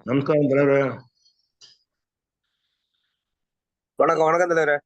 நமஸ்காரம் தலைவரே. வணக்கம் வணக்கம் தலைவரே.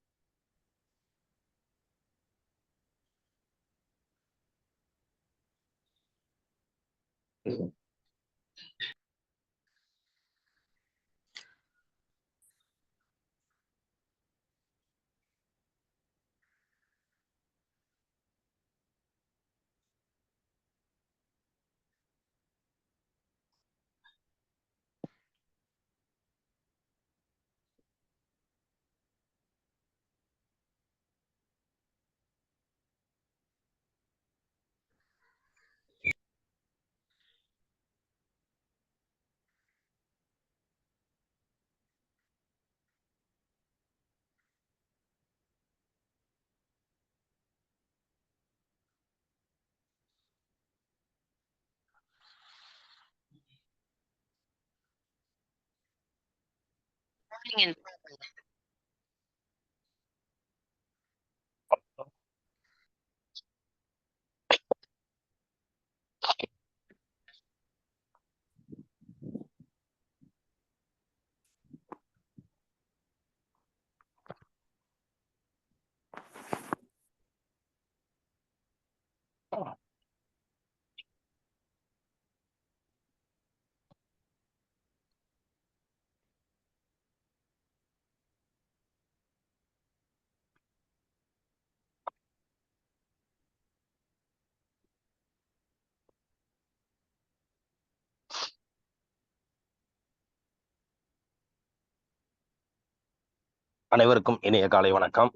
அனைவருக்கும் இனிய காலை வணக்கம்.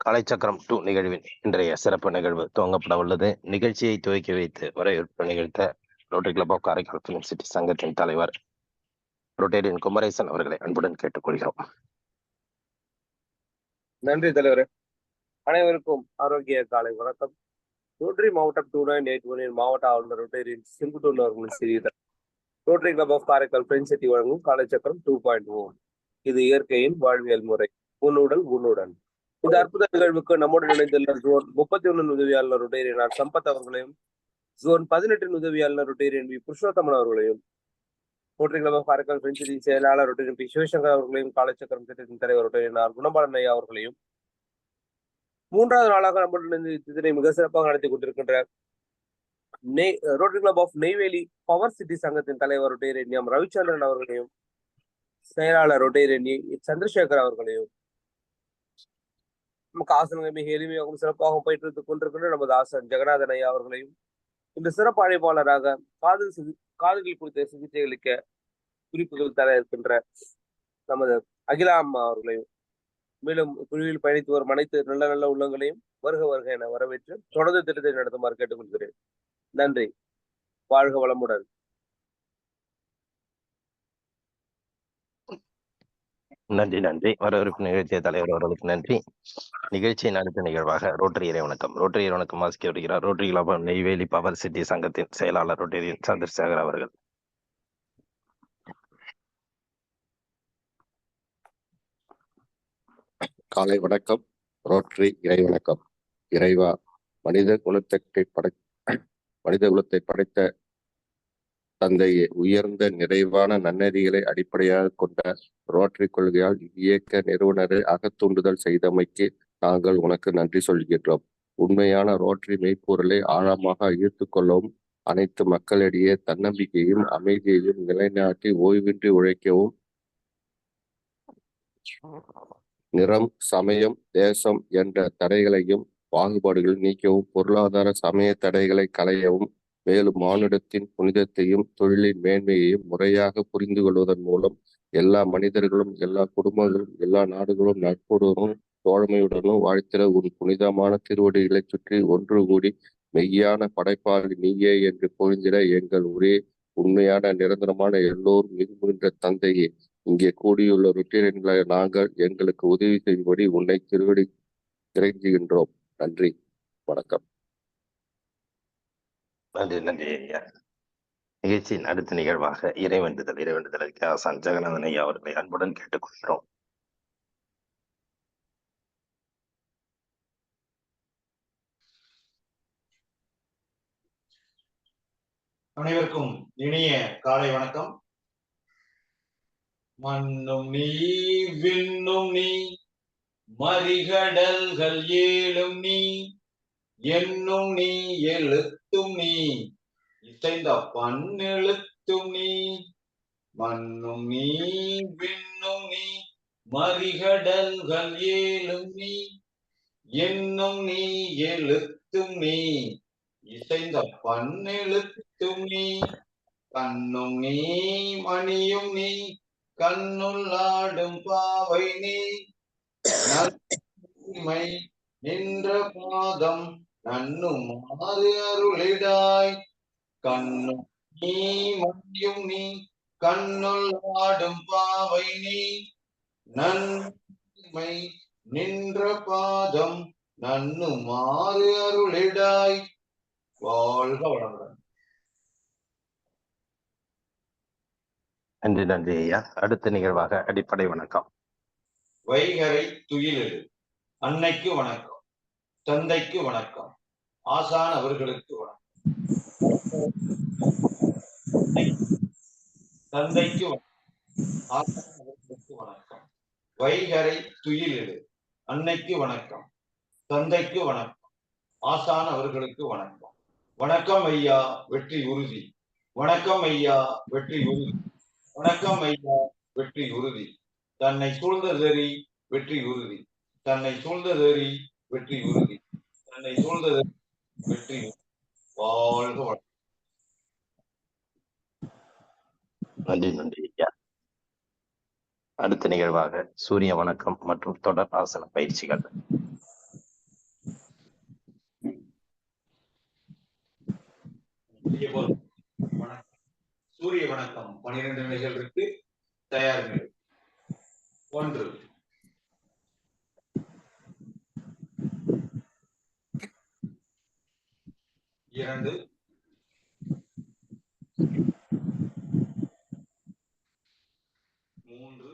கலைச்சக்கரம் 2 நிகழ்வின் இன்றைய சிறப்பு நிகழ்வு துவங்கப்பட உள்ளது. நிகழ்ச்சியை துவக்கி வைத்து வரவேற்பு நிகழ்த்த Rotary Club of Karaikal Film City சங்கத்தின் தலைவர் ரொட்டேரியன் குமரேசன் அவர்களை அன்புடன் கேட்டுக்கொள்கிறோம். நன்றி தலைவரே. அனைவருக்கும் ஆரோக்கிய காலை வணக்கம். ரோட்டரி மாவட்டம் 2981 மாவட்ட ஆளுநர் ரொட்டேரியன் செங்குட்டூர் அவர்களின் சிறிய Rotary Club of Karaikal Film City வழங்கும் காலைச்சக்கரம் 2.0. இது இயற்கையின் வாழ்வியல் முறை. உன்னுடன் உன்னுடன். இந்த அற்புத நிகழ்வுக்கு நம்முடன் இணைந்துள்ள ஜோன் 31 உதவியாளர் ரொட்டேரியன் ஆர் சம்பத் அவர்களையும், ஜோன் 18 உதவியாளர் ரொட்டேரியன் வி புருஷோத்தமன் அவர்களையும், Rotary Club of Karaikal Film City செயலாளர் ரொட்டேரியன் பி சிவசங்கர் அவர்களையும், காலைச்சக்கரம் திட்டத்தின் தலைவர் ரொட்டேரியன் ஆர் குணபாலன் ஐயா அவர்களையும், மூன்றாவது நாளாக நம்முடன் இதனை மிக சிறப்பாக நடத்தி கொண்டிருக்கின்ற Rotary Club of Neyveli Power City சங்கத்தின் தலைவர் ரொட்டேரியன் எம் ரவிச்சந்திரன் அவர்களையும், செயலாளர் ரொட்டேரியன் சந்திரசேகர் அவர்களையும், நமக்கு ஆசனங்கள் மிக எளிமையாகவும் சிறப்பாக போயிட்டு கொண்டிருக்கின்ற நமது ஆசன் ஜெகநாதன் ஐயா அவர்களையும், இந்த சிறப்பு அழைப்பாளராக காதுகள் குறித்த சிகிச்சை அளிக்க குறிப்புகள் தர இருக்கின்ற நமது அகிலா அம்மா அவர்களையும், மேலும் குழுவில் பயணித்து வரும் அனைத்து நல்ல நல்ல உள்ளங்களையும் வருக வருக என வரவேற்று தொடர்ந்து திட்டத்தை நடத்துமாறு கேட்டுக்கொள்கிறேன். நன்றி. வாழ்க வளமுடன். நன்றி நன்றி. வரவேற்பு நிகழ்ச்சிய தலைவர் அவர்களுக்கு நன்றி. நிகழ்ச்சியின் அடுத்த நிகழ்வாக ரோட்டரி இறைவணக்கம். ரோட்டரி இறைவணக்கம் வாசிக்க வருகிறார் Rotary Club of Neyveli Power City சங்கத்தின் செயலாளர் ரொட்டேரியன் சந்திரசேகர் அவர்கள். காலை வணக்கம். ரோட்டரி இறைவணக்கம். இறைவா, மனித குலத்தை படைத்த தந்தையே, உயர்ந்த நிறைவான நன்னெறிகளை அடிப்படையாக கொண்ட ரோட்டரி கொள்கையால் இயக்க நிறுவனரை அகத்தூண்டுதல் செய்தமைக்கு நாங்கள் உனக்கு நன்றி சொல்கின்றோம். உண்மையான ரோட்டரி மெய்ப்பொருளை ஆழமாக ஈர்த்து கொள்ளவும், அனைத்து மக்களிடையே தன்னம்பிக்கையும் அமைதியையும் நிலைநாட்டி ஓய்வின்றி உழைக்கவும், நிறம், சமயம், தேசம் என்ற தடைகளையும் பாகுபாடுகள் நீக்கவும், பொருளாதார சமய தடைகளை களையவும், மேலும் மானுடத்தின் புனிதத்தையும் தொழிலின் மேன்மையையும் முறையாக புரிந்து கொள்வதன் மூலம் எல்லா மனிதர்களும், எல்லா குடும்பங்களும், எல்லா நாடுகளும் நட்புடனும் தோழமையுடனும் வாழ்த்திட உன் புனிதமான திருவடிகளை சுற்றி ஒன்று கூடி மெய்யான படைப்பாளி நீயே என்று பொழிந்திட எங்கள் ஒரே உண்மையான நிரந்தரமான எல்லோரும் விரும்புகின்ற தந்தையே, இங்கே கூடியுள்ள ரொட்டேரியன்களை நாங்கள் எங்களுக்கு உதவி செய்யும்படி உன்னை திருவடி இறைஞ்சுகின்றோம். நன்றி, வணக்கம். நன்றி நன்றி ஐயா. நிகழ்ச்சியின் அடுத்த நிகழ்வாக இறைவேண்டுதலுக்கு ஆசான் ஜெகநாதன் ஐயா அவர்களை அன்புடன் கேட்டுக்கொள்கிறோம். அனைவருக்கும் இனிய காலை வணக்கம். மண்ணும் நீ விண்ணும் நீ மறிகடல்கள் ஏழும் நீ என்னும் நீ எழுத்தும் நீ இசைந்த பன்னெழுத்தும் நீ. மண்ணும் நீ விண்ணும் நீ மறிகடல்கள் ஏழும் நீ என்னும் நீ எழுத்தும் நீ இசைந்த பன்னெழுத்தும் நீ. கண்ணும் நீ மணியும் நீ கண்ணுள்ளாடும் பாவை நீ நன்மை நின்ற பாதம் நன்னுமாறு அருளிடாய். கண்ணும் நீ மணியும் நீ கண்ணுள்ளாடும் பாவை நீ நன்மை நின்ற பாதம் நன்னுமாறு அருளிடாய். வாழ்க வளமுடன். நன்றி நன்றி ஐயா. அடுத்த நிகழ்வாக அடிப்படை வணக்கம். வைகரை துயிலெழு. அன்னைக்கு வணக்கம், தந்தைக்கு வணக்கம், ஆசான் அவர்களுக்கு வணக்கம். தந்தைக்கு வணக்கம், ஆசான் அவர்களுக்கு வணக்கம். வைகரை துயிலெழு. அன்னைக்கு வணக்கம், தந்தைக்கு வணக்கம், ஆசான் அவர்களுக்கு வணக்கம். வணக்கம் ஐயா, வெற்றி உறுதி. வணக்கம் ஐயா, வெற்றி உறுதி. வணக்கம் ஐயா, வெற்றி உறுதி. தன்னை சூழ்ந்ததெறி வெற்றி உறுதி. தன்னை சூழ்ந்ததெறி வெற்றி உறுதி. தன்னை சூழ்ந்ததெறி வெற்றி உறுதி. வாழ்க வளமுடன். நன்றி நன்றி ஐயா. அடுத்த நிகழ்வாக சூரிய வணக்கம் மற்றும் தொடர் ஆசன பயிற்சிகள். வணக்கம். சூரிய வணக்கம் 12 நிலைகள் இருக்கு. தயார் நிலை. 1 2 3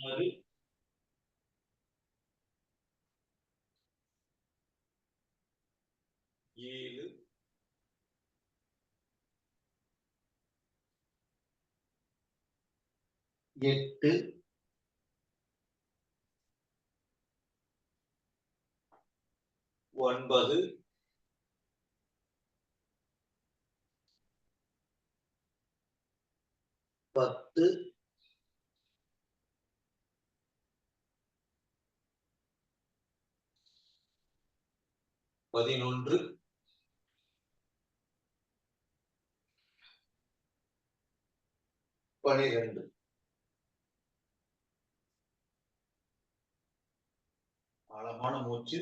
6 7 8 9 10 11 12. ஆழமான மூச்சு.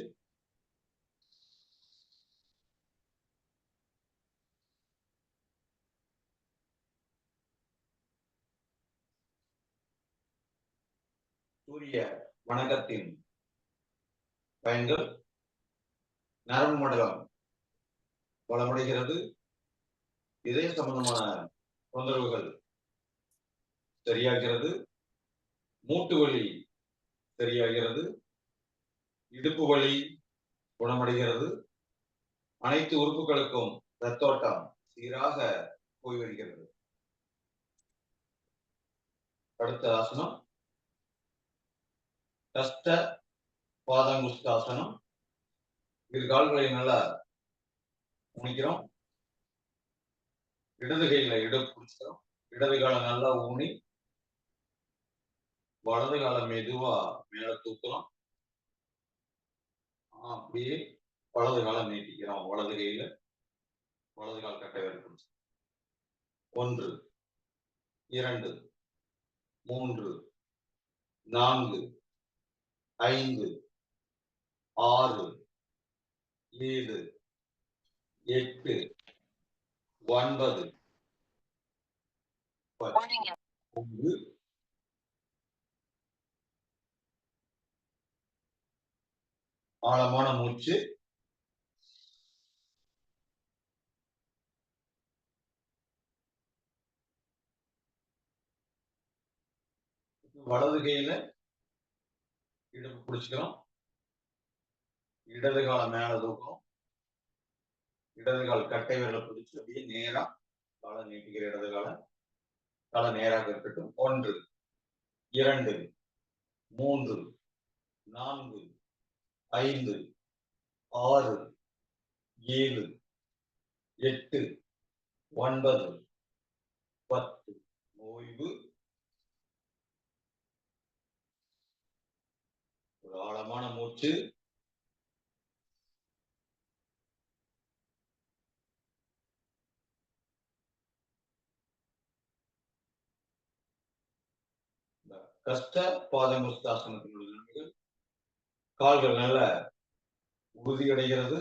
சூரிய வணக்கத்தின் பயன்கள். நரம்பு மண்டலம் வளமடைகிறது. இதய சம்பந்தமான தொந்தரவுகள் சரியாகிறது. மூட்டு வலி சரியாகிறது. இடுப்பு வலி குணமடைகிறது. அனைத்து உறுப்புகளுக்கும் ரத்தோட்டம் சீராக போய் வருகிறது. அடுத்த ஆசனம் கஷ்ட பாதங்குஸ்தாசனம். இரு கால்களை நல்லா உணிக்கிறோம். இடது கையில இடம் பிடிச்சிக்கிறோம். இடது காலை நல்லா ஊனி வலது காலை மெதுவா மேல தூக்குறோம். அப்படியே வலது காலை நீட்டிக்கிறோம். வலது கையில வலது கால் கட்டை வரை பிடிச்சிக்கிறோம். 1 2 3 4 5 6 7 8 9 10. ஆழமான மூச்சு. வலது கையில இடுப்பு பிடிச்சுக்கிறோம். இடது கால மேல தூக்கும். இடது கால் கட்டை விரலை பிடிச்சு அப்படியே நேரா காலை நீட்டிக்கிற இடது காலை. காலை நேராக இருக்கட்டும். 1, 2, 3, 4, 5, 6, 7, 8, 9, 10. ஓய்வு. ஒரு ஆழமான மூச்சு. கஷ்ட பாதமுஸ்தாசனத்தினுடைய நன்மைகள். கால்கள் நல்ல உறுதியடைகிறது.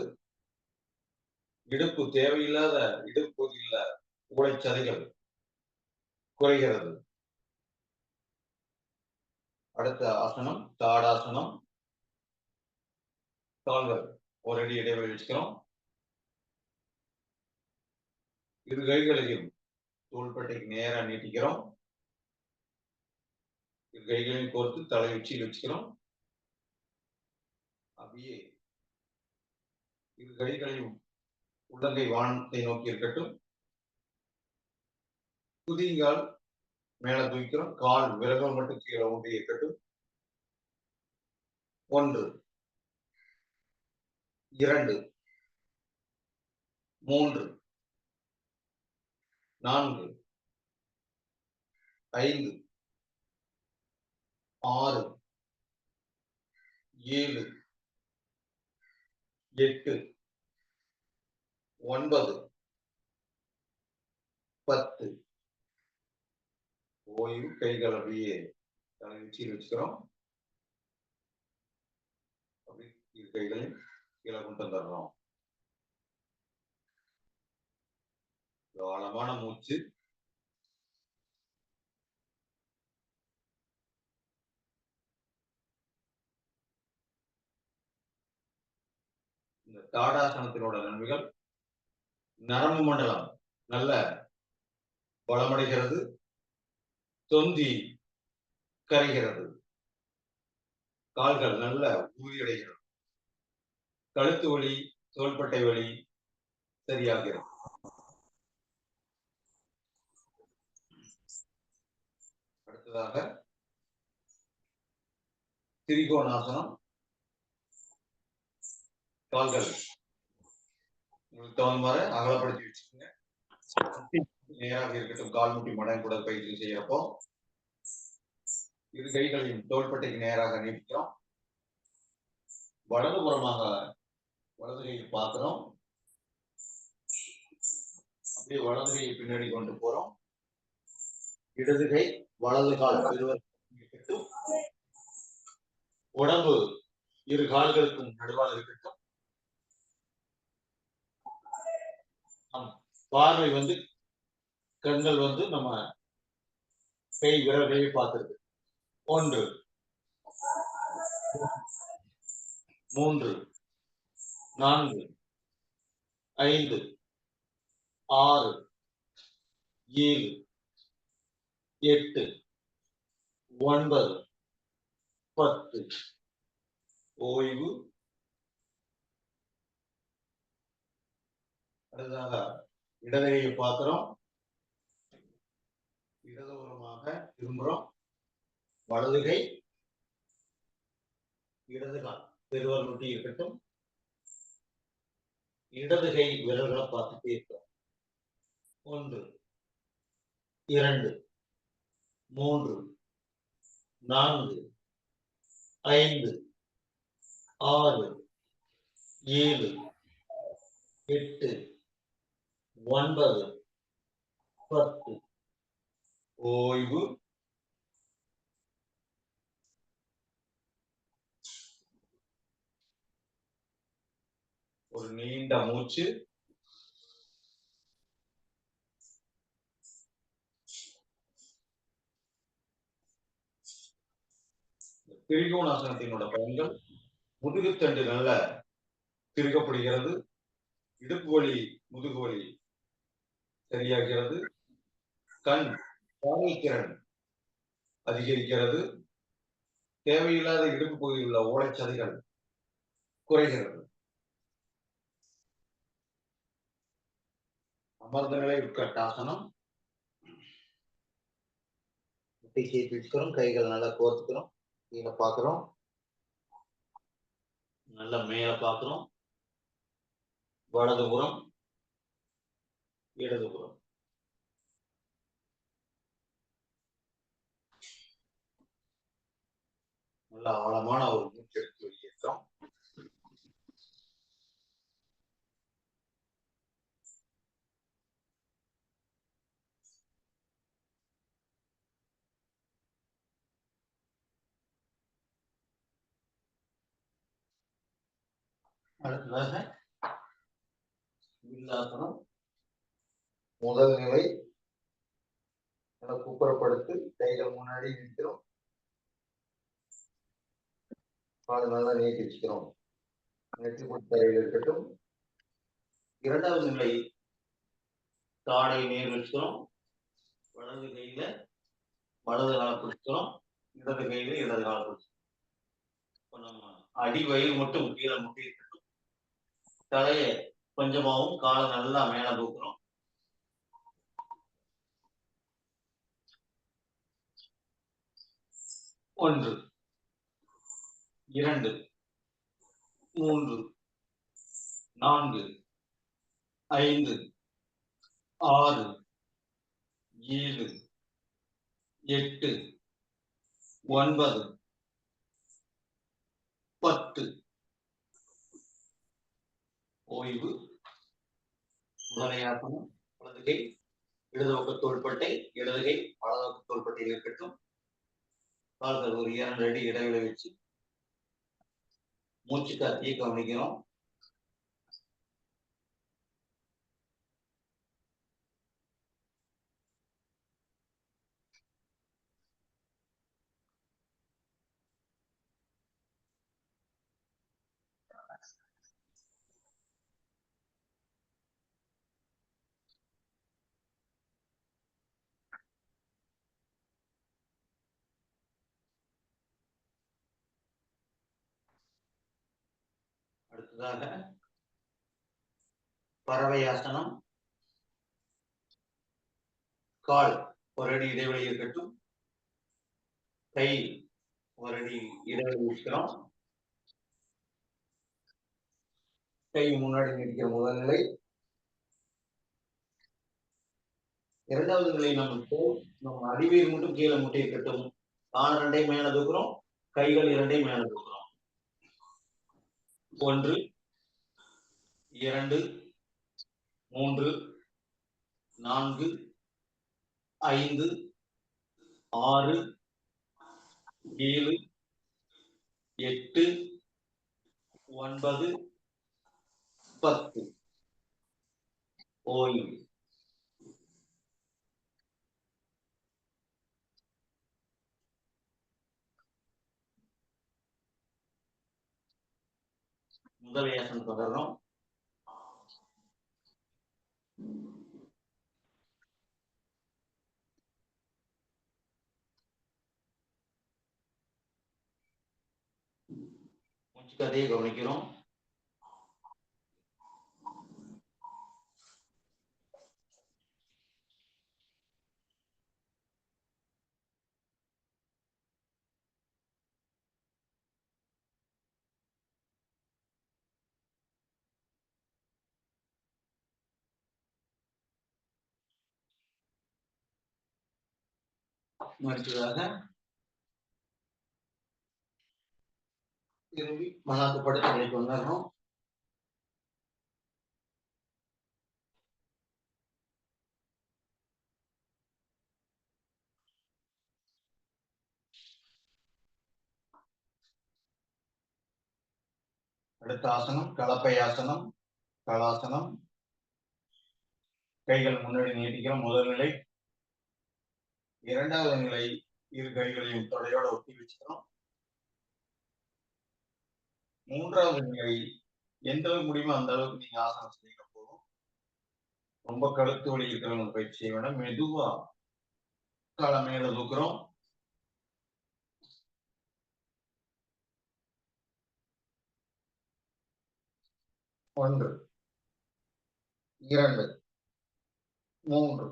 இடுப்பு தேவையில்லாத இடுப்பு பகுதியில் உழைச்சதைகள் குறைகிறது. அடுத்த ஆசனம் தாடாசனம். கால்கள் ஒரு அடி இடைவெளி வச்சுக்கிறோம். இரு கைகளையும் தோள்பட்டைக்கு நேரா நீட்டிக்கிறோம். இரு கைகளையும் கோர்த்து தலை உச்சியில் வச்சுக்கிறோம். அப்படியே இரு கைகளையும் உள்ளங்கை வானத்தை நோக்கி இருக்கட்டும். குதிங்கால் மேல தூக்கிறோம். கால் விரல்கள் மட்டும் கீழே ஊன்றி இருக்கட்டும். 1, 2, 3, 4, 5, 6, 7, 8, 9, 10. ஓய்வு. கைகள் அப்படியே தலை உச்சியில் வச்சுக்கிறோம். அப்படி இரு கைகளையும் கீழே கொண்டு வந்துடுறோம். ஆழமான மூச்சு. இந்த தாடாசனத்தினோட நன்மைகள். நரம்பு மண்டலம் நல்ல பலமடைகிறது. தொந்தி கரைகிறது. கால்கள் நல்ல உறுதியடைகிறது. கழுத்து வலி தோள்பட்டை வலி சரியாகிறது. அடுத்ததாக திரிகோணாசனம். கால்கள் உங்களுக்கு தகுந்தமாறு அகலப்படுத்தி வச்சுக்கோங்க. நேராக இருக்கட்டும். கால் முட்டி மடங்கு கூட பயிற்சி செய்யறப்போ இரு கைகளையும் தோள்பட்டைக்கு நேராக நீட்டிக்கிறோம். வலதுபுறமாக வலது கையை பார்க்கிறோம். அப்படியே வலது கையை பின்னாடி கொண்டு போறோம். இடது கை வலது கால் இருக்கட்டும். உடம்பு இரு கால்களுக்கும் நடுவாக இருக்கட்டும். பார்வை கண்கள் நம்ம கை விரல்களை பார்த்திருக்கு. 1, 3, 4, 5, 6, 7, 8, 9, 10. ஓய்வு. அடுத்ததாக இடது கையை பார்க்கிறோம். இடதுபுறமாக திரும்புறோம். வலது கை இடது கால் பெருவர் நொட்டி இருக்கட்டும். இடது கை விரல்களை பார்த்துட்டே இருக்கோம். 1, 2, 3, 4, 5, 6, 7, 8, 9, 10. ஓய்வு. ஒரு நீண்ட மூச்சு. திரிகோணாசனத்தினோட பயன்கள். முதுகுத்தண்டு நல்ல திருகப்படுகிறது. இடுப்பு வலி, முதுகு வலி சரியாகிறது. கண் பார்வைத்திறன் அதிகரிக்கிறது. தேவையில்லாத இடுப்பு பகுதியில் உள்ள ஓலைச்சதைகள் குறைகிறது. அமர்ந்த நிலை உட்கட்டாசனம். முட்டை சேர்த்து வச்சுக்கிறோம். கைகள் நல்லா கோர்த்துக்கிறோம். கீழே பார்க்கிறோம். நல்லா மேல பார்க்கிறோம். வலதுபுறம், இடதுபுறம். நல்ல ஆழமான ஒரு மூச்சு எடுத்து வெளியேற்றோம். அடுத்ததாக வில்லாசனம். முதல் நிலை நல்லா குப்புறப்படுத்து. கைகள் முன்னாடி நிற்கிறோம். கால் நல்லா நீட்டி வச்சுக்கிறோம். நெற்றி தரையில் இருக்கட்டும். இரண்டாவது நிலை தாடை நேர் வச்சுக்கிறோம். வலது கையில வலது கால பிடிச்சிக்கிறோம். இடது கையில இடது கால பிடிச்சிக்கிறோம். இப்போ நம்ம அடி வயிறு மட்டும் கீழே முட்டி இருக்கட்டும். தலையை கொஞ்சமாவும் காலை நல்லா மேல தூக்குறோம். ஒன்று, இரண்டு, மூன்று, நான்கு, ஐந்து, ஆறு, ஏழு, எட்டு, ஒன்பது, 10. ஓய்வு. முதலையாசனம். வலது கை இடது பக்க தோள்பட்டை, இடது கை வலது பக்க தோள்பட்டையில் இருக்கட்டும். கால்கள் ஒரு 2 அடி இடைவெளி வச்சு மூச்சு காத்தியை கவனிக்கிறோம். அடுத்ததாக பறவையாசனம். கால் ஒரு அடி இடைவெளி இருக்கட்டும். கை ஒரு அடி இடைவெளி வச்சுக்கிறோம். கை முன்னாடி நிற்கிற முதல் நிலை. இரண்டாவது நிலை நம்ம அடிவயிறு மட்டும் கீழே முட்டி இருக்கட்டும். கால் 2 மேல தூக்குறோம். கைகள் 2 மேல தூக்குறோம். 1, 2, 3, 4, 5, 6, 7, 8, 9, 10. ஓய்வு. முதலையாசனம் தொடர்றோம். மூச்சு கதையை கவனிக்கிறோம். அடுத்ததாக திரும்பி மல்லாக்கு படுத்த நிலைக்கு வந்துடுறோம். அடுத்த ஆசனம் கலப்பை ஆசனம். கலாசனம். கைகள் முன்னாடி நீட்டிக்கிறோம். முதல் நிலை. இரண்டாவது நிலை இரு கைகளையும் தொடையோட ஒட்டி வச்சுக்கிறோம். மூன்றாவது நிலை எந்த அளவுக்கு முடியுமோ அந்த அளவுக்கு நீங்க ஆசனம் செய்யுங்க போதும். ரொம்ப கழுத்து வலி இருக்கிறவங்க பயிற்சி செய்ய வேண்டாம். மெதுவா காலை மேல தூக்குறோம். ஒன்று, இரண்டு, மூன்று,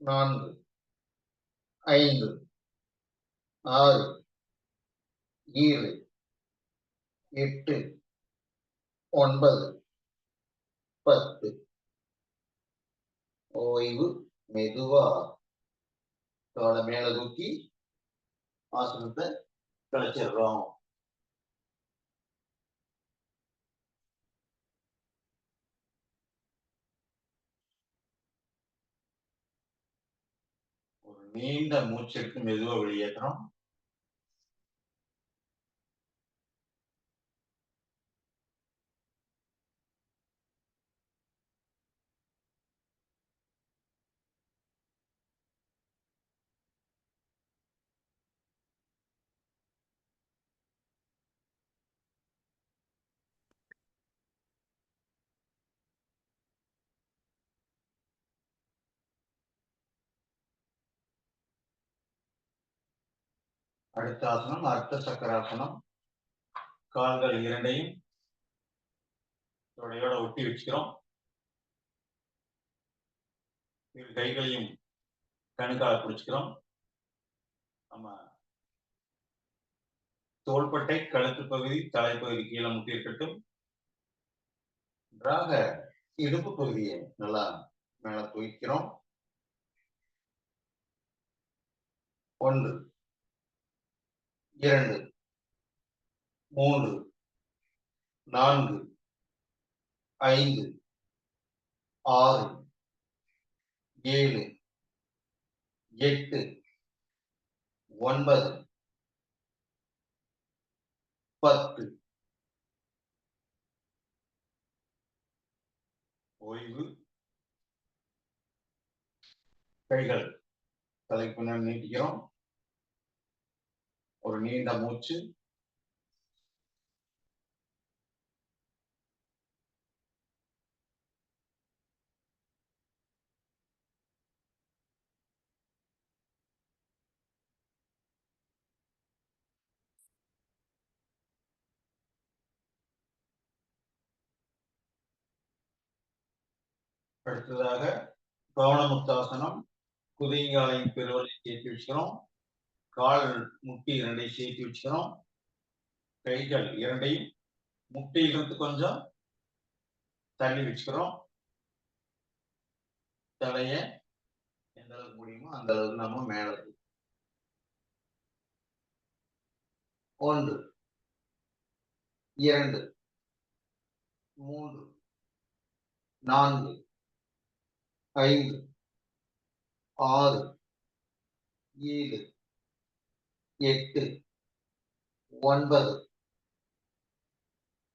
நான்கு, ஐந்து, ஆறு, ஏழு, எட்டு, ஒன்பது, 10. ஓய்வு. மெதுவா காலை மேல தூக்கி ஆசனத்தை கலைச்சிடுறோம். ஒரு நீண்ட மூச்சிற்கு மெதுவா வெளியேற்றோம். அடுத்த ஆசனம் அர்த்த சக்கராசனம். கால்கள் இரண்டையும் தொடையோட ஒட்டி வச்சுக்கிறோம். இரு கைகளையும் கணுக்கால பிடிச்சுக்கிறோம். நம்ம தோள்பட்டை, கழுத்து பகுதி, தலைப்பகுதி கீழே முட்டி இருக்கட்டும். நன்றாக இடுப்பு பகுதியை நல்லா மேல தூக்கிறோம். 1, 2, 3, 4, 5, 6, 7, 8, 9, 10. ஓய்வு. கைகள் தலைக்கு பின்னாடி நீட்டிக்கிறோம். ஒரு நீண்ட மூச்சு. அடுத்ததாக பவனமுக்தாசனம். குதிங்காலையும் பெருவலையும் சேர்த்து வச்சுக்கிறோம். கால் முட்டி இரண்டையும் சேர்த்து வச்சுக்கிறோம். கைகள் இரண்டையும் முட்டியிலிருந்து கொஞ்சம் தள்ளி வச்சுக்கிறோம். தலைய எந்த அளவுக்கு முடியுமோ அந்த அளவுக்கு நம்ம மேல 1, 2, 3, 4, 5, 6, 7, 8, 9,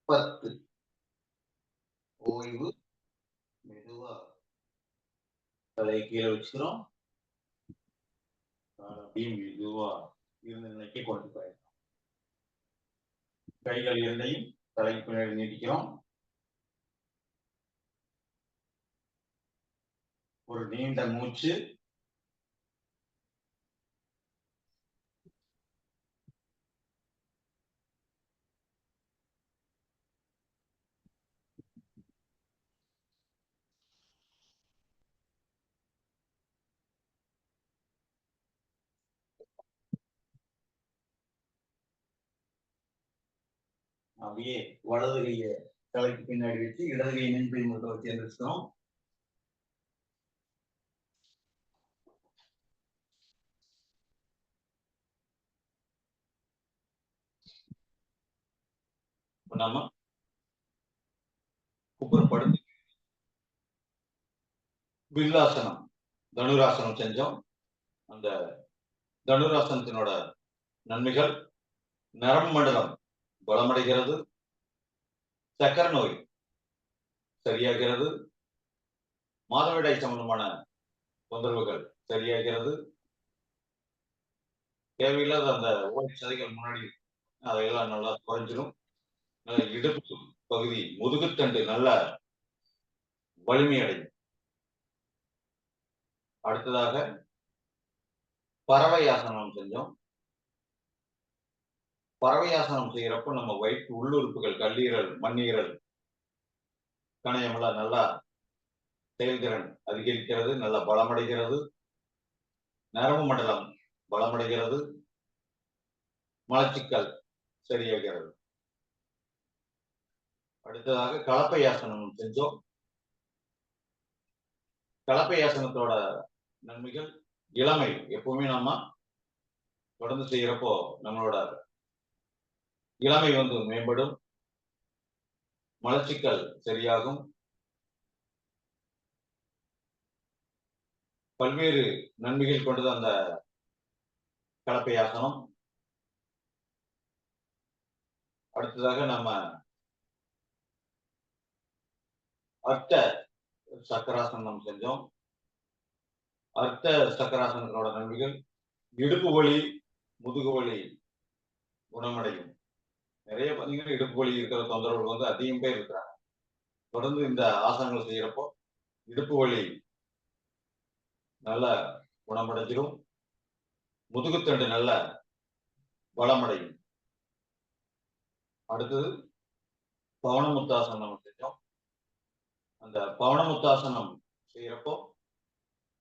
10. ஓய்வு. மெதுவா தலையை கீழே வச்சுக்கிறோம். அப்படியே மெதுவா இருந்த நிலைக்கு கொண்டு போயிடலாம். கைகள் இரண்டையும் தலைக்கு பின்னாடி நீட்டிக்கிறோம். ஒரு நீண்ட மூச்சு. அப்படியே வலது கையை தலைக்கு பின்னாடி வச்சு இடது கையை நெஞ்சை மட்டும் வச்சு எந்திரிச்சிட்டோம். நம்ம குப்புறப்படுத்தி வில்லாசனம் தனுராசனம் செஞ்சோம். அந்த தனுராசனத்தினோட நன்மைகள்: நரம்பு மண்டலம் பலமடைகிறது, சக்கரை நோய் சரியாகிறது, மாதவிடாய் சம்பந்தமான தொந்தரவுகள் சரியாகிறது, தேவையில்லாத அந்த ஓய் சதைகள் முன்னாடி அதையெல்லாம் நல்லா குறைஞ்சிடும். நல்ல இடுப்பு பகுதி, முதுகுத்தண்டு நல்ல வலிமை அடையும். அடுத்ததாக பறவை ஆசனம் செஞ்சோம். பறவை ஆசனம் செய்யறப்ப நம்ம வயிற்று உள்ளுறுப்புகள், கல்லீரல், மண்ணீரல், கணையமெல்லாம் நல்லா செயல்திறன் அதிகரிக்கிறது, நல்லா பலமடைகிறது, நரம்பு மண்டலம் பலமடைகிறது, மலச்சிக்கல் சரியாகிறது. அடுத்ததாக கலப்பை ஆசனம் செஞ்சோம். கலப்பை ஆசனத்தோட நன்மைகள் இளமை. எப்பவுமே நாம தொடர்ந்து செய்யறப்போ நம்மளோட இளமை மேம்படும், மலச்சிக்கல் சரியாகும், பல்வேறு நன்மைகள் கொண்டது அந்த கலப்பை ஆசனம். அடுத்ததாக நம்ம அர்த்த சக்கராசனம் செஞ்சோம். அர்த்த சக்கராசனத்தோட நன்மைகள் இடுப்பு வலி, முதுகு வலி குணமடையும். நிறைய பார்த்தீங்கன்னா இடுப்பு வலி இருக்கிற தொந்தரவுகள் அதிகம் பேர் இருக்கிறாங்க. தொடர்ந்து இந்த ஆசனங்கள் செய்யறப்போ இடுப்பு வலி நல்ல குணமடைஞ்சிடும், முதுகுத்தண்டு நல்ல பலமடையும். அடுத்தது பவனமுத்தாசனம் செஞ்சோம். அந்த பவனமுத்தாசனம் செய்யறப்போ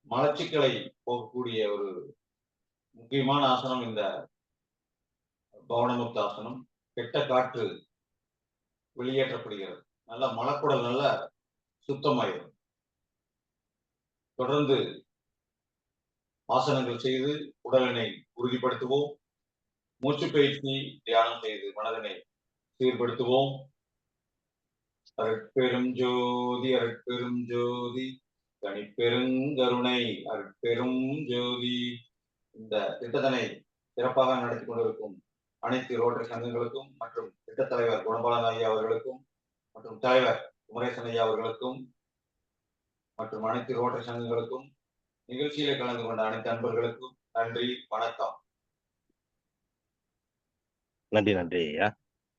மலச்சிக்கலை போகக்கூடிய ஒரு முக்கியமான ஆசனம் இந்த பவனமுத்தாசனம். கெட்ட காற்று வெளியேற்றப்படுகிறது, நல்ல மலக்குடல் நல்ல சுத்தமாயிரும். தொடர்ந்து ஆசனங்கள் செய்து உடலினை உறுதிப்படுத்துவோம். மூச்சு பயிற்சி, தியானம் செய்து மனதினை சீர்படுத்துவோம். அருட்பெரும் ஜோதி, அருட்பெரும் ஜோதி, தனிப்பெருங்கருணை, அருட்பெரும் ஜோதி. இந்த திட்டத்தினை சிறப்பாக நடத்தி கொண்டிருக்கும் அனைத்து ரோட்டரி சங்கங்களுக்கும் மற்றும் திட்ட தலைவர் குணபாலன் ஐயா அவர்களுக்கும் மற்றும் தலைவர் குமரேசன் ஐயா அவர்களுக்கும் மற்றும் அனைத்து ரோட்டரி சங்கங்களுக்கும் நிகழ்ச்சியில கலந்து கொண்ட அனைத்து அன்பர்களுக்கும் நன்றி, வணக்கம். நன்றி ஐயா.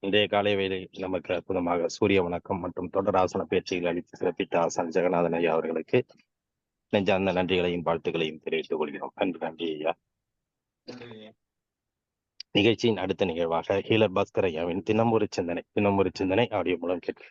இன்றைய காலை வேளை நமக்கு அற்புதமாக சூரிய வணக்கம் மற்றும் தொடர் ஆசன பயிற்சிகள் அளித்து சிறப்பித்த ஆசான் ஜெகநாதன் ஐயா அவர்களுக்கு நெஞ்சார்ந்த நன்றிகளையும் வாழ்த்துக்களையும் தெரிவித்துக் கொள்கிறோம். நன்றி ஐயா. நிகழ்ச்சியின் அடுத்த நிகழ்வாக ஹீலர் பாஸ்கர் ஐயாவின் தினம் ஒரு சிந்தனை ஆடியோ மூலம் கேட்க.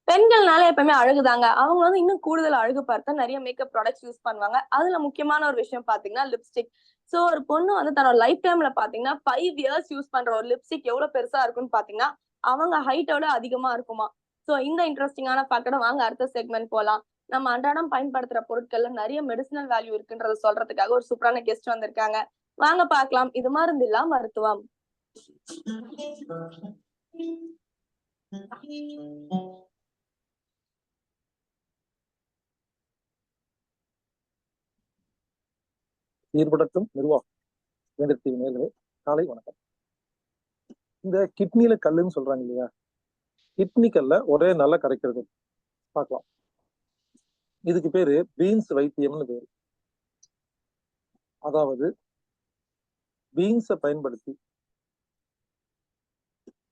பெண்கள்னால எப்பவுமே அழகுதாங்க. அவங்க இன்னும் கூடுதல் அழகு பார்த்தா நிறைய மேக்கப் ப்ராடக்ட்ஸ் யூஸ் பண்ணுவாங்க. அதுல முக்கியமான ஒரு விஷயம் பாத்தீங்கன்னா லிப்ஸ்டிக். சோ ஒரு பொண்ணு தன்னோட லைஃப் டைம்ல பாத்தீங்கன்னா 5 years யூஸ் பண்ற ஒரு லிப்ஸ்டிக் எவ்வளவு பெருசா இருக்குன்னு பாத்தீங்கன்னா அவங்க ஹைட்டோட அதிகமா இருக்குமா. சோ இந்த இன்ட்ரெஸ்டிங்கான ஃபேக்டோட வாங்க அடுத்த செக்மெண்ட் போலாம். நம்ம அன்றாடம் பயன்படுத்துற பொருட்கள்ல நிறைய மெடிசினல் வேல்யூ இருக்குன்றத சொல்றதுக்காக ஒரு சூப்பரான கெஸ்ட் வந்திருக்காங்க. வாங்க பாக்கலாம். இது மருந்தில்லா மருத்துவம். ஈடுபடுத்தும் நிர்வாகம் கேந்திர நேர்களே காலை வணக்கம். இந்த கிட்னில கல்லுன்னு சொல்றாங்க இல்லையா, கிட்னி கல்ல ஒரே நல்லா கரைக்கிறது பார்க்கலாம். இதுக்கு பேரு பீன்ஸ் வைத்தியம்னு பேரு. அதாவது பீன்ஸை பயன்படுத்தி,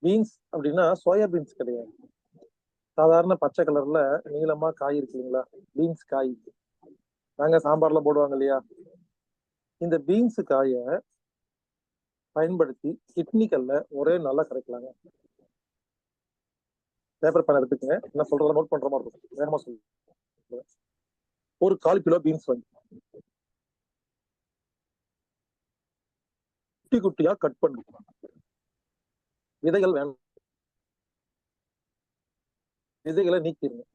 பீன்ஸ் அப்படின்னா சோயா பீன்ஸ் கிடையாது, சாதாரண பச்சை கலர்ல நீளமா காய் இருக்கு இல்லைங்களா, பீன்ஸ் காய் நாங்க சாம்பார்ல போடுவாங்க இல்லையா, இந்த பீன்ஸ் காய பயன்படுத்தி கிட்னி கல்ல ஒரே நல்லா கரைக்கலாங்க. பேப்பர் பேன் எடுத்துக்கங்க, என்ன சொல்றத நோட் பண்ற மாதிரி இருக்கும், வேகமா சொல்லுங்க. ஒரு 1/4 கிலோ பீன்ஸ் வாங்கி குட்டி குட்டியா கட் பண்ணி, விதைகள் வேணும், விதைகளை நீக்கிடுங்க.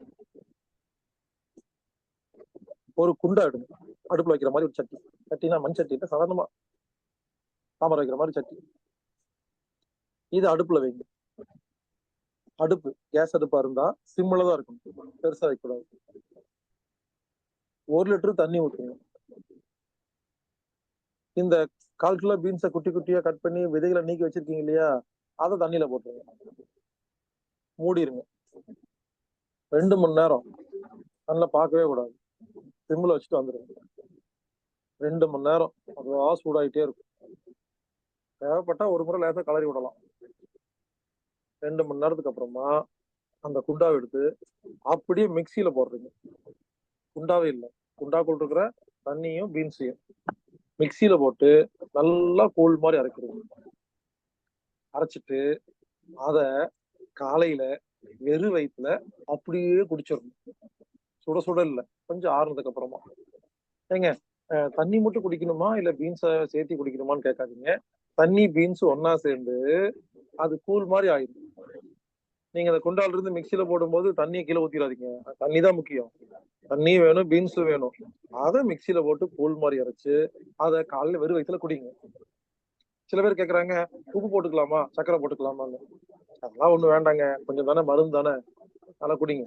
ஒரு குண்டா எடுங்க, அடுப்புல வைக்கிற மாதிரி ஒரு சட்டி, சட்டினா மண் சட்டி, சாதாரணமா சாம்பார் வைக்கிற மாதிரி சட்டி. இது அடுப்புல வைங்க. அடுப்பு கேஸ் அடுப்பா இருந்தா சிம்ல தான் இருக்கும், பெருசா வைக்கக்கூடாது. 1 லிட்டர் தண்ணி ஊற்றுங்க. இந்த 1/4 கிலோ பீன்ஸை குட்டி குட்டியா கட் பண்ணி விதைகளை நீக்கி வச்சிருக்கீங்க இல்லையா, அதை தண்ணியில போட்டுருங்க, மூடிருங்க. 2 மணி நேரம் நல்லா பார்க்கவே கூடாது. சிம்ல வச்சுட்டு வந்துருங்க. 2 மணி நேரம் அதுவா சூடாயிட்டே இருக்கும். தேவைப்பட்டா ஒரு முறை லேசா கலரி விடலாம். 2 மணி நேரத்துக்கு அப்புறமா அந்த குண்டாவை எடுத்து அப்படியே மிக்சியில போடுறீங்க. குண்டாவே இல்லை, குண்டாக்குள் இருக்கிற தண்ணியும் பீன்ஸையும் மிக்சியில போட்டு நல்லா கூழ் மாதிரி அரைக்கிறீங்க. அரைச்சிட்டு அத காலையில வெறும் வயிற்றுல அப்படியே குடிச்சிடணும். சுட சுட இல்லை, கொஞ்சம் ஆறுனதுக்கு அப்புறமா. ஏங்க தண்ணி மட்டும் குடிக்கணுமா இல்ல பீன்ஸை சேர்த்து குடிக்கணுமான்னு கேட்காதீங்க. தண்ணி பீன்ஸ் ஒன்னா சேர்ந்து அது கூழ் மாதிரி ஆயிடும். நீங்க அந்த குண்டால இருந்து மிக்சியில போடும்போது தண்ணியை கீழே ஊத்திடாதீங்க. தண்ணி தான் முக்கியம். தண்ணி வேணும், பீன்ஸும் வேணும். அதை மிக்சியில போட்டு கூழ் மாதிரி அரைச்சு அதை காலையில வெறும் வயிற்றுல குடிங்க. சில பேர் கேக்குறாங்க, உப்பு போட்டுக்கலாமா சர்க்கரை போட்டுக்கலாமான்னு. அதெல்லாம் ஒண்ணு வேண்டாங்க, கொஞ்சம் தானே மருந்து தானே, நல்லா குடிங்க.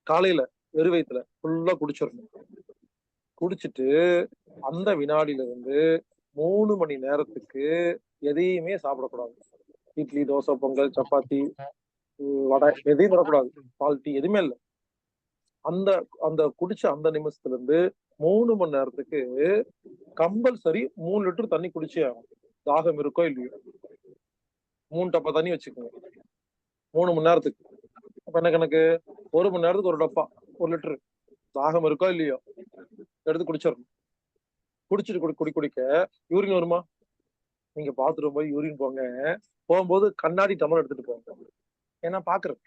காலையில வெறும் வயிற்றுல ஃபுல்லா குடிச்சிடணும். குடிச்சிட்டு அந்த வினாடியில இருந்து 3 மணி நேரத்துக்கு எதையுமே சாப்பிடக்கூடாது. இட்லி, தோசை, பொங்கல், சப்பாத்தி, வடை எதையும் தொடக்கூடாது. பால், டீ எதுவுமே இல்லை. அந்த அந்த குடிச்ச அந்த நிமிஷத்துல இருந்து 3 மணி நேரத்துக்கு கம்பல்சரி 3 லிட்டர் தண்ணி குடிச்சே ஆகும். தாகம் இருக்கோ இல்லையோ 3 டப்பா தண்ணி வச்சுக்கோங்க 3 மணி நேரத்துக்கு. அப்ப என்ன கணக்கு? 1 மணி நேரத்துக்கு 1 டப்பா 1 லிட்டரு. தாகம் இருக்கோ இல்லையோ எடுத்து குடிச்சிடணும். குடிச்சிட்டு குடிக்க யூரின் வருமா? நீங்க பாத்ரூம் போய் யூரின் போங்க, போகும்போது கண்ணாடி டம்ளர் எடுத்துட்டு போங்க. ஏன்னா பாக்குறேன்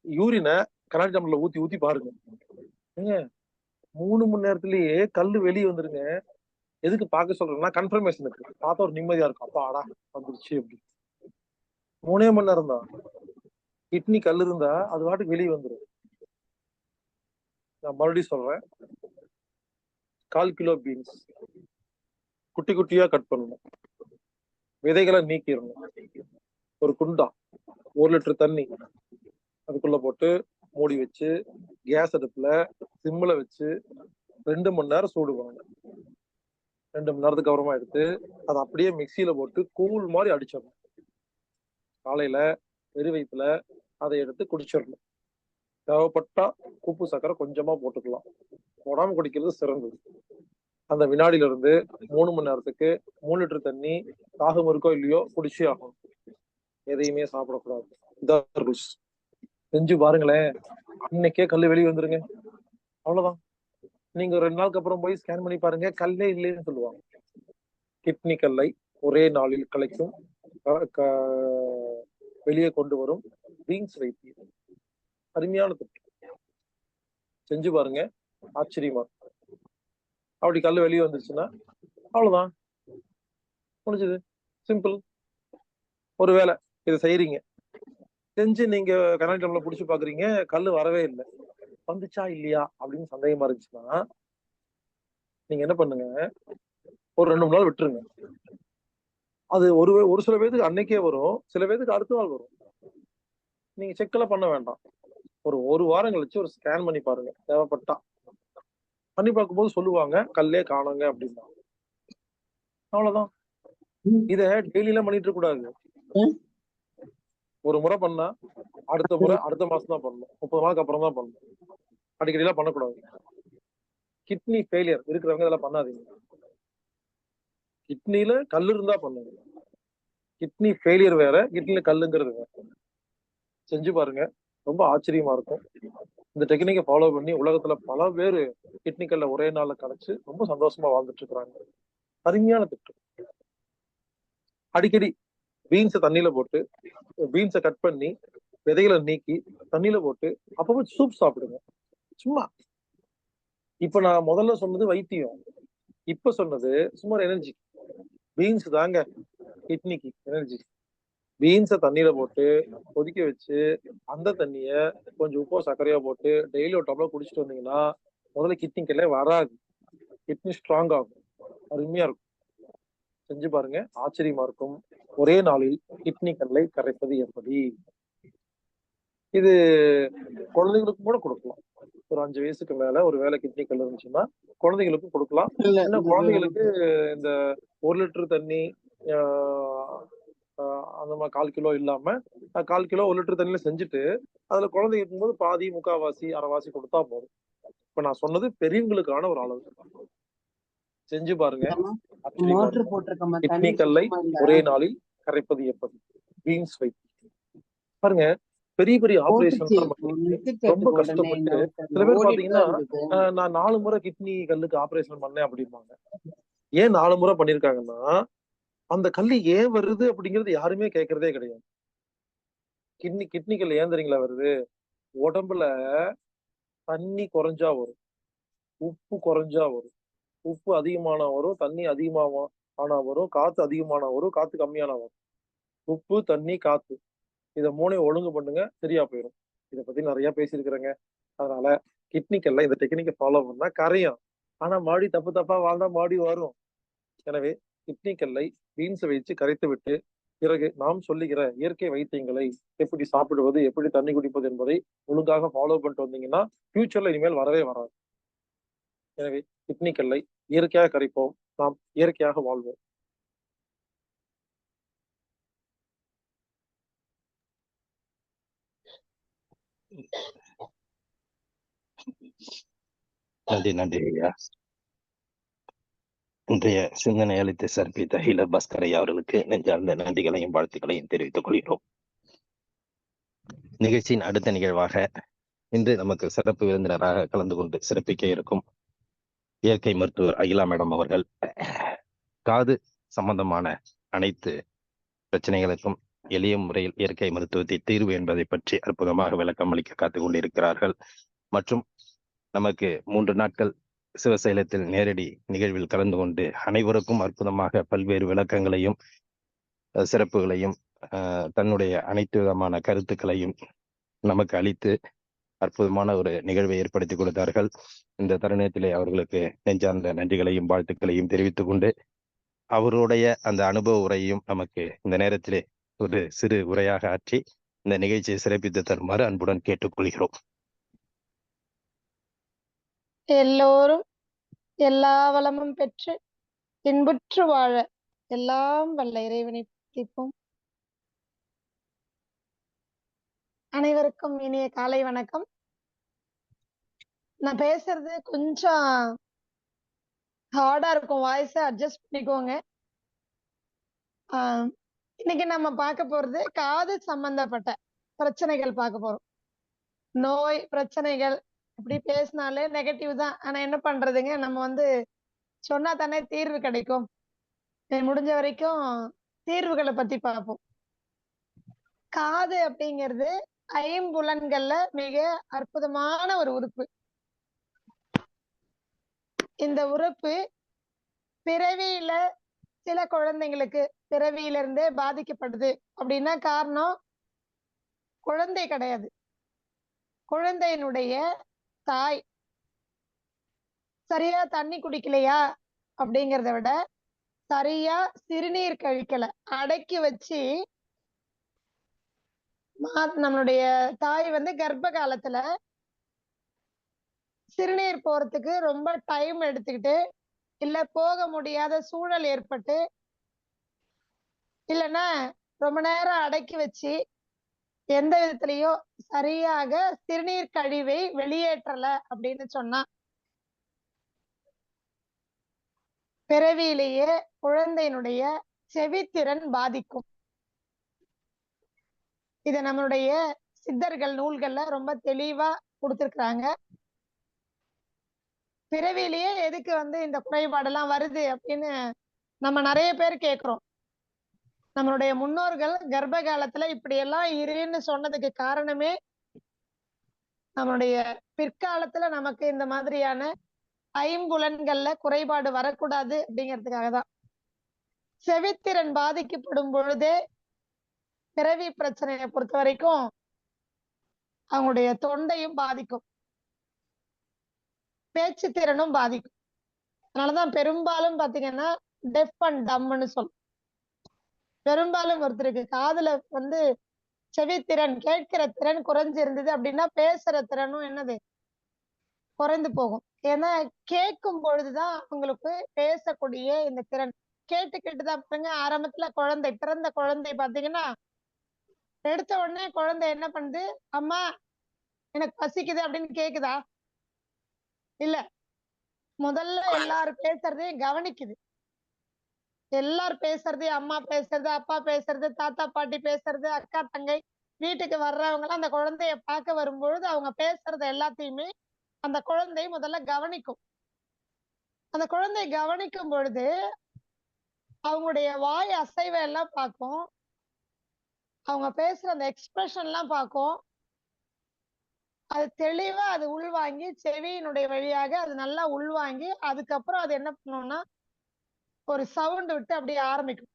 யூரினை கண்ணாடி டம்ளர்ல ஊத்தி ஊத்தி பாருங்க. ஏங்க 3 மணி நேரத்திலேயே கல்லு வெளியே வந்துருங்க. எதுக்கு பார்க்க சொல்றேன்னா கன்ஃபர்மேஷனுக்கு. பார்த்தா ஒரு நிம்மதியா இருக்கும், அப்பா ஆடா வந்துருச்சு அப்படி. 3 மணி நேரம் தான். கிட்னி கல் இருந்தா அது பாட்டுக்கு வெளியே வந்துடும். நான் மறுபடியும் சொல்றேன், 1/4 கிலோ பீன்ஸ் குட்டி குட்டியா கட் பண்ணணும், விதைகளை நீக்கிடணும். ஒரு குண்டா 1 லிட்டர் தண்ணி அதுக்குள்ள போட்டு மூடி வச்சு கேஸ் அடுப்புல சிம்ல வச்சு 2 மணி நேரம் சூடு பண்ணணும். 2 மணி நேரத்துக்கு அப்புறமா எடுத்து அதை அப்படியே மிக்சியில போட்டு கூழ் மாதிரி அடிச்சிடணும். காலையில வெறும் வயிற்றுல அதை எடுத்து குடிச்சிடணும். தேவைப்பட்டா உப்பு சர்க்கரை கொஞ்சமா போட்டுக்கலாம், போடாம குடிக்கிறது சிறந்தது. அந்த வினாடியில இருந்து 3 மணி நேரத்துக்கு 3 லிட்டர் தண்ணி தாகம் இருக்கோ இல்லையோ குடிச்சே ஆகணும். எதையுமே சாப்பிடக்கூடாது. இதான் ரூல்ஸ். செஞ்சு பாருங்களேன், அன்னைக்கே கல்லு வெளியே வந்துருங்க. அவ்வளவுதான். நீங்க 2 நாளுக்கு அப்புறம் போய் ஸ்கேன் பண்ணி பாருங்க, கல்லே இல்லைன்னு சொல்லுவாங்க. கிட்னி கல்லை ஒரே நாளில் கலைக்கும் வெளியே கொண்டு வரும் பீன்ஸ் வைத்தியம். அருமையான திட்டம். செஞ்சு பாருங்க, ஆச்சரியமா. அப்படி கல் வெளியே வந்துருச்சுன்னா அவ்வளவுதான், முடிஞ்சது. சிம்பிள். ஒருவேளை இதை செய்யறீங்க, செஞ்சு நீங்க கண்ணாடி டம்ளர்ல புடிச்சு பாக்குறீங்க, கல்லு வரவே இல்லை, வந்துச்சா இல்லையா அப்படின்னு சந்தேகமா இருந்துச்சுன்னா நீங்க என்ன பண்ணுங்க, ஒரு 2 3 நாள் விட்டுருங்க. அது ஒரு சில பேருக்கு அன்னைக்கே வரும், சில பேருக்கு அடுத்த நாள் வரும். நீங்க செக் எல்லாம் பண்ண வேண்டாம். ஒரு வாரம் கழிச்சு ஒரு ஸ்கேன் பண்ணி பாருங்க. தேவைப்பட்டா பண்ணி பார்க்கும்போது சொல்லுவாங்க கல்லே காணுங்க அப்படின்னா. அவ்வளவுதான். இத டெய்லி எல்லாம் பண்ணிட்டு இருக்க கூடாது. ஒரு முறை பண்ணா அடுத்த முறை அடுத்த மாசம் தான் பண்ணணும், 30 நாளுக்கு அப்புறம் தான் பண்ணணும். அடிக்கடி எல்லாம் பண்ணக்கூடாது. கிட்னி ஃபெயிலியர் இருக்கிறவங்க இதெல்லாம் பண்ணாதீங்க. கிட்னில கல் இருந்தா பண்ணுங்க. கிட்னி ஃபெயிலியர் வேற, கிட்னில கல்லுங்கிறது வேற. செஞ்சு பாருங்க, ரொம்ப ஆச்சரியமா இருக்கும். இந்த டெக்னிக்கை ஃபாலோ பண்ணி உலகத்துல பல பேர் கிட்னி கல்ல ஒரே நாள்ல கலைச்சு ரொம்ப சந்தோஷமா வாழ்ந்துட்டு இருக்கிறாங்க. அருமையான திட்டம். அடிக்கடி பீன்ஸை தண்ணியில போட்டு, பீன்ஸை கட் பண்ணி விதைகளை நீக்கி தண்ணியில போட்டு அப்பப்போ சூப் சாப்பிடுங்க. சும்மா இப்ப நான் முதல்ல சொன்னது வைத்தியம், இப்ப சொன்னது சும்மா எனர்ஜி. பீன்ஸ் தாங்க கிட்னிக்கு எனர்ஜி. பீன்ஸை தண்ணியில போட்டு கொதிக்க வச்சு அந்த தண்ணிய கொஞ்சம் உப்போ சர்க்கரையா போட்டு டெய்லி ஒரு டம்ளர் குடிச்சிட்டு வந்தீங்கன்னா முதல்ல கிட்னிக்கெல்ல வராது, கிட்னி ஸ்ட்ராங் ஆகும். அருமையா இருக்கும். செஞ்சு பாருங்க, ஆச்சரியமா இருக்கும். ஒரே நாளில் கிட்னி கல்லை கரைப்பது எப்படி. இது குழந்தைகளுக்கும் கூட கொடுக்கலாம். ஒரு 5 வயசுக்கு மேல ஒரு வேளை கிட்னி கல் இருந்துச்சுன்னா குழந்தைகளுக்கும் கொடுக்கலாம். ஏன்னா குழந்தைகளுக்கு இந்த 1 லிட்டர் தண்ணி அந்த மாதிரி 1/4 கிலோ இல்லாம 1/4 கிலோ 1 லிட்டர் தண்ணியில செஞ்சுட்டு அதுல குழந்தை இருக்கும்போது பாதி, முக்காவாசி, அரைவாசி கொடுத்தா போதும். இப்ப நான் சொன்னது பெரியவங்களுக்கான ஒரு அளவு. செஞ்சு பாருங்க. ஆச்சரியமா மோட்டர் இருக்கும். போட்டிருக்கோம் கிட்னி தண்ணி கல்லை சுத்தமா இல்ல. ஒரே நாளில் கரைப்பது எப்படி? பீன்ஸ் வைத்து பாருங்க. பெரிய பெரிய ஆபரேஷன் போட்டுச்சு நம்ம ரொம்ப நிறுத்திட்டதுக்கு உடனே கஷ்டப்பட்டு என்ன சில பேர் ஓடிட்டு பாத்தீங்கன்னா தான் இருந்தது. நான் 4 முறை கிட்னி கல்லுக்கு ஆபரேஷன் பண்ணேன் அப்படிம்பாங்க. ஏன் 4 முறை பண்ணிருக்காங்கன்னா அந்த கல்லு ஏன் வருது அப்படிங்கிறது யாருமே கேட்கறதே கிடையாது. கிட்னி கல் ஏன் தெரியுங்களா வருது? உடம்புல தண்ணி குறைஞ்சா வரும், உப்பு குறைஞ்சா வரும், உப்பு அதிகமானா வரும், தண்ணி ஆனா வரும், காத்து அதிகமானா வரும், காத்து கம்மியானா வரும். உப்பு, தண்ணி, காத்து இத 3ஐயும் ஒழுங்கு பண்ணுங்க, சரியா போயிடும். இத பத்தி நிறைய பேசியிருக்கிறேங்க. அதனால கிட்னிக்கல்ல இந்த டெக்னிக்கை ஃபாலோ பண்ணா கரையும். ஆனா மறுபடியும் தப்பா வாழ்ந்தா மறுபடியும் வரும். எனவே கிட்னிக்கல்லை பீன்ஸ் வைத்து கரைத்து விட்டு பிறகு நாம் சொல்லுகிற இயற்கை வைத்தியங்களை எப்படி சாப்பிடுவது, எப்படி தண்ணி குடிப்பது என்பதை ஒழுங்காக ஃபாலோ பண்ணிட்டு வந்தீங்கன்னா ஃபியூச்சர்ல இனிமேல் வரவே வராது. எனவே கிட்னிக்கல்லை இயற்கையாக கரைப்போம், நாம் இயற்கையாக வாழ்வோம். நன்றி ஐயா. இன்றைய சிந்தனை அளித்து சிறப்பித்த ஹீலர் பாஸ்கர் ஐயா அவர்களுக்கு நெஞ்சார்ந்த நன்றிகளையும் வாழ்த்துக்களையும் தெரிவித்துக் கொள்கிறோம். நிகழ்ச்சியின் அடுத்த நிகழ்வாக இன்று நமக்கு சிறப்பு விருந்தினராக கலந்து கொண்டு சிறப்பிக்க இருக்கும் இயற்கை மருத்துவர் அகிலா மேடம் அவர்கள் காது சம்பந்தமான அனைத்து பிரச்சனைகளுக்கும் எளிய முறையில் இயற்கை மருத்துவத்தை தீர்வு என்பதை பற்றி அற்புதமாக விளக்கம் அளிக்க காத்துக் கொண்டிருக்கிறார்கள். மற்றும் நமக்கு 3 நாட்கள் சிவசைலத்தில் நேரடி நிகழ்வில் கலந்து கொண்டு அனைவருக்கும் அற்புதமாக பல்வேறு விளக்கங்களையும் சிறப்புகளையும் தன்னுடைய அனைத்து விதமான கருத்துக்களையும் நமக்கு அளித்து அற்புதமான ஒரு நிகழ்வை ஏற்படுத்தி கொடுத்தார்கள். இந்த தருணத்திலே அவர்களுக்கு நெஞ்சார்ந்த நன்றிகளையும் வாழ்த்துக்களையும் தெரிவித்துக் கொண்டு அவருடைய அந்த அனுபவ உரையையும் நமக்கு இந்த நேரத்திலே ஒரு சிறு உரையாக ஆற்றி இந்த நிகழ்ச்சியை சிறப்பித்து தருமாறு அன்புடன் கேட்டுக்கொள்கிறோம். எல்லோரும் எல்லா வளமும் பெற்று இன்புற்று வாழ எல்லாம் வல்ல இறைவனை பிரார்த்திப்போம். அனைவருக்கும் இனிய காலை வணக்கம். நான் பேசுறது கொஞ்சம் ஹார்டா இருக்கும், வாய்ஸ் அட்ஜஸ்ட் பண்ணிக்கோங்க. இன்னைக்கு நம்ம பார்க்க போறது காது சம்பந்தப்பட்ட பிரச்சனைகள் பார்க்க போறோம். நோய் பிரச்சனைகள் இப்படி பேசினாலே நெகட்டிவ் தான். ஆனா என்ன பண்றதுங்க, நம்ம சொன்னா தானே தீர்வு கிடைக்கும். முடிஞ்ச வரைக்கும் தீர்வுகளை பத்தி பார்ப்போம். காது அப்படிங்கிறது ஐம்புலன்கள்ல மிக அற்புதமான ஒரு உறுப்பு. இந்த உறுப்பு பிறவியில சில குழந்தைங்களுக்கு பிறவியில இருந்தே பாதிக்கப்படுது அப்படின்னா காரணம் குழந்தை கிடையாது, குழந்தையினுடைய தாய் சரியா தண்ணி குடிக்கலையா அப்படிங்கிறத விட சரியா சிறுநீர் கழிக்கல, அடக்கி வச்சு நம்மளுடைய தாய் கர்ப்ப காலத்துல சிறுநீர் போறதுக்கு ரொம்ப டைம் எடுத்துக்கிட்டு, இல்ல போக முடியாத சூழல் ஏற்பட்டு, இல்லைன்னா ரொம்ப நேரம் அடக்கி வச்சு எந்த விதத்திலயோ சரியாக சிறுநீர் கழிவை வெளியேற்றல அப்படின்னு சொன்னா பிறவியிலேயே குழந்தையினுடைய செவித்திறன் பாதிக்கும். இத நம்மளுடைய சித்தர்கள் நூல்கள்ல ரொம்ப தெளிவா கொடுத்திருக்கிறாங்க. பிறவியிலேயே எதுக்கு இந்த குறைபாடெல்லாம் வருது அப்படின்னு நம்ம நிறைய பேர் கேட்கிறோம். நம்மளுடைய முன்னோர்கள் கர்ப்ப காலத்துல இப்படியெல்லாம் இருன்னு சொன்னதுக்கு காரணமே நம்மளுடைய பிற்காலத்துல நமக்கு இந்த மாதிரியான ஐம்புலன்கள்ல குறைபாடு வரக்கூடாது அப்படிங்கிறதுக்காக தான். செவித்திறன் பாதிக்கப்படும் பொழுதே பிறவி பிரச்சனையை பொறுத்த வரைக்கும் அவங்களுடைய தொண்டையும் பாதிக்கும், பேச்சு திறனும் பாதிக்கும். அதனாலதான் பெரும்பாலும் பாத்தீங்கன்னா டெஃப் அண்ட் டம்னு சொல்லும். பெரும்பாலும் ஒருத்தருக்கு காதுல செவித்திறன் கேட்கிற திறன் குறைஞ்சிருந்தது அப்படின்னா பேசுற திறனும் குறைந்து போகும். ஏன்னா கேட்கும் பொழுதுதான் அவங்களுக்கு பேசக்கூடிய இந்த திறன் கேட்டுதான் பாருங்க. ஆரம்பத்துல பிறந்த குழந்தை பாத்தீங்கன்னா எடுத்த உடனே குழந்தை என்ன பண்ணுது, அம்மா எனக்கு பசிக்குது அப்படின்னு கேக்குதா? இல்ல. முதல்ல எல்லாரும் பேசுறதையும் கவனிக்குது. எல்லாரும் பேசுறது, அம்மா பேசுறது, அப்பா பேசுறது, தாத்தா பாட்டி பேசுறது, அக்கா தங்கை வீட்டுக்கு வர்றவங்க எல்லாம் அந்த குழந்தைய பார்க்க வரும்பொழுது அவங்க பேசுறது எல்லாத்தையுமே அந்த குழந்தை முதல்ல கவனிக்கும். அந்த குழந்தை கவனிக்கும் பொழுது அவங்களுடைய வாய் அசைவை எல்லாம் பார்க்கும். அவங்க பேசுற அந்த எக்ஸ்பிரஷன் எல்லாம் பார்க்கும். அது தெளிவா அது உள்வாங்கி செவியினுடைய வழியாக அது நல்லா உள்வாங்கி அதுக்கப்புறம் அது என்ன பண்ணும்னா ஒரு சவுண்ட் விட்டு அப்படியே ஆரம்பிக்கும்.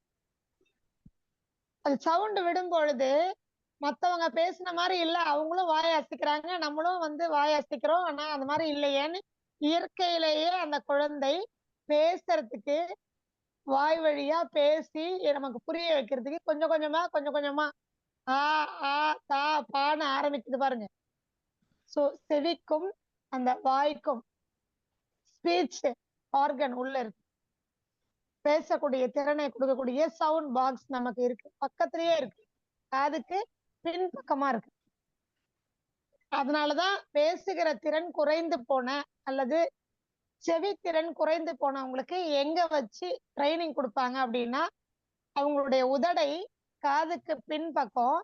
அது சவுண்ட் விடும் பொழுது மத்தவங்க பேசின மாதிரி இல்ல, அவங்களும் வாய் அசைக்கிறாங்க, நம்மளும் வாய் அசைக்கிறோம், ஆனா அந்த மாதிரி இல்லையேன்னு இயற்கையிலேயே அந்த குழந்தை பேசுறதுக்கு வாய் வழியா பேசி நமக்கு புரிய வைக்கிறதுக்கு கொஞ்சம் கொஞ்சமா ஆ ஆ தா பான்னு ஆரம்பிக்குது பாருங்க. சோ செவிக்கும் அந்த வாய்க்கும் ஸ்பீச் ஆர்கன் உள்ள இருக்கு. பேசக்கூடிய திறனை கொடுக்கக்கூடிய சவுண்ட் பாக்ஸ் நமக்கு இருக்கு, பக்கத்திலேயே இருக்கு, அதுக்கு பின்பக்கமா இருக்கு. அதனாலதான் பேசுகிற திறன் குறைந்து போன அல்லது செவி திறன் குறைந்து போனவங்களுக்கு எங்க வச்சு ட்ரைனிங் கொடுப்பாங்க அப்படின்னா அவங்களுடைய உதடை காதுக்கு பின்பக்கம்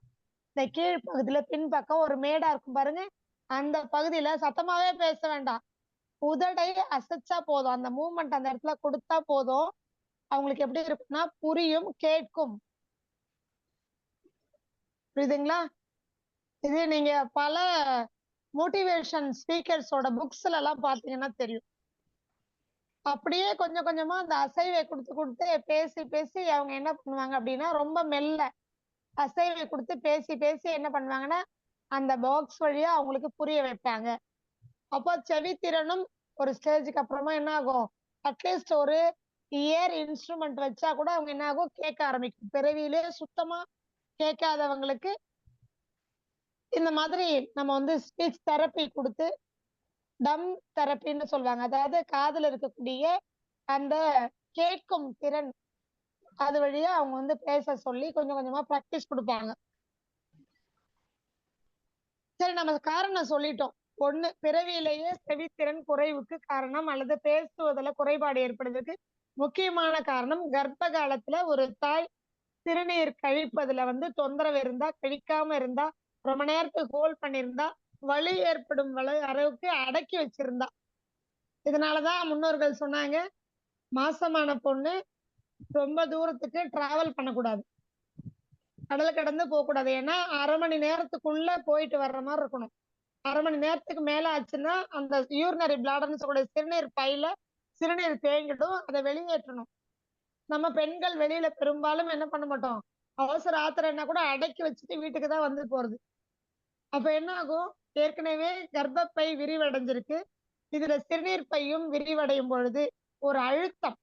இந்த கீழ் பகுதியில பின்பக்கம் ஒரு மேடா இருக்கும் பாருங்க, அந்த பகுதியில சத்தமாவே பேச வேண்டாம், உதடை அசைச்சா போதும், அந்த மூவ்மெண்ட் அந்த இடத்துல கொடுத்தா போதும், அவங்களுக்கு எப்படி இருக்கும்னா புரியும், கேட்கும். புரியுதுங்களா? இது நீங்க பல மோட்டிவேஷன் ஸ்பீக்கர்ஸோட புக்ஸ்ல எல்லாம் பாத்தீங்கன்னா தெரியும். அப்படியே கொஞ்சம் கொஞ்சமா அந்த அசைவை கொடுத்து பேசி பேசி அவங்க என்ன பண்ணுவாங்க அப்படின்னா ரொம்ப மெல்ல அசைவை கொடுத்து பேசி என்ன பண்ணுவாங்கன்னா அந்த பாக்ஸ் வழியா அவங்களுக்கு புரிய வைப்பாங்க. அப்போ செவித்திறனும் ஒரு ஸ்டேஜுக்கு அப்புறமா என்ன ஆகும், அட்லீஸ்ட் ஒரு இயர் இன்ஸ்ட்ருமெண்ட் வச்சா கூட அவங்க என்ன ஆகும், கேட்க ஆரம்பிக்கும். பிறவியிலே சுத்தமா கேட்காதவங்களுக்கு இந்த மாதிரி நம்ம ஸ்பீச் தெரப்பி கொடுத்து டம் தெரப்பின்னு சொல்லுவாங்க. அதாவது காதுல இருக்கக்கூடிய அந்த கேட்கும் திறன் அது வழியா அவங்க பேச சொல்லி கொஞ்சம் கொஞ்சமா பிராக்டிஸ் கொடுப்பாங்க. சரி, நம்ம காரணம் சொல்லிட்டோம். ஒண்ணு, பிறவியிலேயே செவித்திறன் குறைவுக்கு காரணம் அல்லது பேசுவதில் குறைபாடு ஏற்படுறதுக்கு முக்கியமான காரணம் கர்ப்ப காலத்துல ஒரு தாய் சிறுநீர் கழிப்பதுல தொந்தரவு இருந்தா, கழிக்காம இருந்தா, ரொம்ப நேரத்துக்கு ஹோல்ட் பண்ணியிருந்தா, வலி ஏற்படும் அளவுக்கு அடக்கி வச்சிருந்தா. இதனாலதான் முன்னோர்கள் சொன்னாங்க மாசமான பொண்ணு ரொம்ப தூரத்துக்கு டிராவல் பண்ணக்கூடாது, கடலை கடந்து போக கூடாது. ஏன்னா 1/2 மணி நேரத்துக்குள்ள போயிட்டு வர்ற மாதிரி இருக்கணும். 1/2 மணி நேரத்துக்கு மேல ஆச்சுன்னா அந்த யூரினரி பிளாடர்னு சொல்லக்கூடிய சிறுநீர் பையில சிறுநீர் தேங்கிடும், அதை வெளியேற்றணும். நம்ம பெண்கள் வெளியில பெரும்பாலும் என்ன பண்ண மாட்டோம், அவசர ஆத்திரம்னா கூட அடக்கி வச்சுட்டு வீட்டுக்கு தான் போறது. அப்ப என்ன ஆகும், ஏற்கனவே கர்ப்பப்பை விரிவடைஞ்சிருக்கு, இதுல சிறுநீர் பையும் விரிவடையும் பொழுது ஒரு அழுத்தம்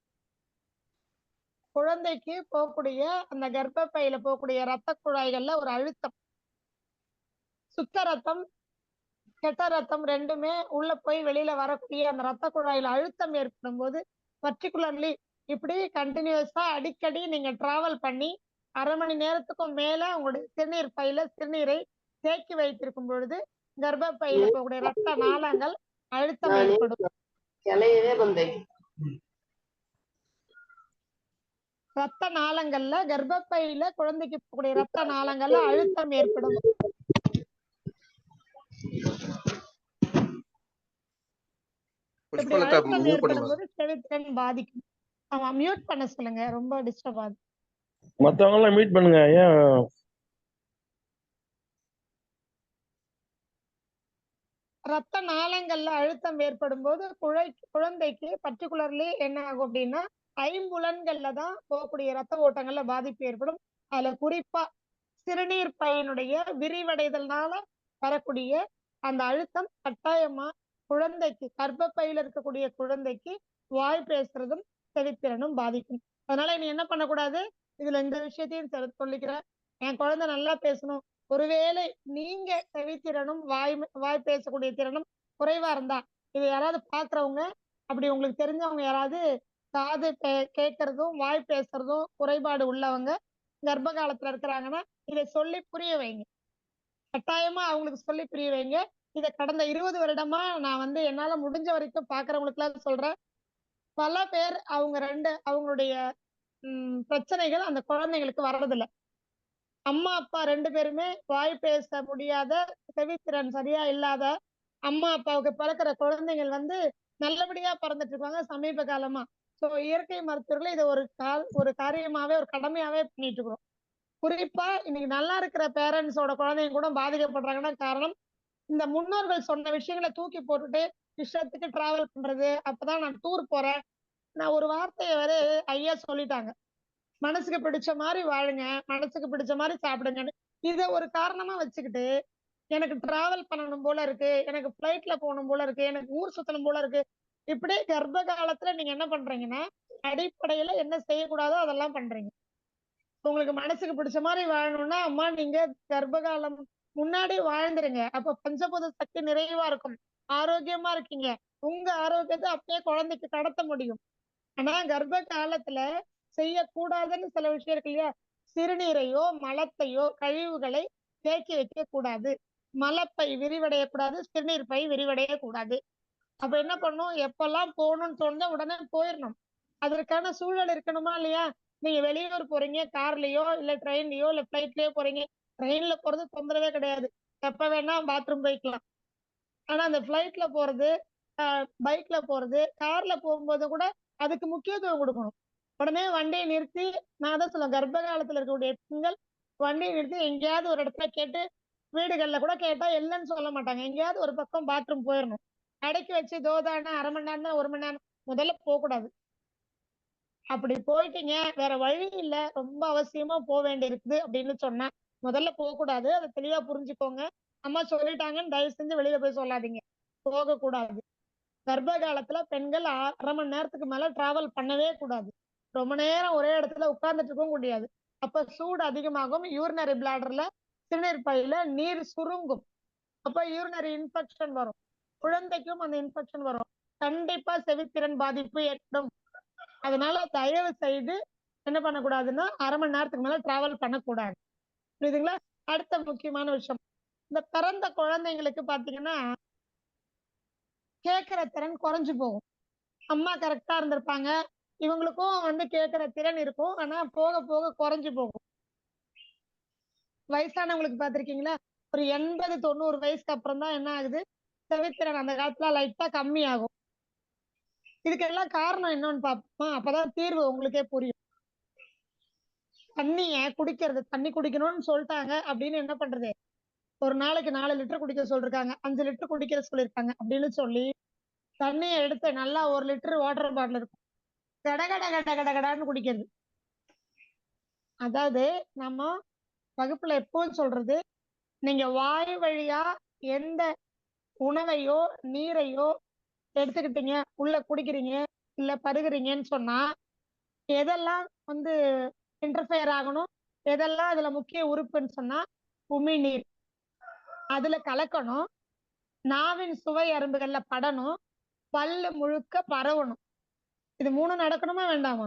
குழந்தைக்கு போகக்கூடிய அந்த கர்ப்பப்பையில போகக்கூடிய ரத்த குழாய்கள்ல ஒரு அழுத்தம், சுத்த ரத்தம் கெட்ட ரத்தம் ரெண்டுமே உள்ள போய் வெளியில வரக்கூடிய அந்த ரத்த குழாயில அழுத்தம் ஏற்படும் போது பர்டிகுலர்லி இப்படி கண்டினியூஸா அடிக்கடி நீங்க டிராவல் பண்ணி 1/2 மணி நேரத்துக்கும் மேல உங்களுடைய சிறுநீர் பையில சிறுநீரை தேக்கி வைத்திருக்கும் பொழுது கர்ப்பப்பையில போகக்கூடிய ரத்த நாளங்கள் அழுத்தம் ஏற்படும். ரத்த நாளங்கள்ல கர்ப்பப்பையில குழந்தைக்கு போகக்கூடிய ரத்த நாளங்கள்ல அழுத்தம் ஏற்படும். இப்படி அழுத்தம் ஏற்படும் போது செவித்திறன் பாதிக்கும். ஆமா, மியூட் பண்ண சொல்லுங்க, ரொம்ப டிஸ்டர்ப் ஆகுது. மத்தவங்க எல்லாம் மீட் பண்ணுங்க. ஏன் ரத்த நாளங்கள்ல அழுத்தம் ஏற்படும் போது குழந்தைக்கு பர்டிகுலர்லி என்ன ஆகும் அப்படின்னா ஐம்புலன்கள்ல தான் போகக்கூடிய ரத்த ஓட்டங்கள்ல பாதிப்பு ஏற்படும். அதுல குறிப்பா சிறுநீர் பையனுடைய விரிவடைதல்னால வரக்கூடிய அந்த அழுத்தம் கட்டாயமா குழந்தைக்கு கர்ப்பப்பையில இருக்கக்கூடிய குழந்தைக்கு வாய் பேசுறதும் செவித்திறனும் பாதிக்கும். அதனால நீ என்ன பண்ணக்கூடாது, இதுல இந்த விஷயத்தையும் சொல்லிக்கிறேன், என் குழந்தை நல்லா பேசணும், ஒருவேளை நீங்க செவித்திறனும் வாய் பேசக்கூடிய திறனும் குறைவா இருந்தா, இது யாராவது பாக்குறவங்க அப்படி உங்களுக்கு தெரிஞ்சவங்க யாராவது காது கேட்கறதும் வாய் பேசுறதும் குறைபாடு உள்ளவங்க கர்ப்ப காலத்துல இருக்கிறாங்கன்னா இதை சொல்லி புரிய வைங்க. கட்டாயமா அவங்களுக்கு சொல்லி புரிய வைங்க. இதை கடந்த 20 வருடமா நான் வந்து என்னால முடிஞ்ச வரைக்கும் பாக்குறவங்களுக்கு எல்லாம் சொல்றேன். பல பேர் அவங்களுடைய பிரச்சனைகள் அந்த குழந்தைங்களுக்கு வர்றதில்ல. அம்மா அப்பா 2 பேருமே வாய் பேச முடியாத, செவித்திறன் சரியா இல்லாத அம்மா அப்பாவுக்கு பிறக்கிற குழந்தைகள் வந்து நல்லபடியா பிறந்துட்டு இருக்காங்க சமீப காலமா. சோ இயற்கை மருத்துவர்கள் இதை ஒரு காரியமாவே ஒரு கடமையாவே பண்ணிட்டு இருக்கிறோம். குறிப்பா இன்னைக்கு நல்லா இருக்கிற பேரண்ட்ஸோட குழந்தைங்க கூட பாதிக்கப்படுறாங்கன்னா காரணம் இந்த முன்னோர்கள் சொன்ன விஷயங்களை தூக்கி போட்டுட்டு இஷ்டத்துக்கு டிராவல் பண்றது. அப்பதான் நான் டூர் போறேன். நான் ஒரு வார்த்தையை வரை ஐயா சொல்லிட்டாங்க, மனசுக்கு பிடிச்ச மாதிரி வாழுங்க, மனசுக்கு பிடிச்ச மாதிரி சாப்பிடுங்கன்னு. இதை ஒரு காரணமா வச்சுக்கிட்டு எனக்கு டிராவல் பண்ணணும் போல இருக்கு, எனக்கு பிளைட்ல போகணும் போல இருக்கு, எனக்கு ஊர் சுத்தணும் போல இருக்கு, இப்படியே கர்ப்ப காலத்துல நீங்க என்ன பண்றீங்கன்னா அடிப்படையில என்ன செய்யக்கூடாதோ அதெல்லாம் பண்றீங்க. உங்களுக்கு மனசுக்கு பிடிச்ச மாதிரி வாழணும்னா அம்மா நீங்க கர்ப்ப காலம் முன்னாடி வாழ்ந்துருங்க. அப்ப பஞ்சபூத சக்தி நிறைவா இருக்கும், ஆரோக்கியமா இருக்கீங்க. உங்க ஆரோக்கியத்தை அப்படியே குழந்தைக்கு கடத்த முடியும். ஆனா கர்ப்ப காலத்துல செய்யக்கூடாதுன்னு சில விஷயம் இருக்கு இல்லையா? சிறுநீரையோ மலத்தையோ கழிவுகளை தேக்கி வைக்க கூடாது, மலப்பை விரிவடையக்கூடாது, சிறுநீர் பை விரிவடையக்கூடாது. அப்ப என்ன பண்ணும், எப்பெல்லாம் போகணும்னு தோணுதோ உடனே போயிடணும். அதற்கான சூழல் இருக்கணுமா இல்லையா? நீங்க வெளியூர் போறீங்க, கார்லயோ இல்ல ட்ரெயின்லயோ இல்ல பிளைட்லயோ போறீங்க. ட்ரெயின்ல போறது தொந்தரவே கிடையாது, எப்ப வேணா பாத்ரூம் போய்க்கலாம். ஆனா அந்த பிளைட்ல போறது, பைக்ல போறது, கார்ல போகும்போது கூட அதுக்கு முக்கியத்துவம் கொடுக்கணும். உடனே வண்டியை நிறுத்தி, நான் தான் சொல்லுவேன், கர்ப்ப காலத்துல இருக்கக்கூடிய பெண்கள் வண்டியை நிறுத்தி எங்கேயாவது ஒரு இடத்துல கேட்டு, வீடுகள்ல கூட கேட்டா இல்லைன்னு சொல்ல மாட்டாங்க, எங்கேயாவது ஒரு பக்கம் பாத்ரூம் போயிடணும். அடக்கி வச்சு தோதான 1/2 மணி நேரம் 1 மணி நேரம் முதல்ல போக கூடாது. அப்படி போயிட்டீங்க, வேற வழி இல்ல, ரொம்ப அவசியமா போக வேண்டி இருக்குது அப்படின்னு சொன்னா முதல்ல போக கூடாது. அதை தெளிவா புரிஞ்சுக்கோங்க. அம்மா சொல்லிட்டாங்கன்னு தயவு செஞ்சு வெளியில போய் சொல்லாதீங்க, போக கூடாது. கர்ப்ப காலத்துல பெண்கள் 1/2 மணி நேரத்துக்கு மேல டிராவல் பண்ணவே கூடாது. ரொம்ப நேரம் ஒரே இடத்துல உட்கார்ந்துட்டு இருக்கவும் முடியாது. அப்ப சூடு அதிகமாகும், யூரினரி பிளாடர்ல சிறுநீர் பையில நீர் சுருங்கும். அப்ப யூரினரி இன்ஃபெக்ஷன் வரும், குழந்தைக்கும் அந்த இன்ஃபெக்ஷன் வரும். கண்டிப்பா செவித்திறன் பாதிப்பு ஏற்படும். அதனால தயவு செய்து என்ன பண்ணக்கூடாதுன்னா 1/2 மணி நேரத்துக்கு மேல டிராவல் பண்ணக்கூடாது. புரியுதுங்களா? அடுத்த முக்கியமான விஷயம், இந்த பிறந்த குழந்தைங்களுக்கு பாத்தீங்கன்னா கேட்கிற திறன் குறைஞ்சு போகும். அம்மா கரெக்டா இருந்திருப்பாங்க, இவங்களுக்கும் வந்து கேட்கிற திறன் இருக்கும், ஆனா போக போக குறைஞ்சு போகும். வயசானவங்களுக்கு பாத்திருக்கீங்களா, ஒரு 80-90 வயசுக்கு அப்புறம் தான் என்ன ஆகுது, செவித்திறன் அந்த காலத்துல லைட்டா கம்மி ஆகும். இதுக்கெல்லாம் காரணம் என்னன்னு பாப்போமா? அப்பதான் தீர்வு உங்களுக்கே புரியும். தண்ணி குடிக்கணும்னு சொல்லிட்டாங்க அப்படின்னு என்ன பண்றது, ஒரு நாளைக்கு 4 லிட்டர் குடிக்க சொல்லிருக்காங்க, 5 லிட்டர் குடிக்க சொல்லிருக்காங்க அப்படின்னு சொல்லி தண்ணியை எடுத்து நல்லா 1 லிட்டர் வாட்டர் பாட்டில் இருக்கும், கட கட கட கட கடான்னு குடிக்கிறது. அதாவது நம்ம வகுப்புல எப்பவும் சொல்றது, நீங்க வாய் வழியா எந்த உணவையோ நீரையோ எடுத்துக்கிட்டீங்க, உள்ள குடிக்கிறீங்க இல்ல பருகுறீங்கன்னு சொன்னா எதெல்லாம் வந்து இன்டர்ஃபியர் ஆகணும், எதெல்லாம் அதுல முக்கிய உறுப்புன்னு சொன்னா உமிழ்நீர் அதுல கலக்கணும், நாவின் சுவை அரும்புகள்ல படணும், பல்லு முழுக்க பரவணும். இது 3 நடக்கணுமா வேண்டாமா?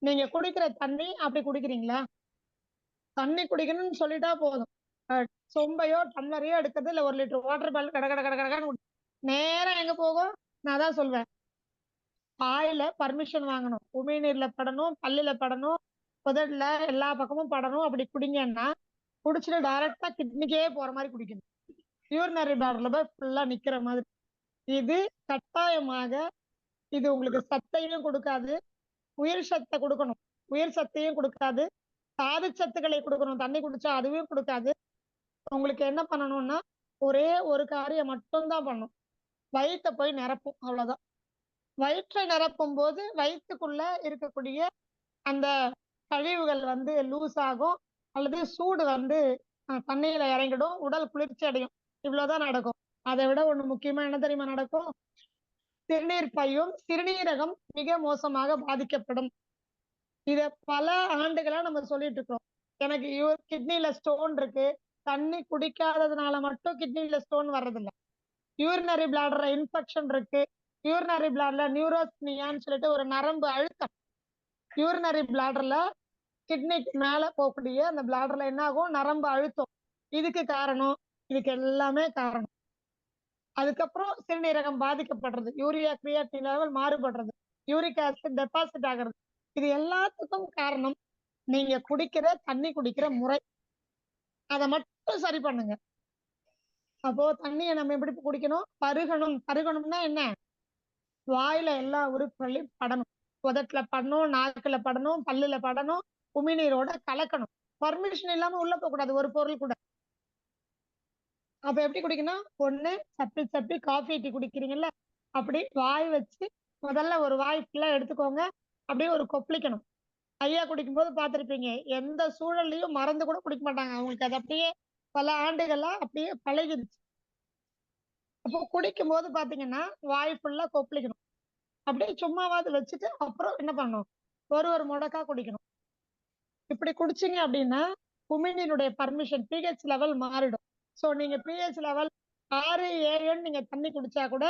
நீங்க குடிக்கிற தண்ணி அப்படி குடிக்கிறீங்களா? தண்ணி குடிக்கணும்னு சொல்லிட்டா போதும், சொம்பையோ டம்ளரையோ எடுக்கிறது இல்ல 1 லிட்டர் வாட்டர் பாட்டில் கட கட கட கடன்னு நேரம் எங்க போகும்? நான் தான் சொல்வேன், வாயில பர்மிஷன் வாங்கணும், உமிழ்நீர்ல படணும், பல்லுல படணும், உதடுல எல்லா பக்கமும் படணும். அப்படி குடிங்கன்னா குடிச்சிட்டு டைரக்டா கிட்னிக்கே போற மாதிரி குடிக்கணும், யூரினரி பிளாடர்ல போய் ஃபுல்லா நிக்கிற மாதிரி. இது கட்டாயமாக இது உங்களுக்கு சத்தையும் கொடுக்காது, உயிர் சத்தை கொடுக்கணும், உயிர் சத்தையும் கொடுக்காது, தாது சத்துக்களை கொடுக்கணும், தண்ணி குடிச்சா அதுவும் கொடுக்காது. உங்களுக்கு என்ன பண்ணணும்னா ஒரே ஒரு காரியம் மட்டும்தான் பண்ணும், வயிற்றை போய் நிரப்பும், அவ்வளவுதான். வயிற்றை நிரப்பும் போது வயிற்றுக்குள்ள இருக்கக்கூடிய அந்த கழிவுகள் வந்து லூஸ் ஆகும், அல்லது சூடு வந்து தண்ணியில இறங்கிடும், உடல் குளிர்ச்சி அடையும். இவ்வளவுதான் நடக்கும். அதை விட ஒண்ணு முக்கியமா என்ன தெரியுமா நடக்கும்? சிறுநீர் பையும் சிறுநீரகம் மிக மோசமாக பாதிக்கப்படும். இத பல ஆண்டுகளா நம்ம சொல்லிட்டு இருக்கோம். எனக்கு கிட்னில ஸ்டோன் இருக்கு, தண்ணி குடிக்காததுனால மட்டும் கிட்னில ஸ்டோன் வர்றதில்ல, யூரினரி பிளாடர் இன்ஃபெக்ஷன் இருக்கு, யூரினரி பிளாடர்ல நியூரோஸ்மியான்னு சொல்லிட்டு ஒரு நரம்பு அழுத்தம். யூரினரி பிளாடர்ல கிட்னிக்கு மேல போகக்கூடிய அந்த பிளாடர்ல என்ன ஆகும், நரம்பு அழுத்தம். இதுக்கு காரணம், இதுக்கு எல்லாமே காரணம். அதுக்கப்புறம் சிறுநீரகம் பாதிக்கப்படுறது, யூரியா கிரியாட்டின் லெவல் மாறுபடுறது, யூரிக் ஆசிட் டெபாசிட் ஆகிறது. இது எல்லாத்துக்கும் காரணம் நீங்க குடிக்கிற தண்ணி குடிக்கிற முறை. அதை மட்டும் சரி பண்ணுங்க. அப்போ தண்ணியை நம்ம எப்படி குடிக்கணும்? பருகணும். பருகணும்னா என்ன? வாயில எல்லா உறுப்புகளையும் படணும். உதட்டுல படணும், நாக்குல படணும், பல்லுல படணும், உமிழ்நீரோட கலக்கணும். பர்மிஷன் இல்லாம உள்ள போக கூடாது ஒரு பொருள் கூட. அப்ப எப்படி குடிக்கணும்? ஒண்ணு சப்பி சப்பி காஃபி டீ குடிக்கிறீங்கல்ல, அப்படி வாய் வச்சு முதல்ல ஒரு வாய் ஃபுல்லா எடுத்துக்கோங்க. அப்படியே ஒரு கொப்பளிக்கணும். ஐயா குடிக்கும் போது பார்த்திருப்பீங்க, எந்த சூழல்லையும் மறந்து கூட குடிக்க மாட்டாங்க. அவங்களுக்கு அது அப்படியே பல ஆண்டுகளா அப்படியே பழகிடுச்சு. அப்போ குடிக்கும் போது பாத்தீங்கன்னா வாய் ஃபுல்லா கொப்பளிக்கணும். அப்படியே சும்மாவாது வச்சுட்டு அப்புறம் என்ன பண்ணணும்? ஒரு முடக்கா குடிக்கணும். இப்படி குடிச்சீங்க அப்படின்னா உமிழ்நீருடைய பர்மிஷன் பிஹெச் லெவல் மாறிடும். ஸோ நீங்க பிஹெச் லெவல் 6, 7 நீங்க தண்ணி குடிச்சா கூட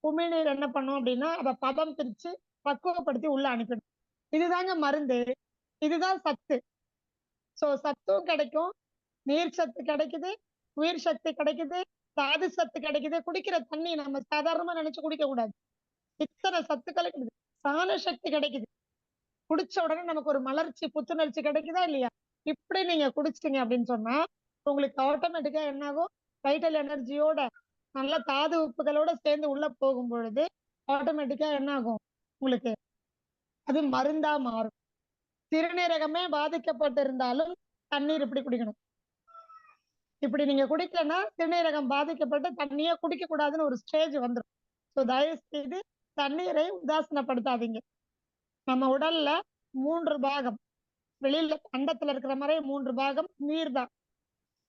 உமிழ்நீர் என்ன பண்ணும் அப்படின்னா அதை பதம் பிரிச்சு பக்குவப்படுத்தி உள்ள அனுப்பிடும். இதுதாங்க மருந்து, இதுதான் சத்து. ஸோ சத்தும் கிடைக்கும், நீர் சத்து கிடைக்குது, உயிர் சக்தி கிடைக்குது, தாது சத்து கிடைக்குது. குடிக்கிற தண்ணி நம்ம சாதாரணமா நினைச்சு குடிக்க கூடாது. இத்தனை சத்துக்கள் கிடைக்குது. சாண சக்தி கிடைக்குது. குடிச்ச உடனே நமக்கு ஒரு மலர்ச்சி புத்துணர்ச்சி கிடைக்குதா இல்லையா? இப்படி நீங்க குடிச்சிட்டீங்க அப்படின்னு சொன்னா உங்களுக்கு ஆட்டோமேட்டிக்கா என்ன ஆகும்? வைட்டல் எனர்ஜியோட நல்ல தாது உப்புகளோட சேர்ந்து உள்ள போகும் பொழுது ஆட்டோமேட்டிக்கா என்ன ஆகும்? உங்களுக்கு அது மருந்தா மாறும். சிறுநீரகமே பாதிக்கப்பட்டு இருந்தாலும் தண்ணீர் இப்படி குடிக்கணும். இப்படி நீங்க குடிக்கலன்னா சிறுநீரகம் பாதிக்கப்பட்டு தண்ணியே குடிக்க கூடாதுன்னு ஒரு ஸ்டேஜ் வந்துடும். ஸோ தயவு செய்து தண்ணீரை உதாசீனப்படுத்தாதீங்க. நம்ம உடல்ல 3 பாகம், வெளியில அண்டத்துல இருக்கிற மாதிரி 3 பாகம் நீர் தான்,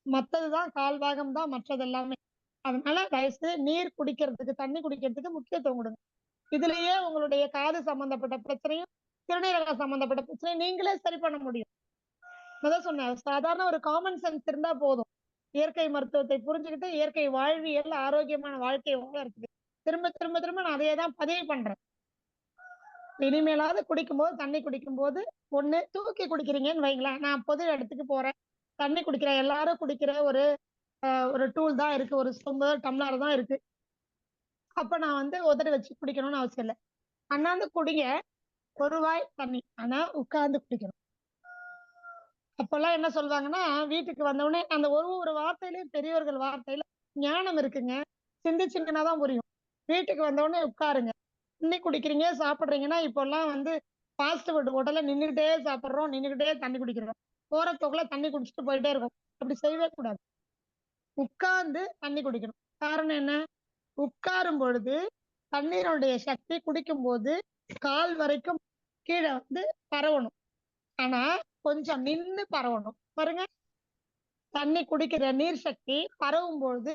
மத்ததுதான் 1/4 பாகம் தான் மற்றது எல்லாமே. அதனால தயவுசெய்து நீர் குடிக்கிறதுக்கு, தண்ணி குடிக்கிறதுக்கு முக்கியத்துவம் கொடுங்க. இதுலயே உங்களுடைய காது சம்பந்தப்பட்ட பிரச்சனையும் சிறுநீரக சம்பந்தப்பட்ட பிரச்சனையும் நீங்களே சரி பண்ண முடியும். அதான் சொன்னேன், சாதாரண ஒரு காமன் சென்ஸ் இருந்தா போதும். இயற்கை மருத்துவத்தை புரிஞ்சுக்கிட்டு இயற்கை வாழ்வியல் ஆரோக்கியமான வாழ்க்கை வாழறதுக்கு திரும்ப திரும்ப திரும்ப நான் அதையே தான் பதிவு பண்றேன். இனிமேலாவது குடிக்கும்போது தண்ணி குடிக்கும்போது ஒண்ணு தூக்கி குடிக்கிறீங்கன்னு வைங்களேன். நான் பொது இடத்துக்கு போறேன், தண்ணி குடிக்கிறேன், எல்லாரும் குடிக்கிற ஒரு டூல் தான் இருக்கு, ஒரு சொம்பு டம்ளர் தான் இருக்கு. அப்ப நான் வந்து உதட வச்சு குடிக்கணும்னு அவசியம் இல்லை. அண்ணாந்து குடிங்க, ஒரு வாய் தண்ணி, ஆனா உட்கார்ந்து குடிக்கணும். அப்பெல்லாம் என்ன சொல்லுவாங்கன்னா, வீட்டுக்கு வந்தவுடனே அந்த ஒரு வார்த்தையிலயும் பெரியவர்கள் வார்த்தையில ஞானம் இருக்குங்க. சிந்திச்சிங்கன்னா தான் புரியும். வீட்டுக்கு வந்தவுடனே உட்காருங்க, தண்ணி குடிக்கிறீங்க சாப்பிடுறீங்கன்னா, இப்பெல்லாம் வந்து ஃபாஸ்ட் ஃபுட் ஹோட்டல்ல நின்றுகிட்டே சாப்பிடுறோம், நின்றுகிட்டே தண்ணி குடிக்கிறோம், போற போக்குல தண்ணி குடிச்சிட்டு போயிட்டே இருக்கும். அப்படி செய்யவே கூடாது. உட்கார்ந்து தண்ணி குடிக்கணும். காரணம் என்ன? உட்காரும் பொழுது தண்ணீருடைய சக்தி குடிக்கும் போது கால் வரைக்கும் கீழே வந்து பரவணும். ஆனா கொஞ்சம் நின்னு பரவணும். பாருங்க, தண்ணி குடிக்கிற நீர் சக்தி பரவும் பொழுது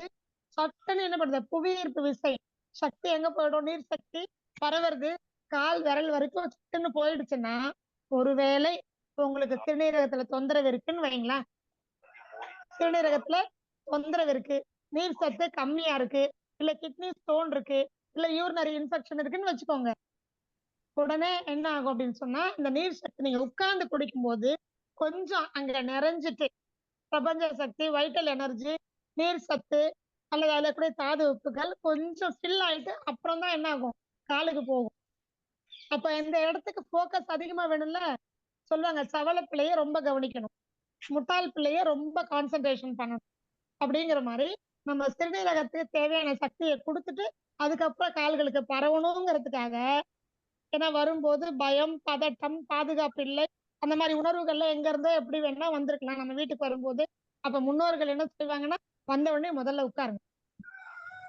சட்டுன்னு என்ன பண்ணுது? புவியீர்ப்பு விசை சக்தி எங்க போயிடும்? நீர் சக்தி பரவுறது கால் விரல் வரைக்கும் சட்டுன்னு போயிடுச்சுன்னா, ஒருவேளை உங்களுக்கு சிறுநீரகத்துல தொந்தரவு இருக்குன்னு வைங்களேன், சிறுநீரகத்துல தொந்தரவு இருக்கு, நீர் சத்து கம்மியா இருக்கு, இல்ல கிட்னி ஸ்டோன் இருக்கு, இல்ல யூரினரி இன்ஃபெக்ஷன் இருக்குன்னு வச்சுக்கோங்க. உடனே என்ன ஆகும் அப்படின்னு சொன்னா, இந்த நீர் சக்தி நீங்க உட்கார்ந்து குடிக்கும் போது கொஞ்சம் அங்க நிறைஞ்சிட்டு பிரபஞ்ச சக்தி, வைட்டல் எனர்ஜி, நீர் சத்து அல்லது அதுல கூட தாது உப்புகள் கொஞ்சம் ஃபில் ஆயிட்டு அப்புறம் தான் என்ன ஆகும்? காலுக்கு போகும். அப்ப இந்த இடத்துக்கு போக்கஸ் அதிகமா வேணும்ல. சொல்லுவாங்க, சவல பிள்ளைய ரொம்ப கவனிக்கணும், முட்டாள் பிள்ளைய ரொம்ப கான்சென்ட்ரேஷன் பண்ணணும். அப்படிங்கிற மாதிரி நம்ம சிறுநீரகத்துக்கு தேவையான சக்தியை கொடுத்துட்டு அதுக்கப்புறம் கால்களுக்கு பரவணுங்கிறதுக்காக, ஏன்னா வரும்போது பயம், பதட்டம், பாதுகாப்பு இல்லை, அந்த மாதிரி உணர்வுகள்ல எங்க இருந்தோ எப்படி வேணா வந்திருக்கலாம் நம்ம வீட்டுக்கு வரும்போது. அப்ப முன்னோர்கள் என்ன செய்வாங்கன்னா, வந்த உடனே முதல்ல உட்காருங்க,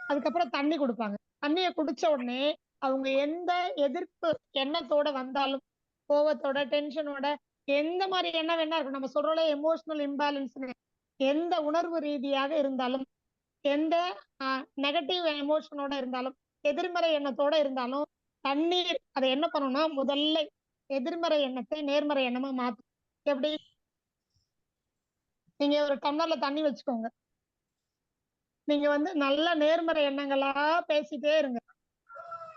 அதுக்கப்புறம் தண்ணி கொடுப்பாங்க. தண்ணியை குடிச்ச உடனே அவங்க எந்த எதிர்ப்பு எண்ணத்தோட வந்தாலும், கோவத்தோட, டென்ஷனோட, எந்த மாதிரி எண்ணம் வேணா இருக்கும், நம்ம சொல்றோம்ல எமோஷனல் இம்பேலன்ஸ்னு, எந்த உணர்வு ரீதியாக இருந்தாலும், எந்த நெகட்டிவ் எமோஷனோட இருந்தாலும், எதிர்மறை எண்ணத்தோட இருந்தாலும், தண்ணீர் அதை என்ன பண்ணணும்னா முதல்ல எதிர்மறை எண்ணத்தை நேர்மறை எண்ணமா மாத்தும். எப்படி? நீங்க ஒரு டம்ளர்ல தண்ணி வச்சுக்கோங்க, நீங்க வந்து நல்ல நேர்மறை எண்ணங்களா பேசிட்டே இருங்க.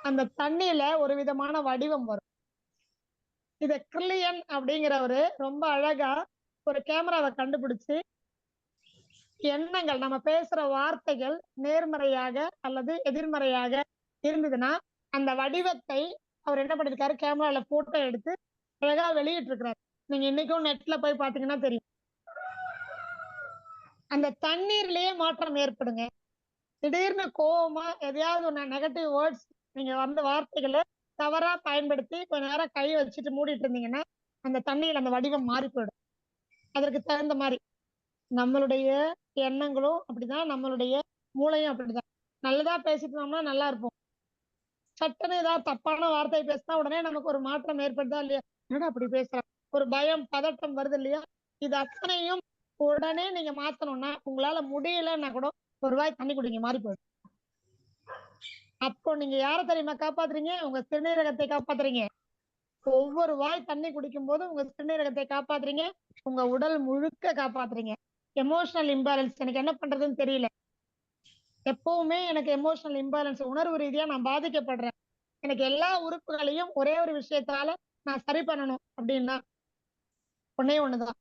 அந்த தண்ணியில ஒரு விதமான வடிவம் வரும். இத கிர்லியன் அப்படிங்கிறவரு ரொம்ப அழகா ஒரு கேமராவை கண்டுபிடிச்சு எண்ணங்கள் நம்ம பேசுற வார்த்தைகள் நேர்மறையாக அல்லது எதிர்மறையாக இருந்ததுன்னா அந்த வடிவத்தை அவர் என்ன பண்ணிருக்காரு, கேமரால போட்டோ எடுத்து அழகா வெளியிட்டு இருக்கிறாரு. நீங்க இன்னைக்கும் நெட்ல போய் பாத்தீங்கன்னா தெரியும். அந்த தண்ணீர்லயே மாற்றம் ஏற்படுங்க. திடீர்னு கோவமா எதையாவது ஒண்ணு நெகட்டிவ் வேர்ட்ஸ் நீங்க வந்த வார்த்தைகளை தவறா பயன்படுத்தி கொஞ்ச நேரம் கை வச்சுட்டு மூடிட்டு இருந்தீங்கன்னா அந்த தண்ணியில அந்த வடிவம் மாறி போயிடும். அதற்கு தகுந்த மாதிரி நம்மளுடைய எண்ணங்களும் அப்படிதான், நம்மளுடைய மூளையும் அப்படிதான். நல்லதா பேசிட்டோம்னா நல்லா இருப்போம். சட்டுன்னு ஏதாவது தப்பான வார்த்தை பேசினா உடனே நமக்கு ஒரு மாற்றம் ஏற்படுதா இல்லையா? என்னடா அப்படி பேசுற, ஒரு பயம் பதட்டம் வருது இல்லையா? இது அத்தனையும் உடனே நீங்க மாத்தணும்னா உங்களால முடியலன்னா கூட ஒரு வாய் தண்ணி குடிங்க, மாறி போயிடும். அப்போ நீங்க யாரை தெரியுமா காப்பாத்துறீங்க? உங்க சிறுநீரகத்தை காப்பாத்துறீங்க. ஒவ்வொரு வாய் தண்ணி குடிக்கும் போது உங்க சிறுநீரகத்தை காப்பாத்துறீங்க, உங்க உடல் முழுக்க காப்பாத்துறீங்க. எமோஷனல் இம்பேலன்ஸ், எனக்கு என்ன பண்றதுன்னு தெரியல, எப்பவுமே எனக்கு எமோஷனல் இம்பேலன்ஸ், உணர்வு ரீதியா நான் பாதிக்கப்படுறேன், எனக்கு எல்லா உறுப்புகளையும் ஒரே ஒரு விஷயத்தால நான் சரி பண்ணணும் அப்படின்னா ஒன்னே ஒண்ணுதான்.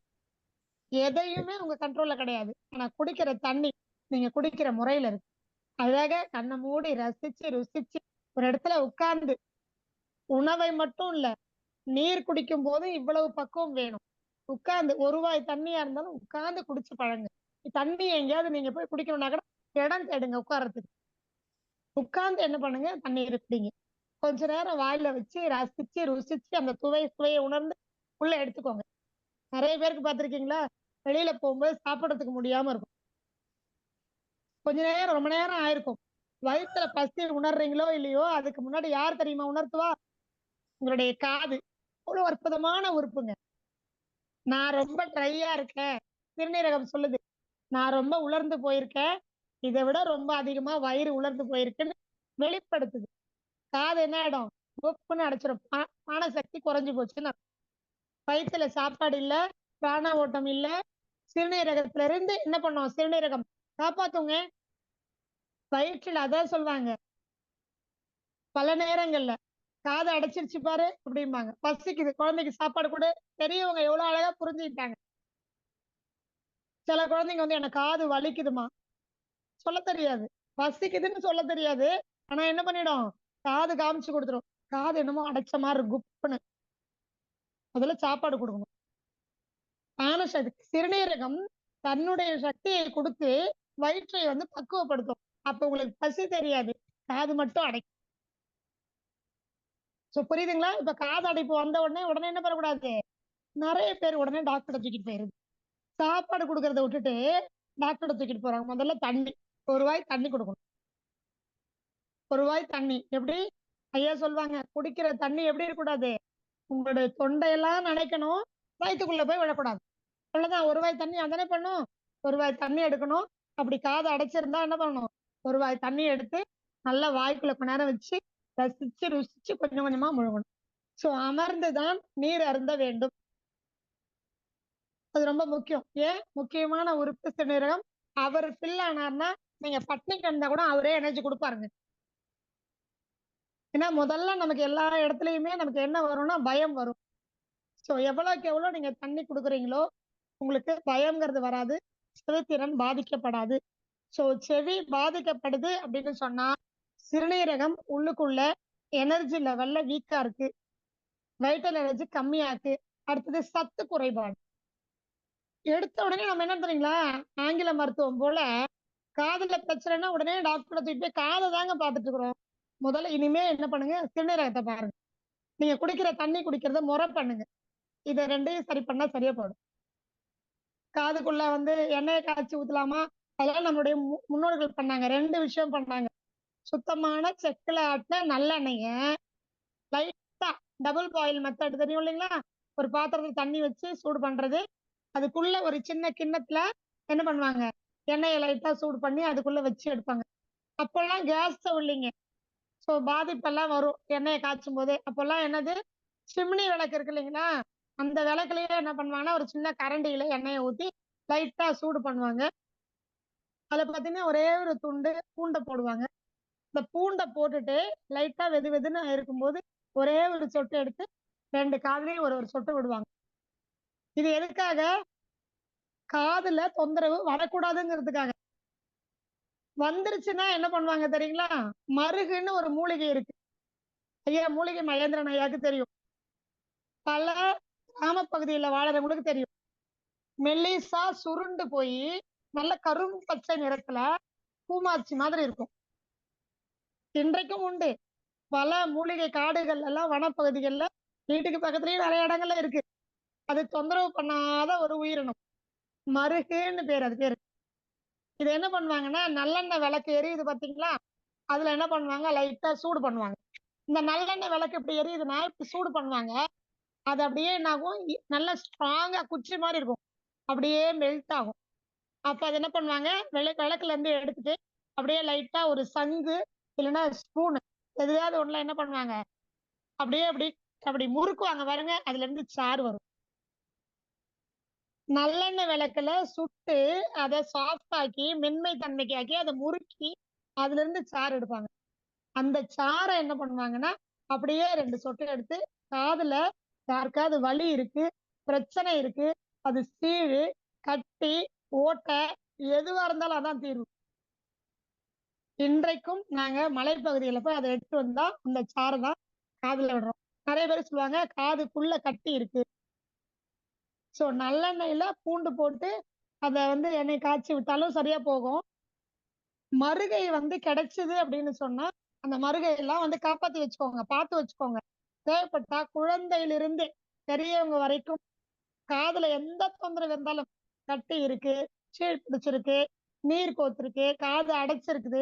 எதையுமே உங்க கண்ட்ரோல்ல கிடையாது. ஆனா குடிக்கிற தண்ணி நீங்க குடிக்கிற முறையில இருக்கு. அழகா கண்ணை மூடி ரசிச்சு ருசிச்சு ஒரு இடத்துல உட்கார்ந்து, உணவை மட்டும் இல்ல நீர் குடிக்கும் போது இவ்வளவு பக்குவம் வேணும். உட்கார்ந்து ஒரு வாய் தண்ணியா இருந்தாலும் உட்கார்ந்து குடிச்சு பழங்க. தண்ணி எங்கேயாவது நீங்க போய் குடிக்கணும்னா கூட இடம் தேடுங்க உட்கார்றதுக்கு. உட்கார்ந்து என்ன பண்ணுங்க, தண்ணீர் குடிங்க. கொஞ்ச நேரம் வாயில வச்சு ரசிச்சு ருசிச்சு அந்த சுவையை உணர்ந்து உள்ள எடுத்துக்கோங்க. நிறைய பேருக்கு பார்த்திருக்கீங்களா, வெளியில போகும்போது சாப்பிடறதுக்கு முடியாம இருக்கும். கொஞ்ச நேரம் ரொம்ப நேரம் ஆயிருக்கும். வயிற்றுல பசி உணர்றீங்களோ இல்லையோ, அதுக்கு முன்னாடி யார் தெரியுமா உணர்த்துவா? உங்களுடைய காது. அவ்வளவு அற்புதமான உறுப்புங்க. நான் ரொம்ப ட்ரையா இருக்கேன், சிறுநீரகம் சொல்லுது. நான் ரொம்ப உலர்ந்து போயிருக்கேன், இதை விட ரொம்ப அதிகமா வயிறு உலர்ந்து போயிருக்குன்னு வெளிப்படுத்துது. காது என்ன ஆயிடும், ஒப்புன்னு அடைச்சிடும். பான சக்தி குறைஞ்சு போச்சுன்னு. வயிற்றுல சாப்பாடு இல்ல, பிராண ஓட்டம் இல்ல, சிறுநீரகத்துல இருந்து என்ன பண்ணும், சிறுநீரகம் காப்பாத்துங்க. வயிற்றுல அதான் சொல்லுவாங்க பல நேரங்கள்ல, காது அடைச்சிருச்சு பாரு அப்படிம்பாங்க. பசிக்குது, குழந்தைக்கு சாப்பாடு கூட. பெரியவங்க எவ்வளவு அழகா புரிஞ்சுக்கிட்டாங்க. சில குழந்தைங்க வந்து எனக்கு காது வலிக்குதுமா சொல்ல தெரியாது, பசிக்குதுன்னு சொல்ல தெரியாது. ஆனா என்ன பண்ணிடும், காது காமிச்சு கொடுத்துரும். காது என்னமோ அடைச்ச மாதிரி குப்புன்னு. அதுல சாப்பாடு கொடுக்கணும். ஆன சக்தி சிறுநீரகம் தன்னுடைய சக்தியை கொடுத்து வயிற்றை வந்து பக்குவப்படுத்தும். அப்ப உங்களுக்கு பசி தெரியாது, காது மட்டும் அடைக்கும். சோ புரியுதுங்களா? இப்ப காது அடைப்பு வந்த உடனே என்ன பண்ணக்கூடாது, நிறைய பேர் உடனே டாக்டரை தூக்கிட்டு போயிருது. சாப்பாடு கொடுக்கறத விட்டுட்டு டாக்டரை தூக்கிட்டு போறாங்க. முதல்ல தண்ணி, ஒரு வாய் தண்ணி கொடுக்கணும். ஒரு வாய் தண்ணி எப்படி ஐயா சொல்லுவாங்க, குடிக்கிற தண்ணி எப்படி இருக்கக்கூடாது, உங்களுடைய தொண்டையெல்லாம் நினைக்கணும், வயிற்றுக்குள்ள போய் விழக்கூடாது. அவ்வளவுதான். ஒரு வாய் தண்ணி அதானே பண்ணும். ஒரு வாய் தண்ணி எடுக்கணும். அப்படி காது அடைச்சிருந்தா என்ன பண்ணணும், ஒரு வாய் தண்ணி எடுத்து நல்லா வாய்க்குள்ள கொஞ்ச நேரம் வச்சு ரசிச்சு ருசிச்சு கொஞ்சம் கொஞ்சமா முழுகணும். சோ அமர்ந்துதான் நீர் அருந்த வேண்டும். அது ரொம்ப முக்கியம். ஏன் முக்கியமான உறுப்பு சிறுநீரகம். அவர் ஃபில் ஆனார்னா நீங்க பட்னி கிடந்தா கூட அவரே எனர்ஜி கொடுப்பாருங்க. ஏன்னா முதல்ல நமக்கு எல்லா இடத்துலயுமே நமக்கு என்ன வரும்னா பயம் வரும். சோ எவ்வளவுக்கு எவ்வளவு நீங்க தண்ணி கொடுக்குறீங்களோ உங்களுக்கு பயம்ங்கிறது வராது, செவித்திறன் பாதிக்கப்படாது. சோ செவி பாதிக்கப்படுது அப்படின்னு சொன்னா சிறுநீரகம் உள்ளுக்குள்ள எனர்ஜி லெவல்ல வீக்கா இருக்கு, வைட்டல் எனர்ஜி கம்மியா இருக்கு. அடுத்தது சத்து குறைபாடு. எடுத்த உடனே நம்ம என்ன தெரியுங்களா, ஆங்கில மருத்துவம் போல காதுல பிரச்சனைனா உடனே டாக்டரை தூக்கிட்டு போய் காதை தாங்க பார்த்துட்டு இருக்கிறோம். முதல்ல இனிமே என்ன பண்ணுங்க, சிறுநீரகத்தை பாருங்க. நீங்க குடிக்கிற தண்ணி குடிக்கிறத முறை பண்ணுங்க. இதை ரெண்டையும் சரி பண்ணா சரியா போடும். காதுக்குள்ள வந்து எண்ணெயை காய்ச்சி ஊத்தலாமா, அதெல்லாம் நம்மளுடைய முன்னோர்கள் பண்ணாங்க. ரெண்டு விஷயம் பண்ணாங்க. சுத்தமான செக்குல ஆட்டின நல்லெண்ணெய லைட்டா டபுள் பாயில் மெத்தட் தெரியும் இல்லைங்களா, ஒரு பாத்திரத்துல தண்ணி வச்சு சூடு பண்றது, அதுக்குள்ள ஒரு சின்ன கிண்ணத்துல என்ன பண்ணுவாங்க, எண்ணெயை லைட்டா சூடு பண்ணி அதுக்குள்ள வச்சு எடுப்பாங்க. அப்பெல்லாம் கேஸ் ஸ்டவ் இல்லைங்க. சோ பாதிப்பெல்லாம் வரும் எண்ணெயை காய்ச்சும் போதே. அப்பெல்லாம் என்னது, சிம்னி விளக்கு இருக்கு இல்லைங்களா, அந்த விளக்குலயே என்ன பண்ணுவாங்கன்னா ஒரு சின்ன கரண்டியில எண்ணெயை ஊத்தி லைட்டா சூடு பண்ணுவாங்க. அதுல பாத்தீங்கன்னா ஒரே ஒரு துண்டு பூண்டை போடுவாங்க. இந்த பூண்டை போட்டுட்டு லைட்டா வெது வெதுன்னு இருக்கும்போது ஒரே ஒரு சொட்டு எடுத்து 2 காதுலயும் ஒரு ஒரு சொட்டு விடுவாங்க. இது எதுக்காக? காதுல தொந்தரவு வரக்கூடாதுங்கிறதுக்காக. வந்துருச்சுன்னா என்ன பண்ணுவாங்க தெரியுங்களா? மருகுன்னு ஒரு மூலிகை இருக்கு. ஐயா மூலிகை மகேந்திரன் ஐயாவுக்கு தெரியும். பல கிராம பகுதியில வாழறவங்களுக்கு தெரியும். மெல்லிசா சுருண்டு போய் நல்ல கரும் பச்சை நிறத்துல பூமாச்சி மாதிரி இருக்கும். இன்றைக்கும் உண்டு. பல மூலிகை காடுகள் எல்லாம் வனப்பகுதிகள்ல வீட்டுக்கு பக்கத்துலயே நிறைய இடங்கள்ல இருக்கு. அது தொந்தரவு பண்ணாத ஒரு உயிரினம். மருகுன்னு பேர், அது பேரு. இது என்ன பண்ணுவாங்கன்னா, நல்லெண்ணெய் விளக்கு எரியுது பாத்தீங்களா? அதுல என்ன பண்ணுவாங்க, லைட்டா சூடு பண்ணுவாங்க. இந்த நல்லெண்ணெய் விளக்கு இப்படி எரியுதுன்னா இப்படி சூடு பண்ணுவாங்க. அது அப்படியே என்ன ஆகும், நல்ல ஸ்ட்ராங்கா குச்சி மாதிரி இருக்கும். அப்படியே மெல்ட் ஆகும். அப்ப அது என்ன பண்ணுவாங்க, விளக்குல இருந்து எடுத்துட்டு அப்படியே லைட்டா ஒரு சங்கு இல்லைன்னா ஸ்பூனு எதையாவது ஒண்ணுல என்ன பண்ணுவாங்க, அப்படியே அப்படி முறுக்குவாங்க பாருங்க, அதுல இருந்து சாறு வரும். நல்லெண்ணெய் விளக்குல சுட்டு அதை சாஃப்ட் ஆக்கி மென்மை தன்மைக்கு ஆக்கி அதை முறுக்கி அதுல இருந்து சாறு எடுப்பாங்க. அந்த சாறை என்ன பண்ணுவாங்கன்னா அப்படியே 2 சொட்டு எடுத்து காதுல யாருக்காவது வலி இருக்கு, பிரச்சனை இருக்கு, அது சீழு, கட்டி, ஓட்டை எதுவா இருந்தாலும் அதான் தீர்வு. இன்றைக்கும் நாங்க மலைப்பகுதியில போய் அதை எடுத்து வந்தா அந்த சாறை தான் காதுல விடுறோம். நிறைய பேர் சொல்லுவாங்க காதுக்குள்ள கட்டி இருக்கு. சோ நல்லெண்ணெயில பூண்டு போட்டு அதை எண்ணெய் காய்ச்சி விட்டாலும் சரியா போகும். மருகை கிடைச்சது அப்படின்னு சொன்னா அந்த மருகை எல்லாம் காப்பாத்தி வச்சுக்கோங்க, பார்த்து வச்சுக்கோங்க. தேவைப்பட்டா குழந்தையிலிருந்து பெரியவங்க வரைக்கும் காதுல எந்த தொந்தரவு இருந்தாலும், கட்டி இருக்கு, சீழ் பிடிச்சிருக்கு, நீர் கோத்திருக்கு, காது அடைச்சிருக்குது,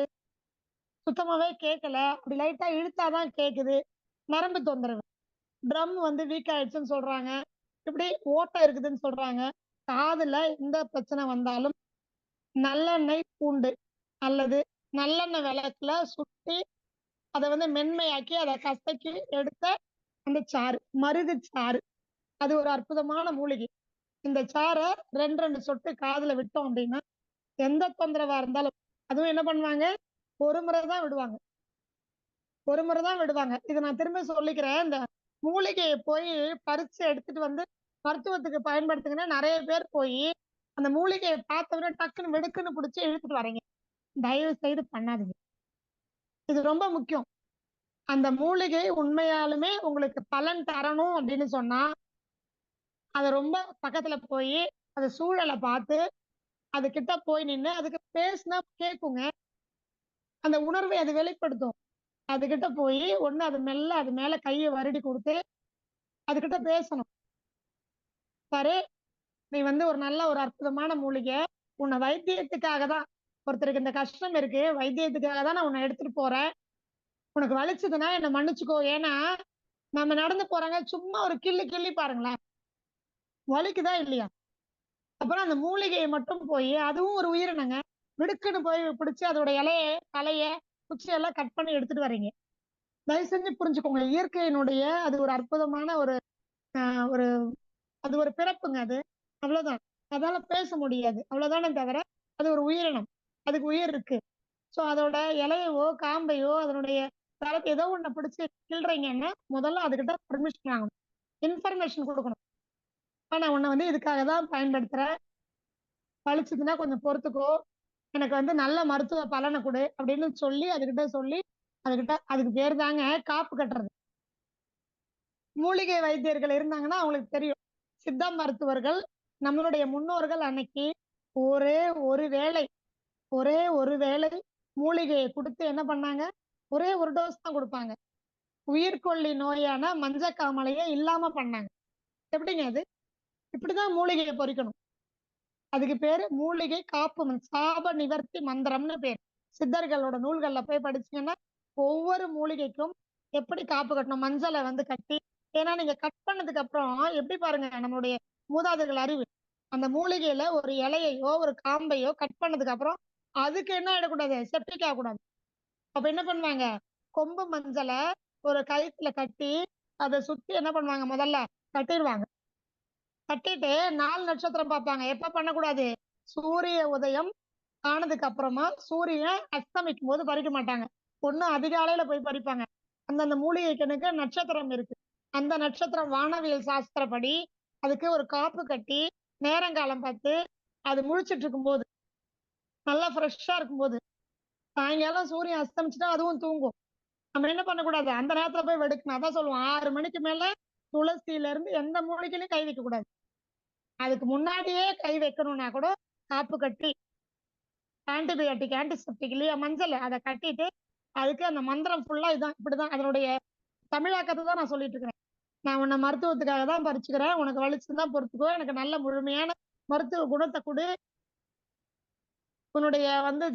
சுத்தமாவே கேட்கல, அப்படி லைட்டா இழுத்தாதான் கேக்குது, நரம்பு தொந்தரவு, ட்ரம் வீக் ஆயிடுச்சுன்னு சொல்றாங்க, இப்படி ஓட்டை இருக்குதுன்னு சொல்றாங்க, காதுல எந்த பிரச்சனை வந்தாலும் நல்லெண்ணெய் பூண்டு அல்லது நல்லெண்ணெய் விளக்குல சுட்டி அதை மென்மையாக்கி அதை கசக்கி எடுத்த அந்த சாறு, மருகு சாறு, அது ஒரு அற்புதமான மூலிகை. இந்த சாறை 2 சொட்டு காதுல விட்டோம் அப்படின்னா எந்த தொந்தரவா இருந்தாலும், அதுவும் என்ன பண்ணுவாங்க, ஒரு முறைதான் விடுவாங்க, ஒரு முறைதான் விடுவாங்க. இதை நான் திரும்ப சொல்லிக்கிறேன். இந்த மூலிகையை போய் பறிச்சு எடுத்துட்டு மருத்துவத்துக்கு பயன்படுத்துங்கன்னா நிறைய பேர் போய் அந்த மூலிகையை பார்த்தவரை டக்குன்னு வெடுக்குன்னு பிடிச்சி இழுத்துட்டு வரீங்க. தயவு செய்து பண்ணாதீங்க. இது ரொம்ப முக்கியம். அந்த மூலிகை உண்மையாலுமே உங்களுக்கு பலன் தரணும் அப்படின்னு சொன்னா அதை ரொம்ப பக்கத்துல போய் அந்த சூழலை பார்த்து அது கிட்ட போய் நின்று அதுக்கு பேசினா கேட்குங்க. அந்த உணர்வை அது வெளிப்படுத்தும். அதுகிட்ட போய் ஒண்ணு அது மெல்ல அது மேல கையை வருடி கொடுத்து அதுகிட்ட பேசணும். பாரு, நீ ஒரு நல்ல ஒரு அற்புதமான மூலிகை, உன்னை வைத்தியத்துக்காக தான், ஒருத்தருக்கு இந்த கஷ்டம் இருக்கு, வைத்தியத்துக்காக தான் நான் உன்னை எடுத்துட்டு போறேன், உனக்கு வலிச்சதுன்னா என்னை மன்னிச்சுக்கோ. ஏன்னா நம்ம நடந்து போறாங்க, சும்மா ஒரு கிள்ளி பாருங்களேன், வலிக்குதா இல்லையா? அப்புறம் அந்த மூலிகையை மட்டும் போய், அதுவும் ஒரு உயிரினங்க, விடுக்குன்னு போய் பிடிச்சு அதோட இலைய தலைய குச்சியெல்லாம் கட் பண்ணி எடுத்துட்டு வர்றீங்க. தயவு செஞ்சு புரிஞ்சுக்கோங்க, இயற்கையினுடைய அது ஒரு அற்புதமான ஒரு ஒரு அது ஒரு பிறப்புங்க. அது அவ்வளவுதான். அதால பேச முடியாது, அவ்வளவுதானே தவிர அது ஒரு உயிரினம், அதுக்கு உயிர் இருக்கு. சோ அதோட இலையவோ காம்பையோ அதனுடைய தரப்பு ஏதோ ஒண்ணு பிடிச்சு கிள்றீங்கன்னா முதல்ல அதுகிட்ட பர்மிஷன் வாங்கணும், இன்ஃபர்மேஷன் கொடுக்கணும். ஆனா உன்னை இதுக்காக தான் பயன்படுத்துறேன், பழிச்சதுன்னா கொஞ்சம் பொறுத்துக்கோ, எனக்கு நல்ல மருத்துவ பலனை கொடு அப்படின்னு சொல்லி அதுக்கு பேர் தாங்க காப்பு கட்டுறது. மூலிகை வைத்தியர்கள் இருந்தாங்கன்னா அவங்களுக்கு தெரியும். சித்த மருத்துவர்கள், நம்மளுடைய முன்னோர்கள் அன்னைக்கு ஒரே ஒரு வேளை மூலிகையை கொடுத்து என்ன பண்ணாங்க, ஒரே ஒரு டோஸ் தான் கொடுப்பாங்க. உயிர்கொல்லி நோயான மஞ்சக்காமலையை இல்லாம பண்ணாங்க. எப்படிங்க அது? இப்படிதான் மூலிகையை பொறிக்கணும். அதுக்கு பேரு மூலிகை காப்பு, சாப நிவர்த்தி மந்திரம்னு பேர். சித்தர்களோட நூல்கள்ல போய் படிச்சீங்கன்னா ஒவ்வொரு மூலிகைக்கும் எப்படி காப்பு கட்டணும், மஞ்சளை கட்டி, ஏன்னா நீங்க கட் பண்ணதுக்கு அப்புறம் எப்படி பாருங்க நம்மளுடைய மூதாதைகள் அறிவு, அந்த மூலிகையில ஒரு இலையையோ ஒரு காம்பையோ கட் பண்ணதுக்கு அப்புறம் அதுக்கு என்ன ஆயிடக்கூடாது, செப்டிக் ஆகக்கூடாது. அப்ப என்ன பண்ணுவாங்க, கொம்பு மஞ்சளை ஒரு கயித்துல கட்டி அதை சுத்தி என்ன பண்ணுவாங்க, முதல்ல கட்டிடுவாங்க. கட்டிட்டு 4 நட்சத்திரம் பார்ப்பாங்க. எப்ப பண்ணக்கூடாது, சூரிய உதயம் ஆனதுக்கு அப்புறமா, சூரியன் அஸ்தமிக்கும் போது பறிக்க மாட்டாங்க. பொண்ணு அதிகாலையில போய் பறிப்பாங்க. அந்தந்த மூலிகை கணக்கு நட்சத்திரம் இருக்கு. அந்த நட்சத்திரம் வானவியல் சாஸ்திரப்படி அதுக்கு ஒரு காப்பு கட்டி நேரங்காலம் பார்த்து அது முழிச்சிட்டு இருக்கும்போது நல்லா ஃப்ரெஷ்ஷா இருக்கும்போது சாயங்காலம் சூரியன் அஸ்தமிச்சுட்டா அதுவும் தூங்கும். நம்ம என்ன பண்ணக்கூடாது, அந்த நேரத்துல போய் வெடுக்கணும். அதான் சொல்லுவோம் 6 மணிக்கு மேல துளசியில இருந்து எந்த மூலிகையிலும் கை வைக்க கூடாது. அதுக்கு முன்னாடியே கை வைக்கணும்னா கூட காப்பு கட்டி ஆன்டிபயோட்டிக் ஆன்டிசெப்டிக் இல்லையா மஞ்சள் அதை கட்டிட்டு அதுக்கு அந்த மந்திரம் ஃபுல்லா இதான் இப்படிதான் அதனுடைய தமிழாக்கத்தை தான் நான் சொல்லிட்டு இருக்கிறேன். நான் உன்னை மருத்துவத்துக்காக தான் பறிச்சுக்கிறேன், உனக்கு வலிச்சுதான் பொறுத்துக்கோ, எனக்கு நல்ல முழுமையான மருத்துவ குணத்தை கொடு, உன்னுடைய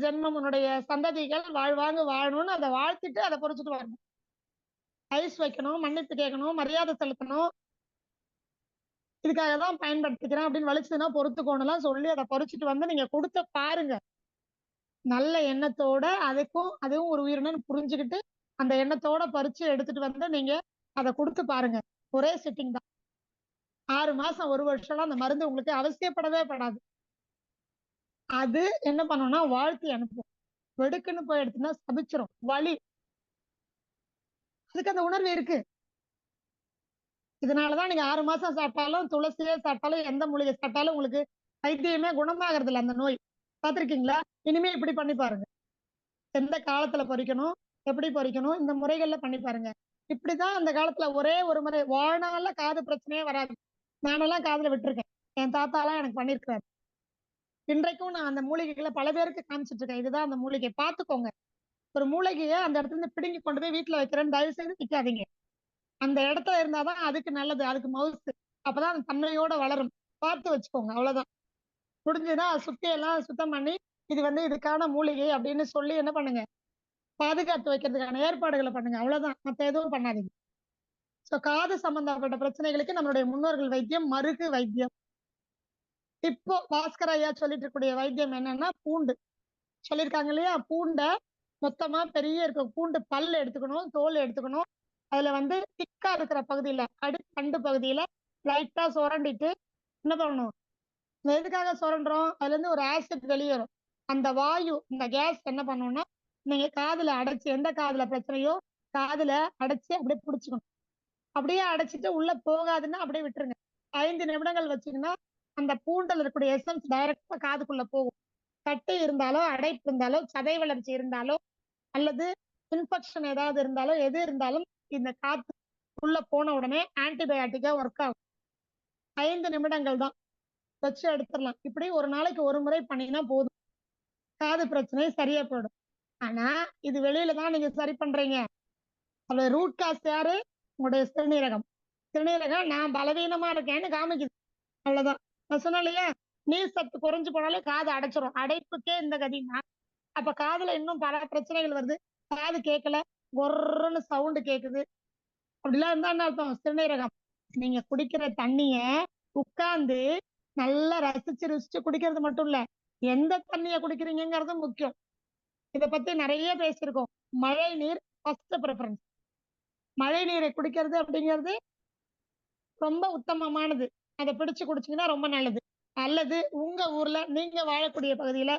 ஜென்மம் உன்னுடைய சந்ததிகள் வாழ்வாங்க வாழணும்னு அதை வாழ்த்திட்டு அதை பொறிச்சிட்டு வரணும். ஐஸ் வைக்கணும், மன்னிப்பு கேட்கணும், மரியாதை செலுத்தணும், இதுக்காக தான் பயன்படுத்திக்கிறேன் அப்படின்னு வலிச்சதுன்னா பொறுத்துக்கோணும்லாம் சொல்லி அதை பொறிச்சிட்டு நீங்க கொடுத்த பாருங்க. நல்ல எண்ணத்தோட அதுவும் ஒரு உயிரினு புரிஞ்சுக்கிட்டு அந்த எண்ணத்தோட பறிச்சு எடுத்துட்டு நீங்க அதை கொடுத்து பாருங்க. ஒரே சிட்டிங் தான். 6 மாசம் 1 வருஷம்லாம் அந்த மருந்து உங்களுக்கு அவசியப்படவே படாது. அது என்ன பண்ணணும்னா வாழ்த்தி அனுப்பும். வெடுக்குன்னு போய் எடுத்துன்னா சபிச்சிரும், வலி. அதுக்கு அந்த உணர்வு இருக்கு. இதனாலதான் நீங்க 6 மாசம் சாப்பிட்டாலும் துளசியே சாப்பிட்டாலும் எந்த மூலிகை சாப்பிட்டாலும் உங்களுக்கு வைத்தியமே குணமாகறது இல்லை அந்த நோய். பார்த்திருக்கீங்களா? இனிமே இப்படி பண்ணி பாருங்க. எந்த காலத்துல பறிக்கணும், எப்படி பறிக்கணும், இந்த முறைகள்ல பண்ணி பாருங்க. இப்படிதான் அந்த காலத்துல ஒரே ஒரு முறை வாழ்நாள்ல காது பிரச்சனையே வராது. நானெல்லாம் காதுல விட்டுருக்கேன். என் தாத்தாலாம் எனக்கு பண்ணிருக்காரு. இன்றைக்கும் நான் அந்த மூலிகைகளை பல பேருக்கு காமிச்சிட்டு இருக்கேன். இதுதான் அந்த மூலிகை, பாத்துக்கோங்க. ஒரு மூலிகையை அந்த இடத்துல இருந்து பிடுங்கி கொண்டு போய் வீட்டுல வைக்கிறேன்னு தயவு செய்து நிக்காதீங்க. அந்த இடத்துல இருந்தாதான் அதுக்கு நல்லது, அதுக்கு மவுசு. அப்பதான் அந்த தன்மையோட வளரும். பார்த்து வச்சுக்கோங்க, அவ்வளவுதான். முடிஞ்சதுன்னா சுத்தியெல்லாம் சுத்தம் பண்ணி இது இதுக்கான மூலிகை அப்படின்னு சொல்லி என்ன பண்ணுங்க, பாதுகாத்து வைக்கிறதுக்கான ஏற்பாடுகளை பண்ணுங்க. அவ்வளவுதான், மத்த எதுவும் பண்ணாதீங்க. சோ காது சம்பந்தப்பட்ட பிரச்சனைகளுக்கு நம்மளுடைய முன்னோர்கள் வைத்தியம் மருகு வைத்தியம். இப்போ பாஸ்கர் ஐயா சொல்லிட்டு இருக்கக்கூடிய வைத்தியம் என்னன்னா பூண்டு சொல்லியிருக்காங்க இல்லையா? பூண்டை மொத்தமா பெரிய இருக்க பூண்டு பல் எடுத்துக்கணும், தோல் எடுத்துக்கணும். அதுல திக்கா இருக்கிற பகுதியில தண்டு பகுதியில லைட்டா சுரண்டிட்டு என்ன பண்ணணும், எதுக்காக சுரண்டுறோம், அதுல இருந்து ஒரு ஆசிட் வெளியேறும். அந்த வாயு இந்த கேஸ் என்ன பண்ணணும்னா நீங்க காதுல அடைச்சு, எந்த காதுல பிரச்சனையோ காதுல அடைச்சு அப்படியே பிடிச்சுக்கணும். அப்படியே அடைச்சிட்டு உள்ள போகாதுன்னா அப்படியே விட்டுருங்க. 5 நிமிடங்கள் வச்சீங்கன்னா அந்த பூண்டல் இருக்கக்கூடிய எசன்ஸ் டைரக்டா காதுக்குள்ள போகும். கட்டி இருந்தாலோ அடைப்பு இருந்தாலோ சதை வளர்ச்சி இருந்தாலோ அல்லது இன்ஃபெக்ஷன் ஏதாவது இருந்தாலோ எது இருந்தாலும் இந்த காத்து உள்ள போன உடனே ஆன்டிபயோட்டிக்கா ஒர்க் ஆகும். 5 நிமிடங்கள் தான் வச்சு எடுத்துடலாம். இப்படி ஒரு நாளைக்கு ஒரு முறை பண்ணினா போதும், காது பிரச்சனை சரியா போயிடும். ஆனா இது வெளியில தான் நீங்க சரி பண்றீங்க. அதோட ரூட் காஸ் யாரு? உங்களுடைய சிறுநீரகம். சிறுநீரகம் நான் பலவீனமா இருக்கேன்னு காமிக்குது, அவ்வளவுதான். நான் சொன்னேன் இல்லையா, நீர் சத்து குறைஞ்சு போனாலே காது அடைச்சிரும். அடைப்புக்கே இந்த கதினா அப்ப காதுல இன்னும் பல பிரச்சனைகள் வருது. காது கேட்கல, ஒர்ன்னு சவுண்டு கேக்குது, அப்படிலாம் இருந்தா என்ன அர்த்தம்? சிறுநீரகம். நீங்க குடிக்கிற தண்ணிய உட்கார்ந்து நல்லா ரசிச்சு ருசிச்சு குடிக்கிறது மட்டும் இல்ல, எந்த தண்ணிய குடிக்கிறீங்கிறது முக்கியம். இத பத்தி நிறைய பேசியிருக்கோம். மழை நீர் ஃபர்ஸ்ட் ப்ரிஃபரன்ஸ். மழை நீரை குடிக்கிறது அப்படிங்கிறது ரொம்ப உத்தமமானது. அதை பிடிச்சு குடிச்சீங்கன்னா ரொம்ப நல்லது. அல்லது உங்க ஊர்ல நீங்க வாழக்கூடிய பகுதியில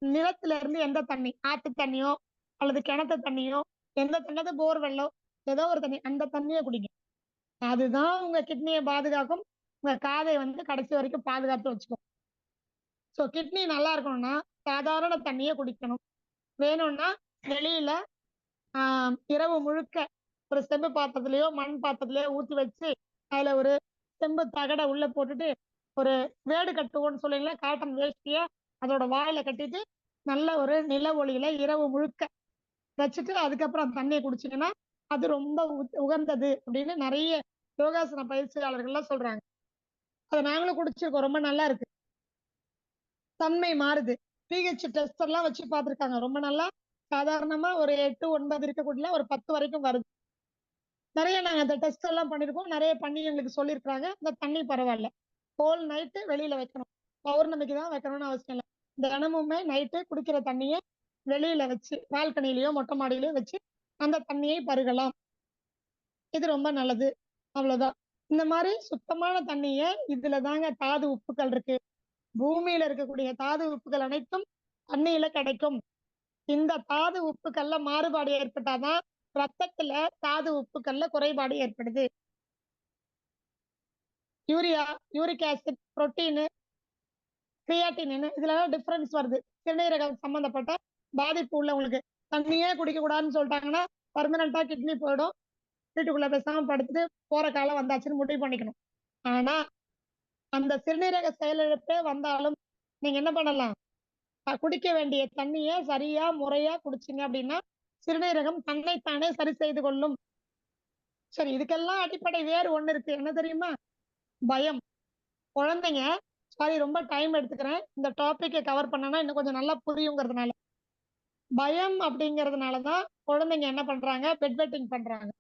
நிலத்துல இருந்து எந்த தண்ணி, ஆத்து தண்ணியோ அல்லது கிணத்து தண்ணியோ, எந்த தண்ணி, போர்வெல்லோ, ஏதோ ஒரு தண்ணி, அந்த தண்ணியை குடிங்க. அதுதான் உங்க கிட்னியை பாதுகாக்கும், உங்க காதை கடைசி வரைக்கும் பாதுகாத்து வச்சுக்கும். சோ கிட்னி நல்லா இருக்கணும்னா சாதாரண தண்ணியை குடிக்கணும். வேணும்னா வெளியில இரவு முழுக்க ஒரு செம்பு பாத்திரத்திலயோ மண் பாத்திரத்திலயோ ஊத்தி வச்சு அதுல ஒரு செம்பு தகடை உள்ள போட்டுட்டு ஒரு வேடு கட்டுவோன்னு சொல்லுவீங்களா, காட்டன் வேஷ்டிய அதோட வாயில கட்டிட்டு நல்ல ஒரு நில ஒளியில இரவு முழுக்க வச்சுட்டு அதுக்கப்புறம் தண்ணியை குடிச்சிங்கன்னா அது ரொம்ப உகந்தது அப்படின்னு நிறைய யோகாசன பயிற்சியாளர்கள்லாம் சொல்றாங்க. அதை நாங்களும் குடிச்சிருக்கோம், ரொம்ப நல்லா இருக்கு. தன்மை மாறுது. பிஹெச் டெஸ்ட் எல்லாம் வச்சு பார்த்திருக்காங்க, ரொம்ப நல்லா. சாதாரணமா ஒரு 8, 9 இருக்கக்கூடிய ஒரு 10 வரைக்கும் வருது. நிறைய நாங்க அந்த டெஸ்ட் எல்லாம் பண்ணிருக்கோம், நிறைய பண்ணி எங்களுக்கு சொல்லியிருக்காங்க. இந்த தண்ணி பரவாயில்ல. ஹோல் நைட்டு வெளியில வைக்கணும், பௌர்ணமிக்கு தான் வைக்கணும்னு அவசியம் இல்லை. தினமுமே நைட்டு குடிக்கிற தண்ணியை வெளியில வச்சு பால்கனிலயோ மொட்டை மாடியிலயோ வச்சு அந்த தண்ணியை பருகலாம். இது ரொம்ப நல்லது. அவ்வளவுதான். இந்த மாதிரி சுத்தமான தண்ணிய, இதுல தாங்க தாது உப்புக்கள் இருக்கு. பூமியில இருக்கக்கூடிய தாது உப்புகள் அனைத்தும் தண்ணியில கிடைக்கும். இந்த தாது உப்புக்கள்ல மாறுபாடு ஏற்பட்டாதான் ரத்தத்துல தாது உப்புக்கள்ல குறைபாடு ஏற்படுது. Urea, uric acid, protein, creatine இதுல டிஃபரன்ஸ் வருது. சிறுநீரகம் சம்பந்தப்பட்ட பாதிப்பு உள்ளவங்களுக்கு தண்ணியே குடிக்க கூடாதுன்னு சொல்லிட்டாங்கன்னா பர்மனண்டா கிட்னி போயிடும். வீட்டுக்குள்ள பேசாம படுத்துட்டு போற காலம் வந்தாச்சுன்னு முடிவு பண்ணிக்கணும். ஆனா அந்த சிறுநீரக செயலிழப்பே வந்தாலும் நீங்க என்ன பண்ணலாம்? குடிக்க வேண்டிய தண்ணிய சரியா முறையா குடிச்சீங்க அப்படின்னா சிறுநீரகம் தன்னைத்தானே சரி செய்து கொள்ளும். சரி, இதுக்கெல்லாம் அடிப்படை வேறு ஒண்ணு இருக்கு. என்ன தெரியுமா? பயம். குழந்தைங்க சாரி ரொம்ப டைம் எடுத்துக்கிறேன். இந்த டாபிக்கை கவர் பண்ணனா இன்னும் கொஞ்சம் நல்லா புரியுங்கிறதுனால. பயம் அப்படிங்கிறதுனாலதான் குழந்தைங்க என்ன பண்றாங்க? பெட் வெட்டிங் பண்றாங்க.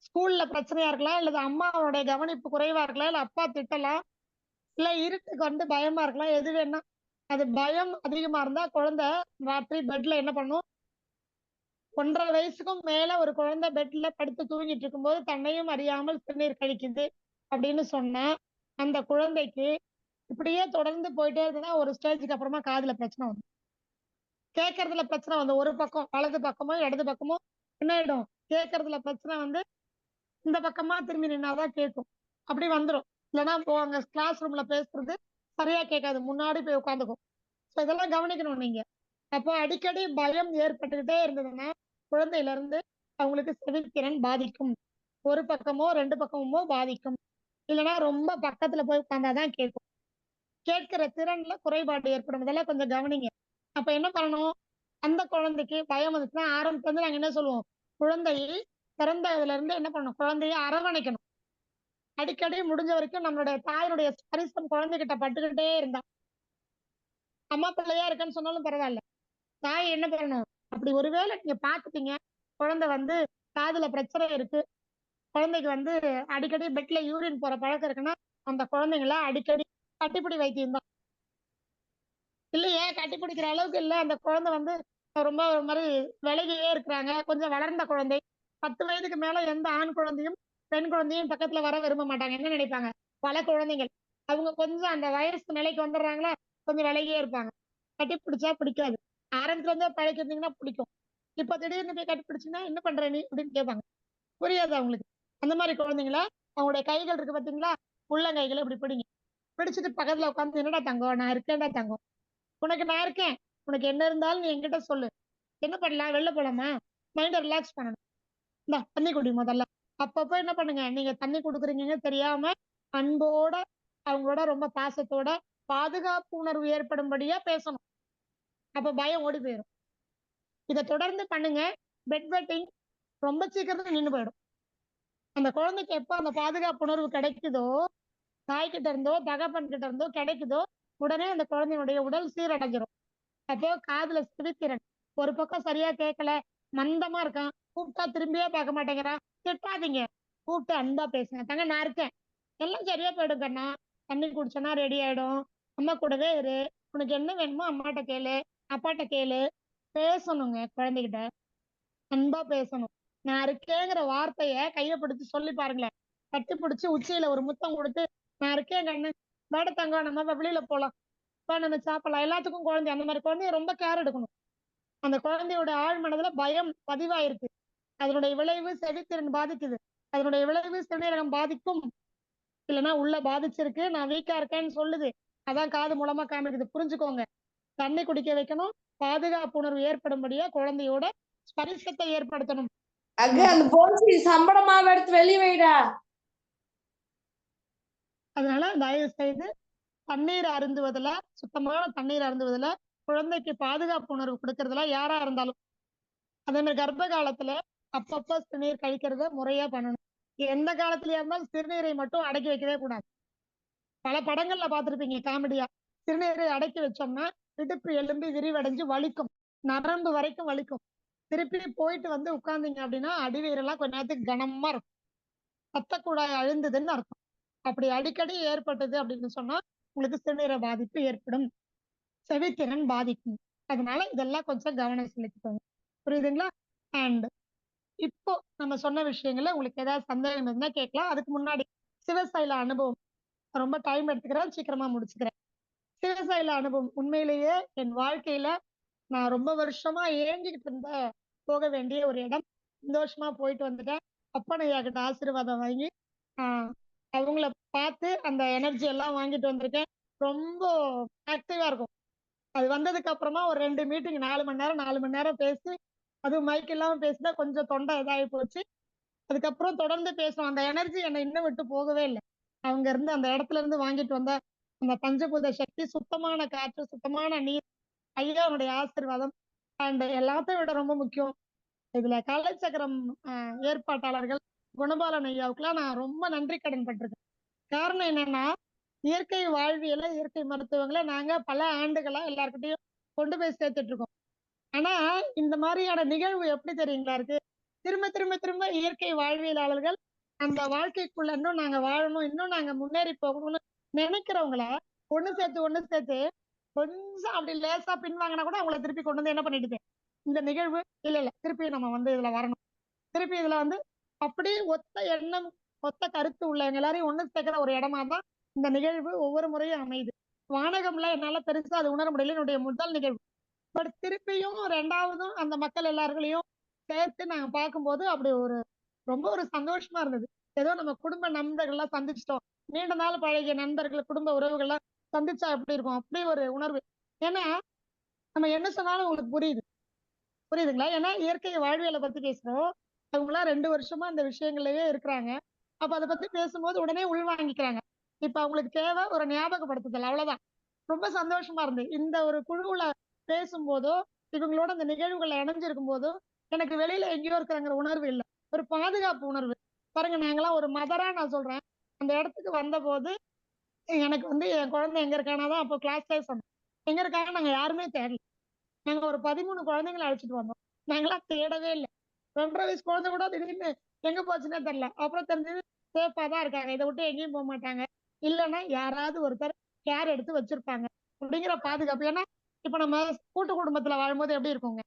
ஸ்கூல்ல பிரச்சனையா இருக்கலாம், இல்ல அம்மாவோட கவனிப்பு குறைவா இருக்கலாம், இல்ல அப்பா திட்டலாம், இல்ல இருட்டுக்கு வந்து பயமா இருக்கலாம், எது வேணா. அது பயம் அதிகமா இருந்தா குழந்தை ராத்திரி பெட்ல என்ன பண்ணும்? 1.5 வயசுக்கும் மேல ஒரு குழந்தை பெட்ல படுத்து தூங்கிட்டு இருக்கும்போது தன்னையும் அறியாமல் சிறுநீர் கழிக்குது அப்படின்னு சொன்னா அந்த குழந்தைக்கு இப்படியே தொடர்ந்து போயிட்டே இருந்ததுன்னா ஒரு ஸ்டேஜுக்கு அப்புறமா காதுல பிரச்சனை வந்து கேட்கறதுல பிரச்சனை வந்து ஒரு பக்கம் வலது பக்கமோ இடது பக்கமோ என்ன ஆயிடும்? கேட்கறதுல பிரச்சனை வந்து இந்த பக்கமா திரும்பி நின்னாதான் கேட்கும். அப்படி வந்துடும். இல்லைன்னா அங்க கிளாஸ் ரூம்ல பேசுறது சரியா கேட்காது, முன்னாடி போய் உட்காந்துக்கும். ஸோ இதெல்லாம் கவனிக்கணும் நீங்க. அப்போ அடிக்கடி பயம் ஏற்பட்டுக்கிட்டே இருந்ததுன்னா குழந்தையில இருந்து அவங்களுக்கு செவித்திறன் பாதிக்கும். ஒரு பக்கமோ 2 பக்கமோ பாதிக்கும். இல்லைன்னா ரொம்ப பக்கத்துல போய் உட்கார்ந்தாதான் கேட்கும். கேட்கிற திறன்ல குறைபாடு ஏற்படும். இதெல்லாம் கொஞ்சம் கவனிங்க. அப்ப என்ன பண்ணணும்? அந்த குழந்தைக்கு பயம் வந்துச்சுன்னா ஆரம்பத்துல இருந்து நாங்க என்ன சொல்லுவோம்? குழந்தையை பிறந்ததுல இருந்து என்ன பண்ணணும்? குழந்தையை அரவணைக்கணும். அடிக்கடி முடிஞ்ச வரைக்கும் நம்மளுடைய தாயினுடைய ஸ்பரிசம் குழந்தைகிட்ட பட்டுக்கிட்டே இருந்தா அம்மா பிள்ளையா இருக்கேன்னு சொன்னாலும் பரவாயில்ல. தாய் என்ன பண்ணணும்? அப்படி ஒருவேளை நீங்க பாத்துட்டீங்க குழந்தை வந்து காதுல பிரச்சனை இருக்கு, குழந்தைக்கு வந்து அடிக்கடி பெட்ல யூரின் போற பழக்கம் இருக்குன்னா அந்த குழந்தைங்கள அடிக்கடி கட்டிப்பிடி வைத்தியம் தான். இல்லையே கட்டிப்பிடிக்கிற அளவுக்கு இல்ல, அந்த குழந்தை வந்து ரொம்ப ஒரு மாதிரி விலகியே இருக்கிறாங்க, கொஞ்சம் வளர்ந்த குழந்தை, 10 வயதுக்கு மேல எந்த ஆண் குழந்தையும் பெண் குழந்தையும் பக்கத்துல வர விரும்ப மாட்டாங்க. என்ன நினைப்பாங்க? பல குழந்தைகள் அவங்க கொஞ்சம் அந்த வயசு நிலைக்கு வந்துடுறாங்களா, கொஞ்சம் விலகியே இருப்பாங்க. கட்டி பிடிச்சா பிடிக்காது. ஆரம்பத்துல இருந்தே பழக்கிருந்தீங்கன்னா பிடிக்கும். இப்ப திடீர்னு போய் கட்டி பிடிச்சிங்கன்னா என்ன பண்ற நீ அப்படின்னு கேட்பாங்க. புரியாது அவங்களுக்கு. அந்த மாதிரி குழந்தைங்கள அவங்களுடைய கைகள் இருக்கு பாத்தீங்களா, உள்ளங்கைகளை இப்படி பிடிங்க. பிடிச்சிட்டு பக்கத்துல உட்காந்து என்னடா தங்கம் நான் இருக்கேன்டா தங்கம், உனக்கு நான் இருக்கேன், உனக்கு என்ன இருந்தாலும் நீ என்கிட்ட சொல்லு, என்ன பண்ணலாம், வெளில போலாமா, மைண்ட ரிலாக்ஸ் பண்ணணும், இந்த தண்ணி குடி முதல்ல. அப்பப்போ என்ன பண்ணுங்க, நீங்க தண்ணி கொடுக்குறீங்கன்னு தெரியாம அன்போட அவங்களோட ரொம்ப பாசத்தோட பாதுகாப்பு உணர்வு ஏற்படும்படியா பேசணும். அப்ப பயம் ஓடி போயிடும். இதை தொடர்ந்து பண்ணுங்க. பெட் வெட்டிங் ரொம்ப சீக்கிரத்துல நின்று போயிடும். அந்த குழந்தைக்கு எப்ப அந்த பாதுகாப்பு உணர்வு கிடைக்குதோ, தாய்கிட்ட இருந்தோ தகப்பன் கிட்ட இருந்தோ கிடைக்குதோ, உடனே அந்த குழந்தையுடைய உடல் சீரடைஞ்சிரும். அப்போ காதுல செவித்திறன் ஒரு பக்கம் சரியா கேட்கல, மந்தமா இருக்கான், கூப்பிட்டா திரும்பியே பார்க்க மாட்டேங்கிறான், திட்டாதீங்க, கூப்பிட்டு அன்பா பேசுங்க. தங்க நான் இருக்கேன், எல்லாம் சரியா போயிடும் கண்ணா, தண்ணி குடிச்சோன்னா ரெடி ஆயிடும், அம்மா கூடவே இரு, உனக்கு என்ன வேணுமோ அம்மாட்ட கேளு, அப்பாட்ட கேளு. பேசணுங்க குழந்தைகிட்ட, அன்பா பேசணும். நான் இருக்கேங்கிற வார்த்தைய கைய பிடிச்சு சொல்லி பாருங்களேன். கட்டி பிடிச்சு உச்சியில ஒரு முத்தம் கொடுத்து நான் இருக்கேன் கண்ணு, வாட தங்கம் நம்ம வெளியில போலாம், நம்ம சாப்பிடலாம். எல்லாத்துக்கும் குழந்தை அந்த மாதிரி குழந்தைய ரொம்ப கேர் எடுக்கணும். அந்த குழந்தையோட ஆழ் மனதுல பயம் பதிவாயிருக்கு, அதனுடைய விளைவு செவித்திறன் பாதிக்குது, அதனுடைய விளைவு சிறுநீரகம் பாதிக்கும். இல்லைன்னா உள்ள பாதிச்சிருக்கு, நான் வீக்கா இருக்கேன்னு சொல்லுது, அதான் காது மூலமா காமிக்குது. புரிஞ்சுக்கோங்க. தண்ணி குடிக்க வைக்கணும், பாதுகாப்பு உணர்வு ஏற்படும்படியா குழந்தையோட ஸ்பரிசத்தை ஏற்படுத்தணும். அந்த போன்சி சம்பளமாவை எடுத்து வெளியே வைடா. அதனால தயவு செய்து தண்ணீர் அருந்துவதுல, சுத்தமான தண்ணீர் அருந்துவதுல, குழந்தைக்கு பாதுகாப்பு உணர்வு கொடுக்கறதுல யாரா இருந்தாலும், அதே மாதிரி கர்ப்ப காலத்துல அப்பப்ப சிறுநீர் கழிக்கிறத முறையா பண்ணணும். எந்த காலத்துலயா இருந்தாலும் சிறுநீரை மட்டும் அடக்கி வைக்கவே கூடாது. பல படங்கள்ல பார்த்திருப்பீங்க காமெடியா, சிறுநீரை அடக்கி வச்சோம்னா இடுப்பு எலும்பி விரிவடைஞ்சு வலிக்கும், நரம்பு வரைக்கும் வலிக்கும். திருப்பி போயிட்டு வந்து உட்கார்ந்தீங்க அப்படின்னா அடிவயிறெல்லாம் கொஞ்ச நேரத்துக்கு கனமா இருக்கும், ரத்த குழாய் அழுந்ததுன்னு அர்த்தம். அப்படி அடிக்கடி ஏற்பட்டது அப்படின்னு சொன்னா உங்களுக்கு சிறுநீர பாதிப்பு ஏற்படும், செவித்திறன் பாதிக்கும். அதனால இதெல்லாம் கொஞ்சம் கவனம் செலுத்திக்கோங்க. புரியுதுங்களா? அண்ட் இப்போ நம்ம சொன்ன விஷயங்கள்ல உங்களுக்கு ஏதாவது சந்தேகம் இருந்தா கேட்கலாம். அதுக்கு முன்னாடி சிவசைல அனுபவம், ரொம்ப டைம் எடுத்துக்கிறேன், சீக்கிரமா முடிச்சுக்கிறேன். சிவசைல அனுபவம் உண்மையிலேயே என் வாழ்க்கையில நான் ரொம்ப வருஷமா ஏங்கிக்கிட்டு இருந்த போக வேண்டிய ஒரு இடம். சந்தோஷமா போயிட்டு வந்துட்டேன். அப்பன் ஐயா கிட்ட ஆசீர்வாதம் வாங்கி ஆஹ் அவங்கள பார்த்து அந்த எனர்ஜி எல்லாம் வாங்கிட்டு வந்திருக்கேன். ரொம்ப ஆக்டிவா இருக்கும். அது வந்ததுக்கு அப்புறமா ஒரு 2 மீட்டிங் 4 மணி நேரம் பேசி, அதுவும் மைக் இல்லாம பேசினா கொஞ்சம் தொண்டை இதாகி போச்சு. அதுக்கப்புறம் தொடர்ந்து பேசுவோம். அந்த எனர்ஜி என்னை இன்னும் விட்டு போகவே இல்லை. அவங்க இருந்து அந்த இடத்துல இருந்து வாங்கிட்டு வந்த அந்த பஞ்சபூத சக்தி, சுத்தமான காற்று, சுத்தமான நீர், ஐயாவுடைய ஆசீர்வாதம் அண்ட் எல்லாத்தையும் விட ரொம்ப முக்கியம், இதுல கலைச்சக்கரம் ஏற்பாட்டாளர்கள் குணபாலன் ஐயாவுக்குலாம் நான் ரொம்ப நன்றி கடன் பட்டிருக்கேன். காரணம் என்னன்னா, இயற்கை வாழ்வியல, இயற்கை மருத்துவங்களை நாங்க பல ஆண்டுகளா எல்லார்கிட்டயும் கொண்டு போய் சேர்த்துட்டு இருக்கோம். ஆனா இந்த மாதிரியான நிகழ்வு எப்படி தெரியுங்களா இருக்கு? திரும்ப திரும்ப திரும்ப இயற்கை வாழ்வியலாளர்கள் அந்த வாழ்க்கைக்குள்ள இன்னும் நாங்க வாழணும், இன்னும் நாங்க முன்னேறி போகணும்னு நினைக்கிறவங்கள ஒண்ணு சேர்த்து கொஞ்சம் அப்படி லேசா பின்வாங்கினா கூட அவங்கள திருப்பி கொண்டு வந்து என்ன பண்ணிடுது இந்த நிகழ்வு. இல்ல திருப்பி நம்ம வந்து இதுல வரணும், திருப்பி இதுல வந்து அப்படியே ஒத்த எண்ணம், ஒத்த கருத்து உள்ளவங்க எல்லாரையும் ஒண்ணு சேர்க்கிற ஒரு இடமா தான் இந்த நிகழ்வு ஒவ்வொரு முறையும் அமையுது. வானகம்ல என்னால பெருசா அது உணர முடியல, என்னுடைய முதல் நிகழ்வு. பட் திருப்பியும் 2வதும் அந்த மக்கள் எல்லார்களையும் சேர்த்து நாங்க பார்க்கும்போது அப்படி ஒரு ரொம்ப ஒரு சந்தோஷமா இருந்தது. ஏதோ நம்ம குடும்ப நண்பர்கள்லாம் சந்திச்சிட்டோம், நீண்ட நாள் பழகிய நண்பர்கள், குடும்ப உறவுகள்லாம் சந்திச்சா எப்படி இருக்கும், அப்படி ஒரு உணர்வு. ஏன்னா நம்ம என்ன சொன்னாலும் உங்களுக்கு புரியுதுங்களா? ஏன்னா இயற்கை வாழ்வியலை பத்தி பேசுறோம். அவங்களாம் 2 வருஷமா இந்த விஷயங்கள்லயே இருக்கிறாங்க. அப்ப அதை பத்தி பேசும்போது உடனே உள்வாங்கிக்கிறாங்க. இப்ப அவங்களுக்கு தேவை ஒரு ஞாபகப்படுத்துதல், அவ்வளவுதான். ரொம்ப சந்தோஷமா இருந்தது. இந்த ஒரு குழுவுல பேசும்போதோ, இவங்களோட அந்த நிகழ்வுகள்ல இணைஞ்சிருக்கும் போதோ, எனக்கு வெளியில எங்கேயோ இருக்கிறங்கிற உணர்வு இல்ல. ஒரு பாதுகாப்பு உணர்வு. பாருங்க, நாங்கெல்லாம் ஒரு மதரா நான் சொல்றேன். அந்த இடத்துக்கு வந்தபோது எனக்கு வந்து என் குழந்தை எங்க இருக்கானா தான் அப்போ கிளாஸ்லயே சொன்னேன். எங்க இருக்காங்க நாங்க யாருமே தேடல. நாங்க ஒரு 13 குழந்தைங்களை அழைச்சிட்டு வந்தோம். நாங்களாம் தேடவே இல்ல. 2.5 வயசு குழந்தை கூட திடீர்னு எங்க போச்சுன்னே தெரியல. அப்புறம் தெரிஞ்சது சேஃபா தான் இருக்காங்க, இதை விட்டு எங்கேயும் போக மாட்டாங்க. இல்லைன்னா யாராவது ஒருத்தர் கேர் எடுத்து வச்சிருப்பாங்க அப்படிங்கிற பாதுகாப்பு. ஏன்னா இப்ப நம்ம கூட்டு குடும்பத்துல வாழும்போது எப்படி இருக்குங்க,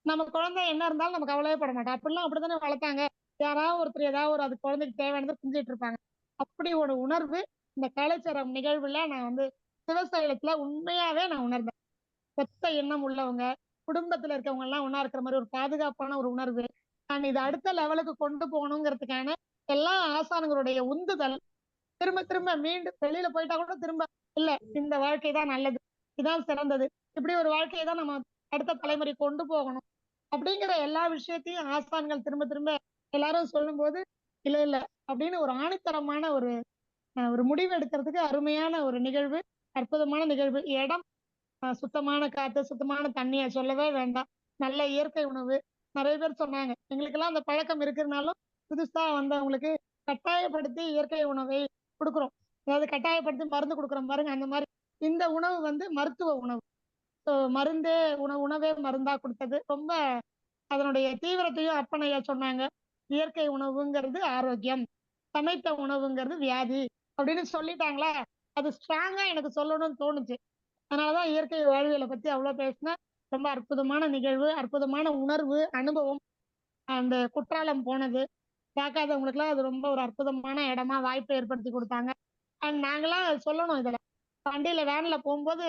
நம்ம குழந்தை என்ன இருந்தாலும் நம்ம கவலையே பட மாட்டோம். அப்படிலாம் அப்படித்தானே வளர்த்தாங்க. யாராவது ஒருத்தர் ஏதாவது ஒரு அது குழந்தைக்கு தேவையானதை செஞ்சுட்டு இருப்பாங்க. அப்படி ஒரு உணர்வு இந்த கலைச்சரம் நிகழ்வுல நான் வந்து சிவசைலத்துல உண்மையாவே நான் உணர்ந்தேன். ஒத்த எண்ணம் உள்ளவங்க, குடும்பத்துல இருக்கவங்க எல்லாம் ஒண்ணா இருக்கிற மாதிரி ஒரு பாதுகாப்பான ஒரு உணர்வு. நான் இதை அடுத்த லெவலுக்கு கொண்டு போகணுங்கிறதுக்கான எல்லா ஆசான்களுடைய உந்துதல், திரும்ப திரும்ப மீண்டும் வெளியில போயிட்டா கூட திரும்ப இல்ல, இந்த வாழ்க்கை தான் நல்லது, இதான் சிறந்தது, இப்படி ஒரு வாழ்க்கையை தான் நம்ம அடுத்த தலைமுறை கொண்டு போகணும் அப்படிங்கிற எல்லா விஷயத்தையும் ஆசான்கள் திரும்ப திரும்ப எல்லாரும் சொல்லும்போது, இல்ல இல்ல அப்படின்னு ஒரு ஆணித்தரமான ஒரு ஒரு முடிவு எடுக்கிறதுக்கு அருமையான ஒரு நிகழ்வு, அற்புதமான நிகழ்வு. இடம் சுத்தமான காத்து, சுத்தமான தண்ணிய சொல்லவே வேண்டாம். நல்ல இயற்கை உணவு. நிறைய பேர் சொன்னாங்க, எங்களுக்கெல்லாம் அந்த பழக்கம் இருக்கிறதுனாலும் புதுசா வந்தவங்களுக்கு கட்டாயப்படுத்தி இயற்கை உணவை கொடுக்குறோம். அதாவது கட்டாயப்படுத்தி மருந்து கொடுக்குறோம் பாருங்க, அந்த மாதிரி இந்த உணவு வந்து மருத்துவ உணவு. ஸோ மருந்தே உணவே மருந்தா கொடுத்தது. ரொம்ப அதனுடைய தீவிரத்தையும் அப்பனையா சொன்னாங்க. இயற்கை உணவுங்கிறது ஆரோக்கியம், சமைத்த உணவுங்கிறது வியாதி அப்படின்னு சொல்லிட்டாங்களா, அது ஸ்ட்ராங்கா எனக்கு சொல்லணும்னு தோணுச்சு. அதனாலதான் இயற்கை வாழ்வியலை பத்தி அவ்வளவு பேசினேன். ரொம்ப அற்புதமான நிகழ்வு, அற்புதமான உணர்வு, அனுபவம். அந்த குற்றாலம் போனது பார்க்காதவங்களுக்கு எல்லாம் அது ரொம்ப ஒரு அற்புதமான இடமா வாய்ப்பை ஏற்படுத்தி கொடுத்தாங்க. அண்ட் நாங்களாம் சொல்லணும், இதுல வண்டியில வேன்ல போகும்போது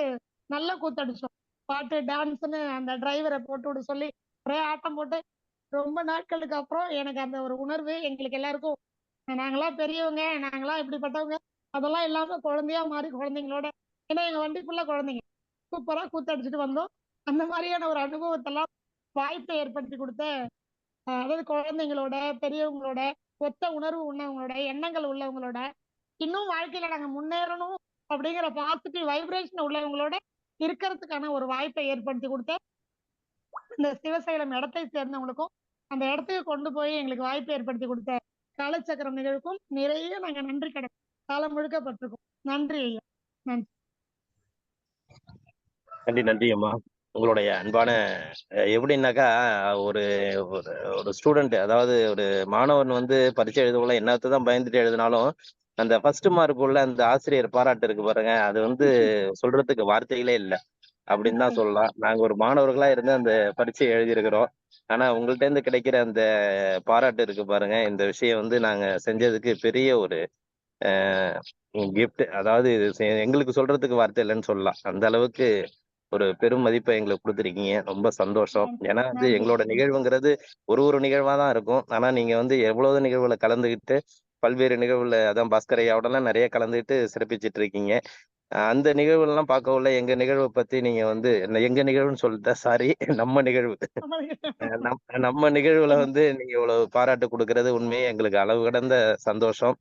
நல்ல கூத்தடிச்சோம். பாட்டு டான்ஸ்ன்னு அந்த டிரைவரை போட்டு விட சொல்லி ஒரே ஆட்டம் போட்டு, ரொம்ப நாட்களுக்கு அப்புறம் எனக்கு அந்த ஒரு உணர்வு எங்களுக்கு எல்லாருக்கும், நாங்களாம் பெரியவங்க, நாங்களாம் இப்படிப்பட்டவங்க அதெல்லாம் இல்லாம குழந்தையா மாறி குழந்தைங்களோட, ஏன்னா எங்க வண்டிக்குள்ள குழந்தைங்க சூப்பரா கூத்தடிச்சுட்டு வந்தோம். அந்த மாதிரியான ஒரு அனுபவத்தெல்லாம் வாய்ப்பை ஏற்படுத்தி கொடுத்த அதாவது குழந்தைங்களோட, பெரியவங்களோட, ஒத்த உணர்வு உள்ளவங்களோட, எண்ணங்கள் உள்ளவங்களோட, இன்னும் வாழ்க்கையில நாங்க முன்னேறணும் அப்படிங்கிற பாசிட்டிவ் வைப்ரேஷன் உள்ளவங்களோட இருக்கிறதுக்கான ஒரு வாய்ப்பை ஏற்படுத்தி கொடுத்த இந்த சிவசைலம் இடத்தை சேர்ந்தவங்களுக்கும், அந்த இடத்துக்கு கொண்டு போய் எங்களுக்கு வாய்ப்பை ஏற்படுத்தி கொடுத்த காலச்சக்கரம் நிகழ்வுக்கும் நிறைய நாங்க நன்றி கடன் காலம் முழுக்கப்பட்டிருக்கோம். நன்றி ஐயா, நன்றி. நன்றி நன்றி அம்மா. உங்களுடைய அன்பான எப்படின்னாக்கா ஒரு ஒரு ஒரு ஸ்டூடெண்ட், அதாவது ஒரு மாணவன் வந்து பரீட்சை எழுதக்குள்ள என்னத்தை தான் பயந்துட்டு எழுதினாலும் அந்த ஃபர்ஸ்ட் மார்க் உள்ள அந்த ஆசிரியர் பாராட்டு இருக்கு பாருங்க, அது வந்து சொல்றதுக்கு வார்த்தைகளே இல்லை அப்படின்னு தான் சொல்லலாம். நாங்க ஒரு மாணவர்களா இருந்து அந்த பரீட்சை எழுதியிருக்கிறோம். ஆனா உங்கள்ட்ட இருந்து கிடைக்கிற அந்த பாராட்டு இருக்கு பாருங்க, இந்த விஷயம் வந்து நாங்க செஞ்சதுக்கு பெரிய ஒரு கிஃப்ட். அதாவது இது எங்களுக்கு சொல்றதுக்கு வார்த்தை இல்லைன்னு சொல்லலாம். அந்த அளவுக்கு ஒரு பெரும் மதிப்பை எங்களுக்கு கொடுத்துருக்கீங்க. ரொம்ப சந்தோஷம். ஏன்னா வந்து நன்றி. எங்களோட நிகழ்வுங்கிறது ஒரு நிகழ்வா தான் இருக்கும். ஆனா நீங்க வந்து எவ்வளவு நிகழ்வுல கலந்துகிட்டு பல்வேறு நிகழ்வுல அதான் பாஸ்கர் ஐயாவோடலாம் நிறைய கலந்துகிட்டு சிறப்பிச்சிட்டு இருக்கீங்க. அந்த நிகழ்வுலாம் பார்க்கவுள்ள எங்க நிகழ்வை பத்தி நீங்க வந்து எங்க நிகழ்வுன்னு சொல்லிட்டேன் சாரி. நம்ம நிகழ்வு. நம்ம நிகழ்வுல வந்து நீங்க இவ்வளவு பாராட்டு கொடுக்கறது உண்மையே எங்களுக்கு அளவு கடந்த சந்தோஷம்.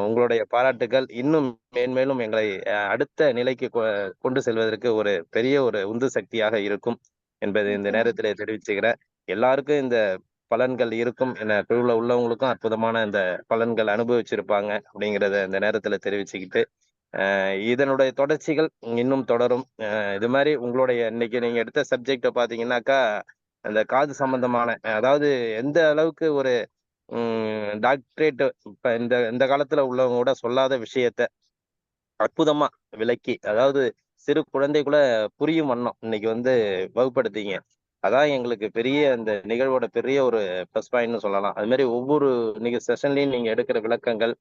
உங்களுடைய பாராட்டுகள் இன்னும் மேன்மேலும் எங்களை அடுத்த நிலைக்கு கொண்டு செல்வதற்கு ஒரு பெரிய ஒரு உந்து சக்தியாக இருக்கும் என்பதை இந்த நேரத்திலே தெரிவிச்சுக்கிறேன். எல்லாருக்கும் இந்த பலன்கள் இருக்கும் என குழுவுல உள்ளவங்களுக்கும் அற்புதமான இந்த பலன்கள் அனுபவிச்சிருப்பாங்க அப்படிங்கிறத இந்த நேரத்துல தெரிவிச்சுக்கிட்டு இதனுடைய தொடர்ச்சிகள் இன்னும் தொடரும். இது மாதிரி உங்களுடைய இன்னைக்கு நீங்க எடுத்த சப்ஜெக்ட பாத்தீங்கன்னாக்கா அந்த காது சம்பந்தமான அதாவது எந்த அளவுக்கு ஒரு டாக்டரேட் இப்ப இந்த இந்த காலத்துல உள்ளவங்க கூட சொல்லாத விஷயத்த அற்புதமா விளக்கி, அதாவது சிறு குழந்தை கூட புரியும் வண்ணம் இன்னைக்கு வந்து வகுப்படுத்தீங்க. அதான் எங்களுக்கு பெரிய இந்த நிகழ்வோட பெரிய ஒரு ப்ளஸ் பாயிண்ட்னு சொல்லலாம். அது மாதிரி ஒவ்வொரு செஷன்லயும் நீங்க எடுக்கிற விளக்கங்கள்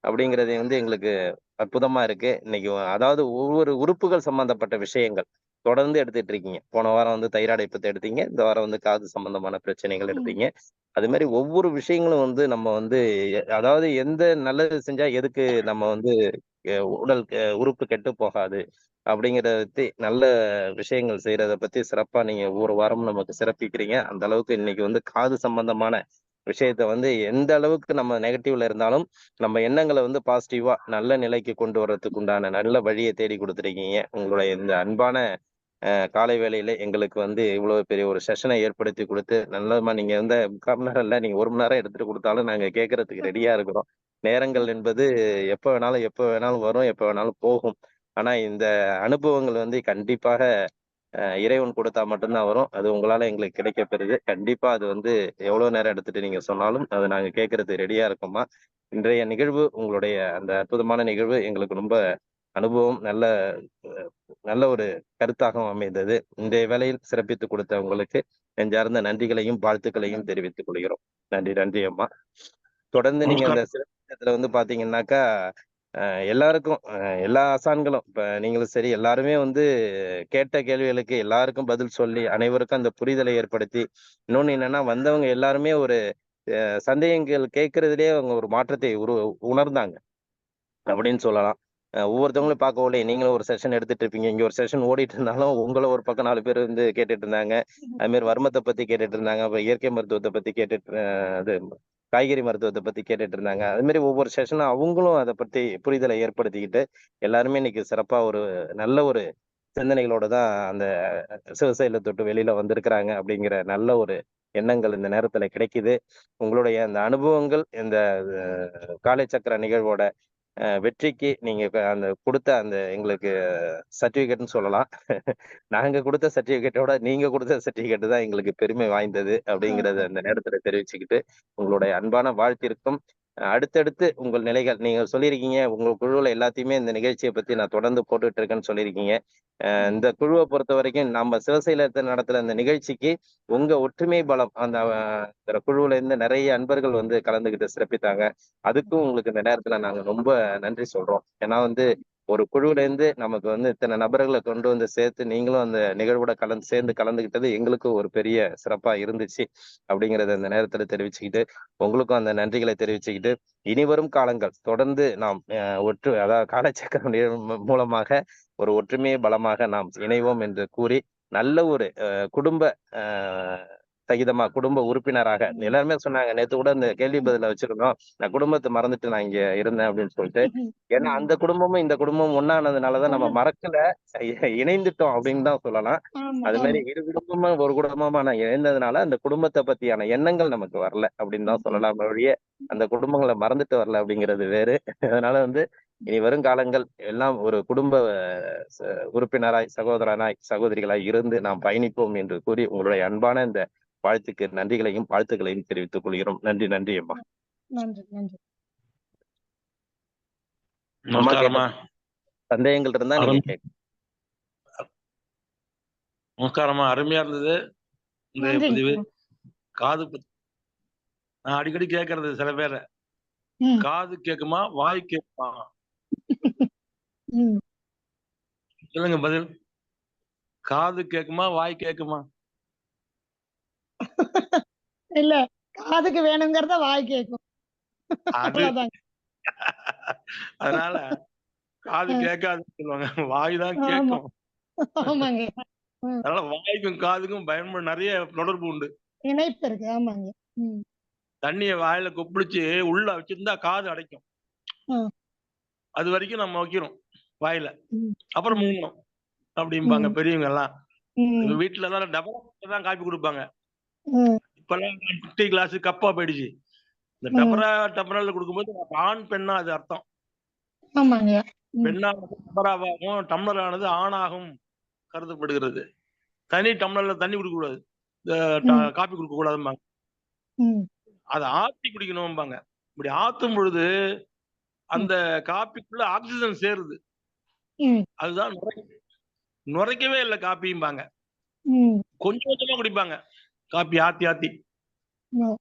அப்படிங்கிறது வந்து எங்களுக்கு அற்புதமா இருக்கு. இன்னைக்கு அதாவது ஒவ்வொரு உறுப்புகள் சம்பந்தப்பட்ட விஷயங்கள் தொடர்ந்து எடுத்துட்டு இருக்கீங்க. போன வாரம் வந்து தைராய்டை பத்தி எடுத்தீங்க. இந்த வாரம் வந்து காது சம்பந்தமான பிரச்சனைகள் எடுத்தீங்க. அது மாதிரி ஒவ்வொரு விஷயங்களும் வந்து நம்ம வந்து அதாவது எந்த நல்லது செஞ்சா எதுக்கு நம்ம வந்து உடல் உறுப்பு கெட்டு போகாது அப்படிங்கிறத பத்தி நல்ல விஷயங்கள் செய்யறத பத்தி சிறப்பா நீங்க ஒவ்வொரு வாரமும் நமக்கு சிறப்பிக்கிறீங்க. அந்த அளவுக்கு இன்னைக்கு வந்து காது சம்பந்தமான விஷயத்த வந்து எந்த அளவுக்கு நம்ம நெகட்டிவ்ல இருந்தாலும் நம்ம எண்ணங்களை வந்து பாசிட்டிவா நல்ல நிலைக்கு கொண்டு வர்றதுக்கு உண்டான நல்ல வழியை தேடி கொடுத்துருக்கீங்க. உங்களுடைய இந்த அன்பான காலை வேளையில எங்களுக்கு வந்து இவ்வளவு பெரிய ஒரு செஷனை ஏற்படுத்தி கொடுத்து நல்லமா நீங்க வந்து 3/4 மணி நேரம் இல்ல, நீங்க 1 மணி நேரம் எடுத்துட்டு கொடுத்தாலும் நாங்க கேட்கறதுக்கு ரெடியா இருக்கிறோம். நேரங்கள் என்பது எப்ப வேணாலும் வரும், எப்ப வேணாலும் போகும். ஆனா இந்த அனுபவங்கள் வந்து கண்டிப்பாக இறைவன் கொடுத்தா மட்டும்தான் வரும். அது உங்களால எங்களுக்கு கிடைக்கப்பெறுது. கண்டிப்பா அது வந்து எவ்வளவு நேரம் எடுத்துட்டு நீங்க சொன்னாலும் அதை நாங்க கேட்கறதுக்கு ரெடியா இருக்கோமா. இன்றைய நிகழ்வு உங்களுடைய அந்த அற்புதமான நிகழ்வு எங்களுக்கு ரொம்ப அனுபவம் நல்ல ஒரு கருத்தாகவும் அமைந்தது. இன்றைய வேளையில் சிறப்பித்து கொடுத்த உங்களுக்கு நெஞ்சார்ந்த நன்றிகளையும் வாழ்த்துக்களையும் தெரிவித்துக் கொள்கிறோம். நன்றி அம்மா. தொடர்ந்து நீங்க அந்த சிறப்பித்ததுல வந்து பாத்தீங்கன்னாக்கா எல்லாருக்கும் எல்லா ஆசான்களும் இப்ப நீங்களும் சரி எல்லாருமே வந்து கேட்ட கேள்விகளுக்கு எல்லாருக்கும் பதில் சொல்லி அனைவருக்கும் அந்த புரிதலை ஏற்படுத்தி இன்னொன்னு என்னன்னா வந்தவங்க எல்லாருமே ஒரு சந்தேகங்கள் கேட்கறதுலயே அவங்க ஒரு மாற்றத்தை உணர்ந்தாங்க அப்படின்னு சொல்லலாம். ஒவ்வொருத்தவங்களும் பார்க்கவில்லை நீங்களும் ஒரு செஷன் எடுத்துட்டு இருப்பீங்க. இங்க ஒரு செஷன் ஓடிட்டு இருந்தாலும் உங்களை ஒரு பக்கம் 4 பேர் வந்து கேட்டுட்டு இருந்தாங்க. அது மாதிரி வர்மத்தை பத்தி கேட்டுட்டு இருந்தாங்க. அப்புறம் இயற்கை மருத்துவத்தை பத்தி கேட்டுட்டு அது காய்கறி மருத்துவத்தை பத்தி கேட்டுட்டு இருந்தாங்க. அது மாதிரி ஒவ்வொரு செஷனும் அவங்களும் அதை பத்தி புரிதலை ஏற்படுத்திக்கிட்டு எல்லாருமே இன்னைக்கு சிறப்பா ஒரு நல்ல ஒரு சிந்தனைகளோட தான் அந்த சிவசைல தொட்டு வெளியில வந்திருக்கிறாங்க அப்படிங்கிற நல்ல ஒரு எண்ணங்கள் இந்த நேரத்துல கிடைக்குது. உங்களுடைய அந்த அனுபவங்கள் இந்த காலை சக்கர நிகழ்வோட வெற்றிக்கு நீங்க அந்த கொடுத்த அந்த எங்களுக்கு சர்டிபிகேட்னு சொல்லலாம். நாங்க கொடுத்த சர்டிபிகேட்டோட நீங்க கொடுத்த சர்டிபிகேட் தான் எங்களுக்கு பெருமை வாய்ந்தது அப்படிங்கறத அந்த நேரத்துல தெரிவிச்சுக்கிட்டு உங்களுடைய அன்பான வாழ்த்திற்கும் அடுத்தடுத்து உங்கள் நிலைகள் நீங்க சொல்லியிருக்கீங்க உங்க குழுவுல எல்லாத்தையுமே இந்த நிகழ்ச்சியை பத்தி நான் தொடர்ந்து போட்டுட்டு இருக்கேன்னு சொல்லியிருக்கீங்க. இந்த குழுவை பொறுத்த வரைக்கும் நம்ம சிவசைலத்தை நடத்துற இந்த நிகழ்ச்சிக்கு உங்க ஒற்றுமை பலம் அந்த குழுவுல இருந்து நிறைய அன்பர்கள் வந்து கலந்துகிட்டு சிறப்பித்தாங்க. அதுக்கும் உங்களுக்கு இந்த நேரத்துல நாங்க ரொம்ப நன்றி சொல்றோம். ஏன்னா வந்து ஒரு குழுவுல இருந்து நமக்கு வந்து இத்தனை நபர்களை கொண்டு வந்து சேர்த்து நீங்களும் அந்த நிகழ்வோட சேர்ந்து கலந்துகிட்டது எங்களுக்கும் ஒரு பெரிய சிறப்பா இருந்துச்சு அப்படிங்கறத அந்த நேரத்துல தெரிவிச்சுக்கிட்டு உங்களுக்கும் அந்த நன்றிகளை தெரிவிச்சுக்கிட்டு இனிவரும் காலங்கள் தொடர்ந்து நாம் அதாவது காலச்சக்கரம் மூலமாக ஒரு ஒற்றுமையை பலமாக நாம் இணைவோம் என்று கூறி நல்ல ஒரு குடும்ப சகிதமா குடும்ப உறுப்பினராக எல்லாருமே சொன்னாங்க. நேத்து கூட இந்த கேள்வி பதில வச்சிருந்தோம். நான் குடும்பத்தை மறந்துட்டு நான் இங்க இருந்தேன் அப்படின்னு சொல்லிட்டு. ஏன்னா அந்த குடும்பமும் இந்த குடும்பமும் ஒன்னானதுனாலதான் நம்ம மறக்கல இணைந்துட்டோம் அப்படின்னு தான் சொல்லலாம். அது மாதிரி இரு குடும்பமும் ஒரு குடும்பமா நான் இணைந்ததுனால அந்த குடும்பத்தை பத்தியான எண்ணங்கள் நமக்கு வரல அப்படின்னு தான் சொல்லலாம். வழியே அந்த குடும்பங்களை மறந்துட்டு வரல அப்படிங்கிறது வேறு. அதனால வந்து இனி வரும் காலங்கள் எல்லாம் ஒரு குடும்ப உறுப்பினராய் சகோதரனாய் சகோதரிகளாய் இருந்து நாம் பயணிப்போம் என்று கூறி உங்களுடைய அன்பான இந்த வாழ்த்துக்கு நன்றிகளையும் வாழ்த்துக்களையும் தெரிவித்துக் கொள்கிறோம். நன்றி அம்மா. சந்தேகங்கள் இருந்தா நீங்க கேட்க. நமஸ்காரமா, அருமையா இருந்தது இந்த பதிவு. காது நான் அடிக்கடி கேட்கறது சில பேரை, காது கேக்குமா வாய் கேக்குமா? சொல்லுங்க பதில். காது கேக்குமா வாய் கேக்குமா? இல்ல, காதுக்கு வேணுங்கிறத வாய் கேட்கும். அது அவ்வளவுதாங்க. அதனால காது கேட்காதுன்னு சொல்லுவாங்க, வாய் தான் ஆமா, கேட்கும். ஆமாங்க. ம். அதனால வாய்க்கும் காதுக்கும் நிறைய தொடர்பு உண்டு. இணைப்பு இருக்கு. ஆமாங்க. ம். தண்ணிய வாயில கொப்பளிச்சு உள்ள வச்சிருந்தா காது அடைக்கும். ம். அது வரைக்கும் நம்ம வைக்கிறோம் வாயில, ம். அப்புறம் ம். மூங்கணும் அப்படிம்பாங்க ம். பெரியவங்க எல்லாம். ம். வீட்டுல எல்லாம் டபரா தான் காப்பி கொடுப்பாங்க. ம். இப்பெல்லாம் டீ கிளாஸ் கப்பா போயிடுச்சு. இந்த ம். டபரால கொடுக்கும்போது ஆண் பெண்ணா அது அர்த்தம். ஆமாங்க. ம். பெண்ணானது டபராவாகும், டம்ளர் ஆனது ஆணாகும் கருதப்படுகிறது. தனி டம்ளர்ல தண்ணி குடிக்க கூடாது, இந்த ம். காப்பி கொடுக்க கூடாதும்பாங்க. ம். அதை ஆத்தி குடிக்கணும்பாங்க. இப்படி ஆத்தும் பொழுது அந்த காப்பிக்குள்ள ஆக்சிஜன் சேருது. ம். அதுதான் நுரைக்கவே இல்லை காப்பிம்பாங்க. ம். கொஞ்சம் கொஞ்சமா குடிப்பாங்க காப்பி ஆத்தி ஆத்தி. ம்.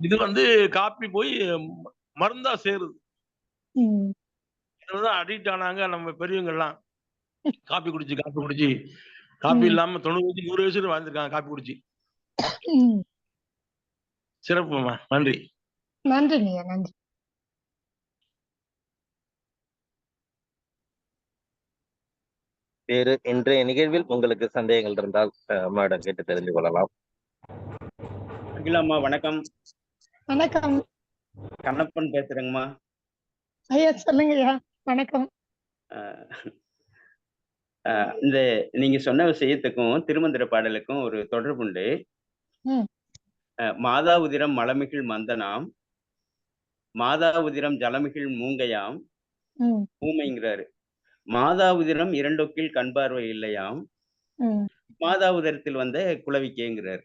இது காப்பி போய் மருந்தா சேருது. ம். இதுதான் அடிக்ட் ஆனாங்க நம்ம பெரியவங்க எல்லாம். காப்பி குடிச்சு காப்பி ம். இல்லாம 90 வயசு 100 வயசு வாழ்ந்திருக்காங்க காப்பி குடிச்சு. ம். சிறப்புமா, நன்றி. நன்றிங்கய்யா, நன்றி. வேறு இன்றைய நிகழ்வில் உங்களுக்கு சந்தேகங்கள் இருந்தால் அம்மாவிடம் கேட்டு தெரிந்து கொள்ளலாம். அகிலாம்மா வணக்கம். வணக்கம். கண்ணப்பன் பேசுறேங்கம்மா. ஐயா சொல்லுங்கய்யா. வணக்கம். இந்த நீங்க சொன்ன விஷயத்துக்கும் திருமந்திர பாடலுக்கும் ஒரு தொடர்பு உண்டு. ம். மாதா உதிரம் மலமிகில் மந்தனாம், மாதா உதிரம் ஜலமிகில் மூங்கையாம், ம். ஊமைங்கிறாரு. மாதா உதிரம் இரண்டொக்கில் கண் பார்வை இல்லையாம், ம். மாதா உதரத்தில் வந்த குளவிக்கேங்கிறாரு.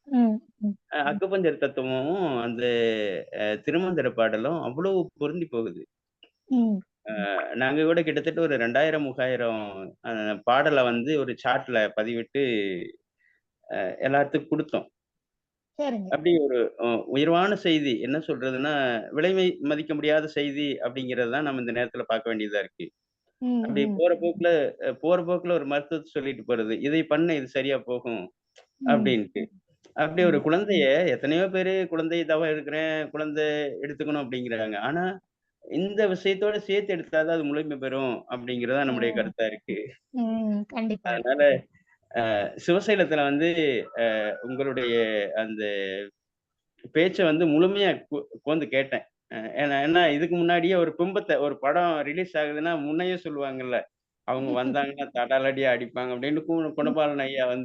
ம். ம். அக்குபஞ்சர் தத்துவமும் அந்த திருமந்திர பாடலும் அவ்வளவு பொருந்தி போகுது. ம். நாங்க கூட கிட்டத்தட்ட ஒரு 2000 3000 பாடலை ஒரு சார்ட்ல பதிவிட்டு எல்லாத்துக்கும் கொடுத்தோம். சரிங்க. அப்படி ஒரு உயர்வான செய்தி, என்ன சொல்றதுன்னா, விலை மதிக்க முடியாத செய்தி அப்படிங்கிறது தான் நம்ம இந்த நேரத்துல பார்க்க வேண்டியதா இருக்கு. ம். அப்படி ம். போற போக்குல ஒரு மருத்துவத்தை சொல்லிட்டு போறது, இதை பண்ண இது சரியா போகும் ம். அப்படின்ட்டு. அப்படி ஒரு ம். குழந்தைய எத்தனையோ பேரு குழந்தை தவம் இருக்கிறேன், குழந்தை எடுத்துக்கணும் அப்படிங்கிறாங்க. ஆனா இந்த விஷயத்தோட சேர்த்து எடுத்தாதான் அது முழுமை பெறும் அப்படிங்கிறதா நம்முடைய ம். கருத்தா இருக்கு. ம். கண்டிப்பா. அதனால சிவசைலத்துல உங்களுடைய அந்த பேச்ச முழுமையா உட்கார்ந்து கேட்டேன். ஏன்னா ஏன்னா இதுக்கு முன்னாடியே ஒரு பிம்பத்த, ஒரு படம் ரிலீஸ் ஆகுதுன்னா முன்னையே சொல்லுவாங்கல்ல, அவங்க வந்தாங்கன்னா தடாலடியா அடிப்பாங்க அப்படின்னு குணபாலன் ஐயா ம்.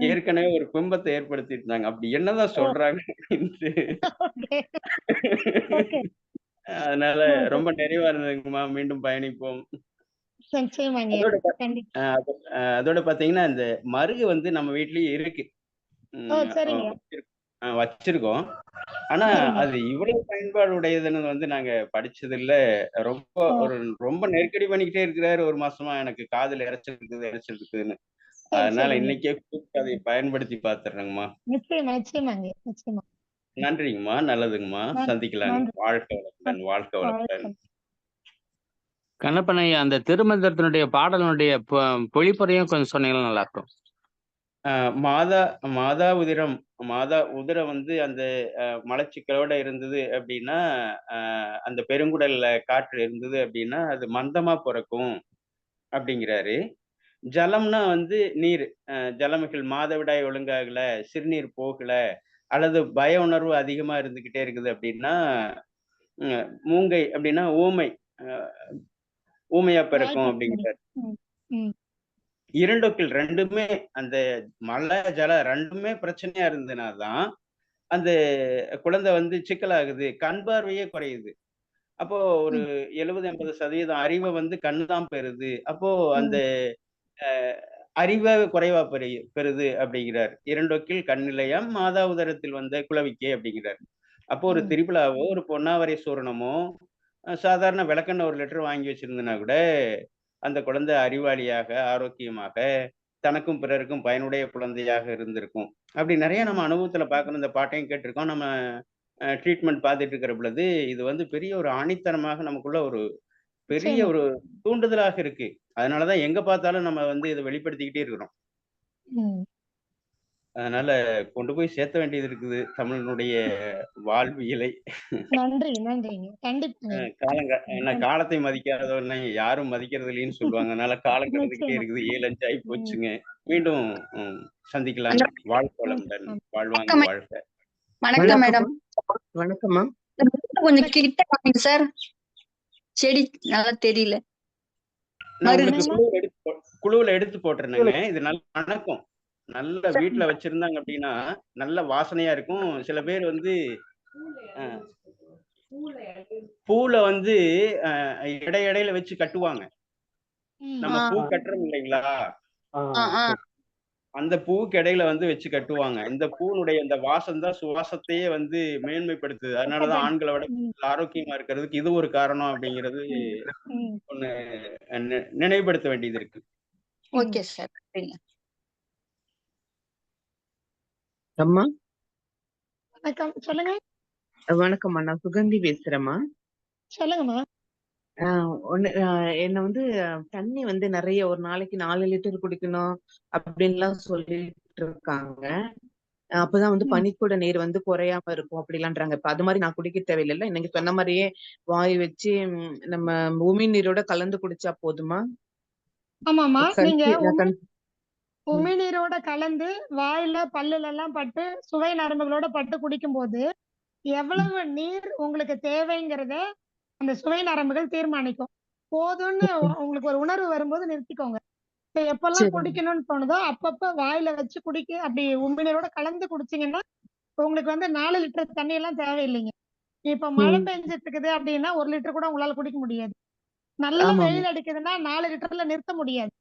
ஏற்கனவே ஒரு பிம்பத்தை ஏற்படுத்தியிருந்தாங்க. அப்படி என்னதான் ஓ! சொல்றாங்க அப்படின்ட்டு. ஓகே. ஓகே. அதனால ஓகே. ரொம்ப நிறைவா இருந்ததுங்கம்மா. மீண்டும் பயணிப்போம். நிச்சயமாங்கய்யா. அதோட கண்டிப்பா. அதோட பாத்தீங்கன்னா, இந்த மருகு நம்ம வீட்லயே இருக்கு. ஓ! ம். சரிங்க. வச்சிருக்கோம். ஆனா, சரிங்க. அது இவ்வளவு பயன்பாடு உடையதுன்னு நாங்க படிச்சதில்ல. ரொம்ப ஓ! ரொம்ப நெருக்கடி பண்ணிக்கிட்டே இருக்கிறாரு 1 மாசமா. எனக்கு காதுல இரைச்சல் இருக்குதுன்னு. சரி, அதனால சரிங்க. இன்னைக்கே கூப்பிட்டு அதை பயன்படுத்தி பார்த்துடுறேங்கம்மா. நிச்சயமாங்க. நிச்சயமா. நன்றிங்கம்மா. நல்லதுங்கம்மா. சந்திக்கலாங்க. நன்றி. வாழ்க வளமுடன். வாழ்க வளமுடன். வணக்கம். கண்ணப்பன் ஐயா, அந்த திருமந்திரத்தினுடைய பாடலினுடைய பொழிப்புரையும் கொஞ்சம் சொன்னீங்கன்னா நல்லா இருக்கும். மாதா மாதா உதிரம் மாதா உதிரம் அந்த மலச்சிக்கலோட இருந்தது அப்படின்னா, அந்த பெருங்குடல்ல காற்று இருந்தது அப்படின்னா, அது மந்தமா பொறக்கும் அப்படிங்கிறாரு. ஜலம்னா நீர். ஜலமிகள் மாதவிடாய் ஒழுங்காகல, சிறுநீர் போகல, அல்லது பய உணர்வு அதிகமா இருந்துகிட்டே இருக்குது அப்படின்னா, மூங்கை அப்படின்னா ஊமை. அ ஊமையா பிறக்கும் வாய்ப்பு. அப்படிங்கிறாரு. ம். ம். இரண்டொக்கில் 2மே, அந்த மழை, ஜலம் 2மே பிரச்சனையா இருந்ததுனா தான், அந்த குழந்தை சிக்கலாகுது. கண் பார்வையே குறையுது. அப்போ ஒரு ம். 70, 80% அறிவ கண்ணு தான் பெறுது. அப்போ அந்த ம். அ அறிவ குறைவா பெறுது அப்படிங்கிறார். இரண்டொக்கில் கண்ணிலையாம் மாதா உதரத்தில் வந்த குளவிக்கே அப்படிங்கிறார். அப்போ ஒரு ம். திரிபுலாவோ, ஒரு பொன்னாவரை சூரணமோ, சாதாரண விளக்கெண்ணெய் 1 லிட்டர் வாங்கி வச்சிருந்தனா கூட, அந்த குழந்தை அறிவாளியாக, ஆரோக்கியமாக, தனக்கும் பிறருக்கும் பயனுடைய குழந்தையாக இருந்திருக்கும். அப்படி நிறைய நம்ம அனுபவத்துல பார்க்கணும். இந்த பாட்டையும் கேட்டிருக்கோம். நம்ம ட்ரீட்மெண்ட் பார்த்துட்டு இருக்கிற பொழுது, இது பெரிய ஒரு ஆணித்தனமாக நமக்குள்ள ஒரு பெரிய நிச்சயமா. ஒரு தூண்டுதலாக இருக்கு. அதனால தான் எங்க பார்த்தாலும் நம்ம இத வெளிப்படுத்திக்கிட்டே இருக்கிறோம். ம். அதனால கொண்டு போய் சேர்த்த வேண்டியது இருக்குது தமிழனுடைய வாழ்வியலை. நன்றி நன்றிங்க கண்டிப்பாங்க ஏன்னா காலத்தை மதிக்காதவனை யாரும் மதிக்கிறது இல்லைன்னு சொல்லுவாங்க. அதனால காலம் கடந்துகிட்டே நிச்சயமா இருக்குது. 7:05 ஆகி ம். போச்சுங்க. மீண்டும் சந்திக்கலாம். வாழ்க வளமுடன். வாழ்வாங்கு வாழ்க. வணக்கம் மேடம். வணக்கம்மா. கொஞ்சம் கிட்ட வாங்க சார். செடி நல்லா தெரியல. நான் உங்களுக்கு குழுவுல எடுத்து போட்டுறேனுங்க. இது நல்ல வணக்கம். நல்ல வீட்டுல வச்சிருந்தாங்க அப்படின்னா நல்ல வாசனையா இருக்கும். சில பேர் வந்து பூல வந்து இடையில வச்சு கட்டுவாங்க. நம்ம பூ கட்டுறோம் இல்லைங்களா, அந்த பூவுக்கு இடையில வந்து வச்சு கட்டுவாங்க. இந்த பூனுடைய அந்த வாசம் தான் சுவாசத்தையே வந்து மேன்மைப்படுத்துது. அதனாலதான் ஆண்களை விட ஆரோக்கியமா இருக்கிறதுக்கு இது ஒரு காரணம் அப்படிங்கிறது ஒண்ணு நினைவுபடுத்த வேண்டியது இருக்கு. Okay sir. அம்மா வணக்கம் சொல்லுங்க. வணக்கம்மா, நான் சுகந்தி பேசுறேம்மா. சொல்லுங்கம்மா. என்ன வந்து தண்ணி வந்து நிறைய ஒரு நாளைக்கு 4 லிட்டர் குடிக்கணும் அப்படின்லாம் சொல்லிட்டு இருக்காங்க. அப்பதான் வந்து பனிக்கூட நீர் வந்து குறையாம இருக்கும் அப்படிலான்றாங்க. இப்ப அது மாதிரி நான் குடிக்க தேவையில்லைல்ல, நீங்க சொன்ன மாதிரியே வாய் வச்சு நம்ம உமி நீரோட கலந்து குடிச்சா போதுமா? ஆமாமா, நீங்க உமிழ்நீரோட கலந்து வாயில பல்லுல எல்லாம் பட்டு சுவை நரம்புகளோட பட்டு குடிக்கும் போது எவ்வளவு நீர் உங்களுக்கு தேவைங்கிறத அந்த சுவை நரம்புகள் தீர்மானிக்கும். போதும்னு உங்களுக்கு ஒரு உணர்வு வரும்போது நிறுத்திக்கோங்க. எப்பெல்லாம் குடிக்கணும்னு தோணுதோ அப்பப்ப வாயில வச்சு குடிக்க, அப்படி உமிழ்நீரோட கலந்து குடிச்சீங்கன்னா உங்களுக்கு வந்து 4 லிட்டர் தண்ணி எல்லாம் தேவையில்லைங்க. இப்ப மழை பெஞ்சிட்டு இருக்குது அப்படின்னா 1 லிட்டர் கூட உங்களால குடிக்க முடியாது. நல்ல வெயில் அடிக்குதுன்னா 4 லிட்டர்ல நிறுத்த முடியாது.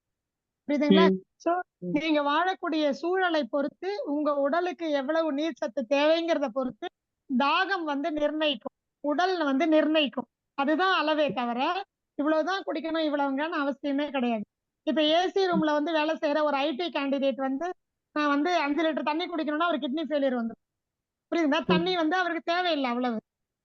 புரியுதுங்களா? சோ நீங்க வாழக்கூடிய சூழலை பொறுத்து உங்க உடலுக்கு எவ்வளவு நீர் சத்து தேவைங்கிறத பொறுத்து தாகம் வந்து நிர்ணயிக்கும், உடல் வந்து நிர்ணயிக்கும். அதுதான் அளவே தவிர இவ்வளவுதான் குடிக்கணும் இவ்வளவுங்கன்னு அவசியமே கிடையாது. இப்ப ஏசி ரூம்ல வந்து வேலை செய்யற ஒரு ஐடி கேண்டிடேட் வந்து நான் வந்து 5 லிட்டர் தண்ணி குடிக்கணும்னா ஒரு கிட்னி ஃபெயிலியர் வந்துடும். புரியுதுங்களா? தண்ணி வந்து அவருக்கு தேவையில்லை அவ்வளவு.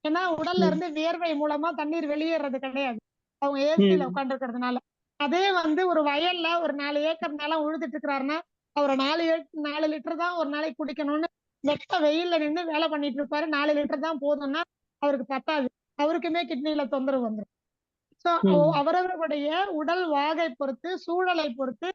ஏன்னா உடல்ல இருந்து வியர்வை மூலமா தண்ணீர் வெளியேறது கிடையாது அவங்க ஏசியில உட்கார்ந்து இருக்கிறதுனால. அதே வந்து ஒரு வயல்ல ஒரு 4 ஏக்கர் நிலம் உழுதுட்டு இருக்கிறாருன்னா அவர் 4 லிட்டர் தான் ஒரு நாளைக்கு குடிக்கணும்னு வெட்ட வெயில்ல நின்று வேலை பண்ணிட்டு இருப்பாரு. 4 லிட்டர் தான் போதும்னா அவருக்கு பத்தாது, அவருக்குமே கிட்னில தொந்தரவு வந்துடும். சோ அவரவர்களுடைய உடல் வாகை பொறுத்து, சூழலை பொறுத்து,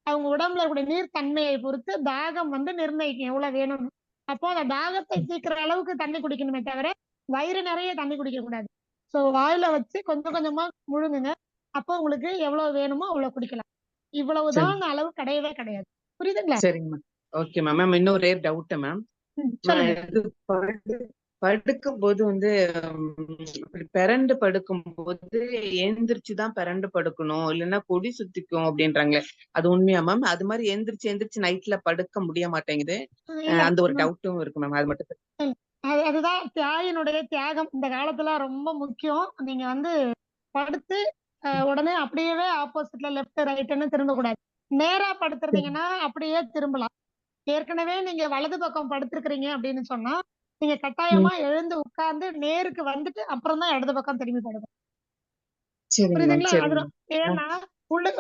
அவங்க உடம்புல இருக்கக்கூடிய நீர் தன்மையை பொறுத்து தாகம் வந்து நிர்ணயிக்கும் எவ்வளவு வேணும்னு. அப்போ அந்த தாகத்தை தீர்க்கிற அளவுக்கு தண்ணி குடிக்கணுமே தவிர வயிறு நிறைய தண்ணி குடிக்க கூடாது. சோ வாயில வச்சு கொஞ்சம் கொஞ்சமா முழுங்குங்க. அப்போ உங்களுக்கு எவ்வளவு வேணுமோ அவ்வளவு குடிக்கலாம். இவ்வளவுதான் அளவு கிடையவே கிடையாது. புரியுதுங்களா? சரிங்கம்மா. Okay ma'am. இன்னொரு ரேர் டவுட் மேம். படுக்கும் போது வந்து பிறண்டு படுக்கும் போது எந்திரிச்சுதான் பிறண்டு படுக்கணும், இல்லைன்னா கொடி சுத்திக்கும் அப்படின்றாங்களே, அது உண்மையா மேம்? அது மாதிரி எந்திரிச்சு நைட்ல படுக்க முடிய மாட்டேங்குது. அந்த ஒரு டவுட்டும் இருக்கு மேம். அது மட்டும் அதுதான் தாயினுடைய தியாகம் இந்த காலத்துல ரொம்ப முக்கியம். நீங்க வந்து படுத்து உடனே அப்படியே ஆப்போசிட்ல லெப்ட் ரைட்னு திரும்ப கூடாது. நேரா படுத்துறீங்கன்னா அப்படியே திரும்பலாம். ஏற்கனவே நீங்க வலது பக்கம் படுத்திருக்கிறீங்க அப்படின்னு சொன்னா நீங்க கட்டாயமா எழுந்து உட்கார்ந்து நேருக்கு வந்துட்டு அப்புறம் தான் இடது பக்கம் திரும்பி படுக்கணும். புரியுதுங்களா? ஏன்னா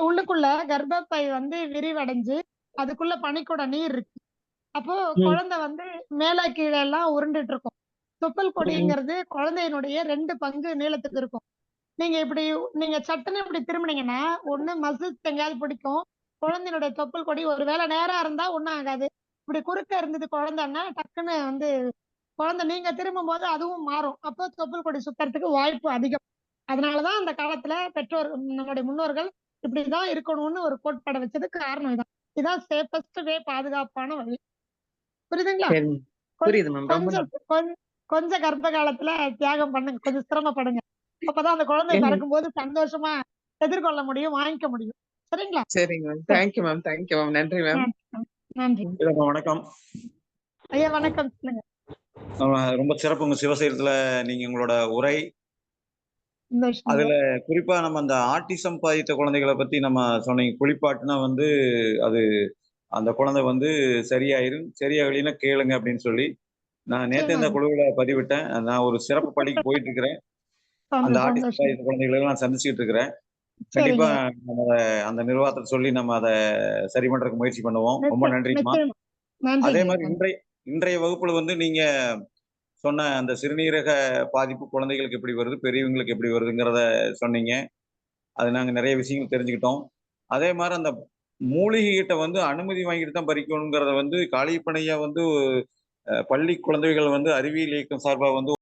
உள்ளுக்குள்ள கர்ப்பப்பை வந்து விரிவடைஞ்சு அதுக்குள்ள பனிக்கூட நீர் இருக்கு. அப்போ குழந்தை வந்து மேல கீழே எல்லாம் உருண்டுட்டு இருக்கும். தொப்புள் கொடிங்கிறது குழந்தையினுடைய 2 பங்கு நீளத்துக்கு இருக்கும். நீங்க சட்டுன்னு இப்படி திரும்பினீங்கன்னா ஒண்ணு மசில்ஸ் எங்கேயாவது பிடிக்கும், குழந்தையினுடைய தொப்புள் கொடி ஒருவேளை நேரா இருந்தா ஒண்ணும் ஆகாது. இப்படி குறுக்க இருந்தது குழந்தைன்னா டக்குன்னு வந்து குழந்தை நீங்க திரும்பும் போது அதுவும் மாறும். அப்போ தொப்புள் கொடி சுத்தறதுக்கு வாய்ப்பு அதிகம். அதனாலதான் அந்த காலத்துல பெற்றோர் நம்மளுடைய முன்னோர்கள் இப்படிதான் இருக்கணும்னு ஒரு கோட்பாடை வச்சதுக்கு காரணம் இதான். இதான் சேஃபஸ்ட் வே, பாதுகாப்பான வழி. புரியுதுங்களா? கொஞ்சம் கர்ப்ப காலத்துல தியாகம் பண்ணுங்க, கொஞ்சம் சிரமப்படுங்க. அப்பதான் அந்த குழந்தை பிறக்கும் போது சந்தோஷமா எதிர்கொள்ள முடியும், வாங்கிக்க முடியும். சரிங்களா? சரிங்க ma'am. Thank you ma'am. Thank you ma'am. நன்றி மேம். நன்றி. வணக்கம் ஐயா. வணக்கம். சொல்லுங்க. ரொம்ப சிறப்புங்க சிவசைலத்துல நீங்க உங்களோட உரை. அதுல குறிப்பா நம்ம அந்த ஆட்டிசம் பாதித்த குழந்தைகளை பத்தி நம்ம சொன்னீங்க. குளிப்பாட்டுனா வந்து அது அந்த குழந்தை வந்து சரியாகலைன்னா கேளுங்க அப்படின்னு சொல்லி. நான் நேற்று இந்த குழுவில பதிவிட்டேன். நான் ஒரு சிறப்பு பள்ளிக்கு போயிட்டு இருக்கிறேன். அந்த ஆட்டிசம் பாதித்த குழந்தைகளை நான் சந்திச்சுட்டு இருக்கிறேன். கண்டிப்பா சரிங்க நம்ம அந்த நிர்வாகத்தை சொல்லி நம்ம அதை சரி பண்றதுக்கு முயற்சி பண்ணுவோம். ரொம்ப நன்றிம்மா. நிச்சயமா அதே நன்றிங்க மாதிரி இன்றைய வகுப்புல வந்து நீங்க சொன்ன அந்த சிறுநீரக பாதிப்பு குழந்தைகளுக்கு எப்படி வருது, பெரியவங்களுக்கு எப்படி வருதுங்கிறத சொன்னீங்க. அது நாங்க நிறைய விஷயங்கள் தெரிஞ்சுக்கிட்டோம். அதே மாதிரி அந்த மூலிகை கிட்ட வந்து அனுமதி வாங்கிட்டு தான் பறிக்கணுங்கிறத வந்து காளியப்பனையா வந்து பள்ளி குழந்தைகள் வந்து அறிவியல் இயக்கம் சார்பா வந்து